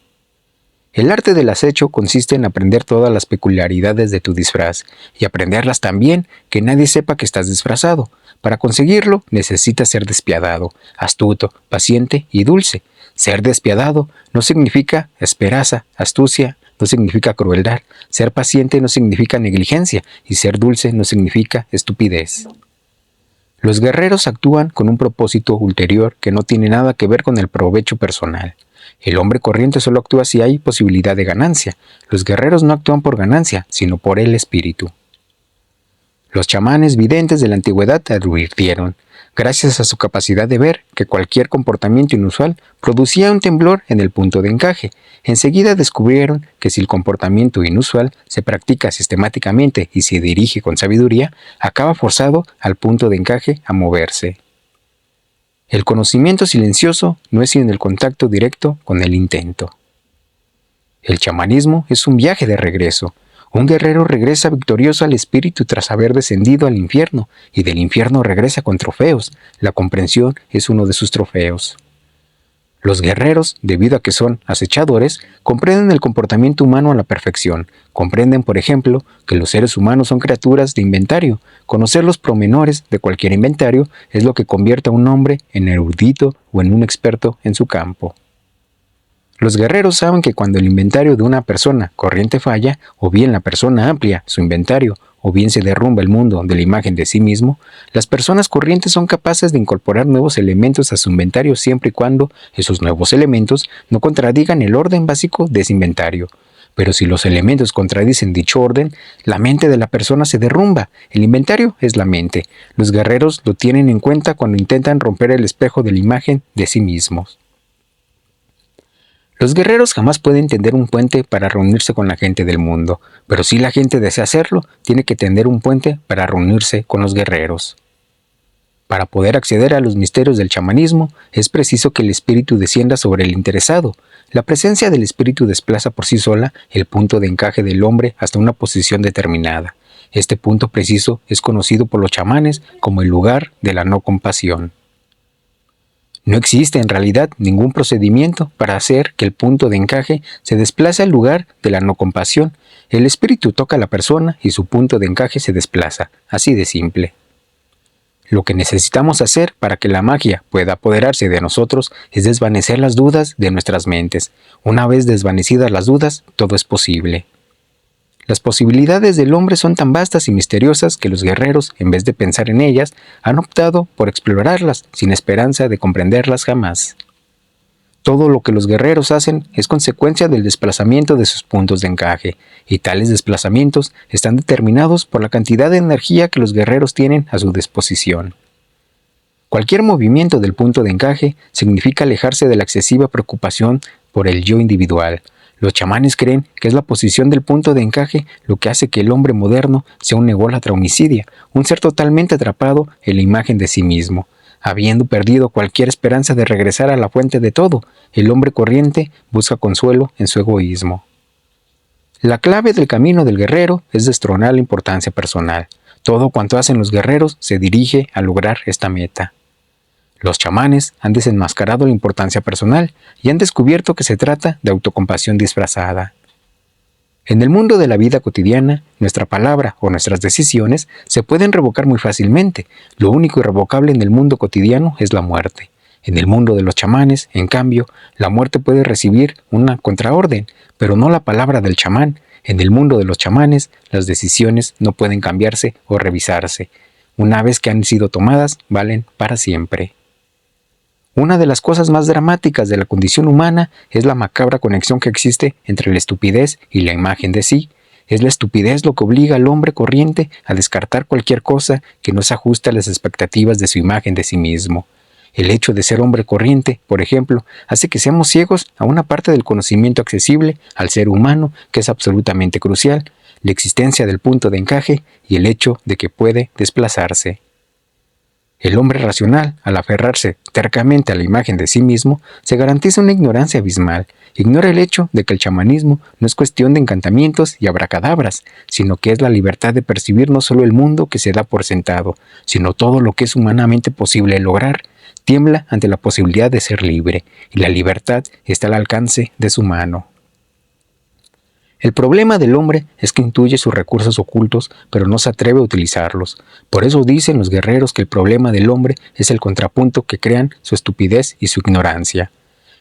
El arte del acecho consiste en aprender todas las peculiaridades de tu disfraz y aprenderlas tan bien que nadie sepa que estás disfrazado. Para conseguirlo, necesitas ser despiadado, astuto, paciente y dulce. Ser despiadado no significa esperaza, astucia, no significa crueldad. Ser paciente no significa negligencia y ser dulce no significa estupidez. Los guerreros actúan con un propósito ulterior que no tiene nada que ver con el provecho personal. El hombre corriente solo actúa si hay posibilidad de ganancia. Los guerreros no actúan por ganancia, sino por el espíritu. Los chamanes videntes de la antigüedad advirtieron, gracias a su capacidad de ver, que cualquier comportamiento inusual producía un temblor en el punto de encaje. Enseguida descubrieron que si el comportamiento inusual se practica sistemáticamente y se dirige con sabiduría, acaba forzado al punto de encaje a moverse. El conocimiento silencioso no es sino el contacto directo con el intento. El chamanismo es un viaje de regreso. Un guerrero regresa victorioso al espíritu tras haber descendido al infierno, y del infierno regresa con trofeos. La comprensión es uno de sus trofeos. Los guerreros, debido a que son acechadores, comprenden el comportamiento humano a la perfección. Comprenden, por ejemplo, que los seres humanos son criaturas de inventario. Conocer los pormenores de cualquier inventario es lo que convierte a un hombre en erudito o en un experto en su campo. Los guerreros saben que cuando el inventario de una persona corriente falla, o bien la persona amplia su inventario, o bien se derrumba el mundo de la imagen de sí mismo, las personas corrientes son capaces de incorporar nuevos elementos a su inventario siempre y cuando esos nuevos elementos no contradigan el orden básico de ese inventario. Pero si los elementos contradicen dicho orden, la mente de la persona se derrumba. El inventario es la mente. Los guerreros lo tienen en cuenta cuando intentan romper el espejo de la imagen de sí mismos. Los guerreros jamás pueden tender un puente para reunirse con la gente del mundo, pero si la gente desea hacerlo, tiene que tender un puente para reunirse con los guerreros. Para poder acceder a los misterios del chamanismo, es preciso que el espíritu descienda sobre el interesado. La presencia del espíritu desplaza por sí sola el punto de encaje del hombre hasta una posición determinada. Este punto preciso es conocido por los chamanes como el lugar de la no compasión. No existe en realidad ningún procedimiento para hacer que el punto de encaje se desplace al lugar de la no compasión. El espíritu toca a la persona y su punto de encaje se desplaza, así de simple. Lo que necesitamos hacer para que la magia pueda apoderarse de nosotros es desvanecer las dudas de nuestras mentes. Una vez desvanecidas las dudas, todo es posible. Las posibilidades del hombre son tan vastas y misteriosas que los guerreros, en vez de pensar en ellas, han optado por explorarlas sin esperanza de comprenderlas jamás. Todo lo que los guerreros hacen es consecuencia del desplazamiento de sus puntos de encaje, y tales desplazamientos están determinados por la cantidad de energía que los guerreros tienen a su disposición. Cualquier movimiento del punto de encaje significa alejarse de la excesiva preocupación por el yo individual. Los chamanes creen que es la posición del punto de encaje lo que hace que el hombre moderno sea un ególatra homicida, un ser totalmente atrapado en la imagen de sí mismo. Habiendo perdido cualquier esperanza de regresar a la fuente de todo, el hombre corriente busca consuelo en su egoísmo. La clave del camino del guerrero es destronar la importancia personal. Todo cuanto hacen los guerreros se dirige a lograr esta meta. Los chamanes han desenmascarado la importancia personal y han descubierto que se trata de autocompasión disfrazada. En el mundo de la vida cotidiana, nuestra palabra o nuestras decisiones se pueden revocar muy fácilmente. Lo único irrevocable en el mundo cotidiano es la muerte. En el mundo de los chamanes, en cambio, la muerte puede recibir una contraorden, pero no la palabra del chamán. En el mundo de los chamanes, las decisiones no pueden cambiarse o revisarse. Una vez que han sido tomadas, valen para siempre. Una de las cosas más dramáticas de la condición humana es la macabra conexión que existe entre la estupidez y la imagen de sí. Es la estupidez lo que obliga al hombre corriente a descartar cualquier cosa que no se ajuste a las expectativas de su imagen de sí mismo. El hecho de ser hombre corriente, por ejemplo, hace que seamos ciegos a una parte del conocimiento accesible al ser humano que es absolutamente crucial, la existencia del punto de encaje y el hecho de que puede desplazarse. El hombre racional, al aferrarse tercamente a la imagen de sí mismo, se garantiza una ignorancia abismal. Ignora el hecho de que el chamanismo no es cuestión de encantamientos y abracadabras, sino que es la libertad de percibir no solo el mundo que se da por sentado, sino todo lo que es humanamente posible lograr. Tiembla ante la posibilidad de ser libre, y la libertad está al alcance de su mano. El problema del hombre es que intuye sus recursos ocultos, pero no se atreve a utilizarlos. Por eso dicen los guerreros que el problema del hombre es el contrapunto que crean su estupidez y su ignorancia.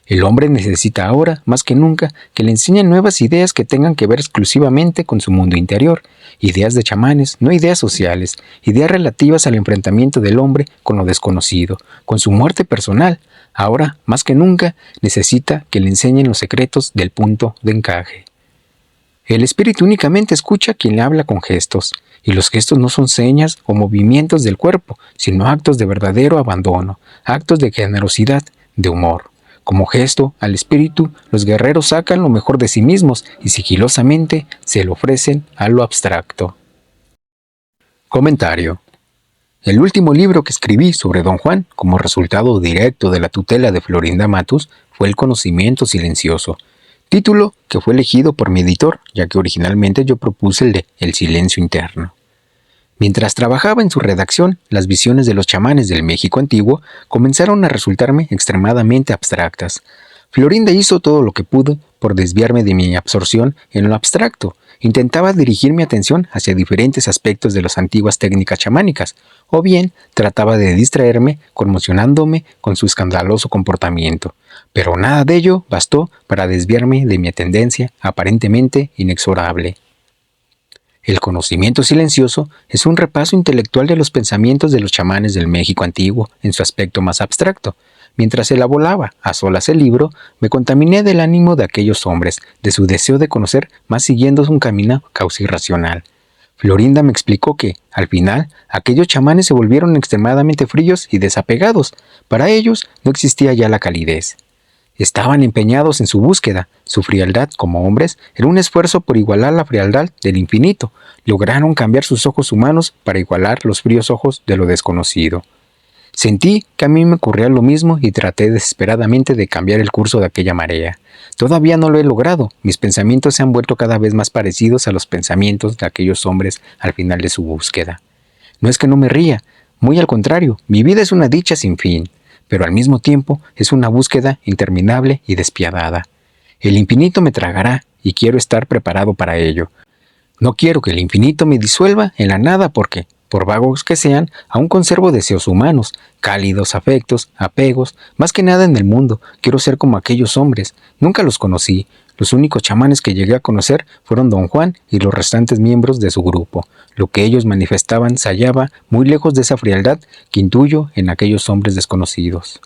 El hombre necesita ahora, más que nunca, que le enseñen nuevas ideas que tengan que ver exclusivamente con su mundo interior, ideas de chamanes, no ideas sociales, ideas relativas al enfrentamiento del hombre con lo desconocido, con su muerte personal. Ahora, más que nunca, necesita que le enseñen los secretos del punto de encaje. El espíritu únicamente escucha a quien le habla con gestos, y los gestos no son señas o movimientos del cuerpo, sino actos de verdadero abandono, actos de generosidad, de humor. Como gesto al espíritu, los guerreros sacan lo mejor de sí mismos y sigilosamente se lo ofrecen a lo abstracto. Comentario. El último libro que escribí sobre Don Juan, como resultado directo de la tutela de Florinda Matus, fue El conocimiento silencioso, título que fue elegido por mi editor, ya que originalmente yo propuse el de El silencio interno. Mientras trabajaba en su redacción, las visiones de los chamanes del México antiguo comenzaron a resultarme extremadamente abstractas. Florinda hizo todo lo que pudo por desviarme de mi absorción en lo abstracto. Intentaba dirigir mi atención hacia diferentes aspectos de las antiguas técnicas chamánicas, o bien trataba de distraerme conmocionándome con su escandaloso comportamiento. Pero nada de ello bastó para desviarme de mi tendencia aparentemente inexorable. El conocimiento silencioso es un repaso intelectual de los pensamientos de los chamanes del México antiguo en su aspecto más abstracto. Mientras elaboraba a solas el libro, me contaminé del ánimo de aquellos hombres, de su deseo de conocer más siguiendo un camino causa irracional. Florinda me explicó que, al final, aquellos chamanes se volvieron extremadamente fríos y desapegados. Para ellos no existía ya la calidez. Estaban empeñados en su búsqueda. Su frialdad como hombres era un esfuerzo por igualar la frialdad del infinito. Lograron cambiar sus ojos humanos para igualar los fríos ojos de lo desconocido. Sentí que a mí me ocurría lo mismo y traté desesperadamente de cambiar el curso de aquella marea. Todavía no lo he logrado. Mis pensamientos se han vuelto cada vez más parecidos a los pensamientos de aquellos hombres al final de su búsqueda. No es que no me ría, muy al contrario, mi vida es una dicha sin fin, pero al mismo tiempo es una búsqueda interminable y despiadada. El infinito me tragará y quiero estar preparado para ello. No quiero que el infinito me disuelva en la nada porque, por vagos que sean, aún conservo deseos humanos, cálidos afectos, apegos, más que nada en el mundo. Quiero ser como aquellos hombres. Nunca los conocí. Los únicos chamanes que llegué a conocer fueron Don Juan y los restantes miembros de su grupo. Lo que ellos manifestaban se hallaba muy lejos de esa frialdad que intuyo en aquellos hombres desconocidos.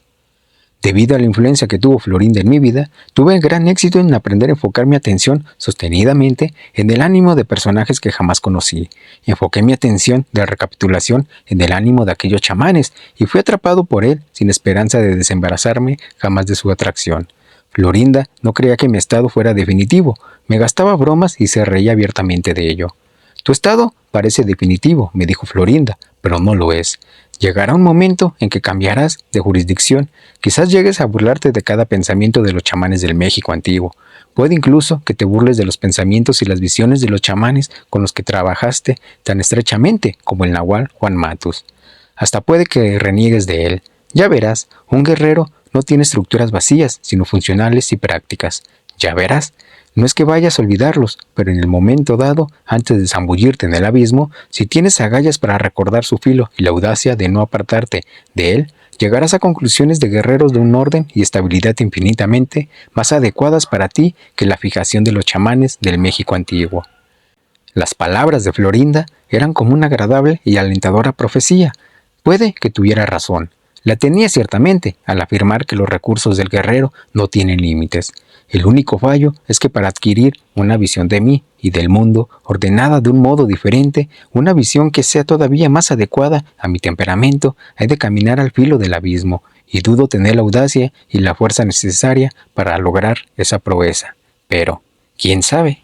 Debido a la influencia que tuvo Florinda en mi vida, tuve gran éxito en aprender a enfocar mi atención sostenidamente en el ánimo de personajes que jamás conocí. Enfoqué mi atención de recapitulación en el ánimo de aquellos chamanes y fui atrapado por él sin esperanza de desembarazarme jamás de su atracción. Florinda no creía que mi estado fuera definitivo, me gastaba bromas y se reía abiertamente de ello. Tu estado parece definitivo, me dijo Florinda, pero no lo es. Llegará un momento en que cambiarás de jurisdicción. Quizás llegues a burlarte de cada pensamiento de los chamanes del México antiguo. Puede incluso que te burles de los pensamientos y las visiones de los chamanes con los que trabajaste tan estrechamente como el nahual Juan Matus. Hasta puede que reniegues de él. Ya verás, un guerrero no tiene estructuras vacías, sino funcionales y prácticas. Ya verás. No es que vayas a olvidarlos, pero en el momento dado, antes de zambullirte en el abismo, si tienes agallas para recordar su filo y la audacia de no apartarte de él, llegarás a conclusiones de guerreros de un orden y estabilidad infinitamente más adecuadas para ti que la fijación de los chamanes del México antiguo. Las palabras de Florinda eran como una agradable y alentadora profecía. Puede que tuviera razón. La tenía ciertamente al afirmar que los recursos del guerrero no tienen límites. El único fallo es que para adquirir una visión de mí y del mundo ordenada de un modo diferente, una visión que sea todavía más adecuada a mi temperamento, he de caminar al filo del abismo, y dudo tener la audacia y la fuerza necesaria para lograr esa proeza. Pero, ¿quién sabe?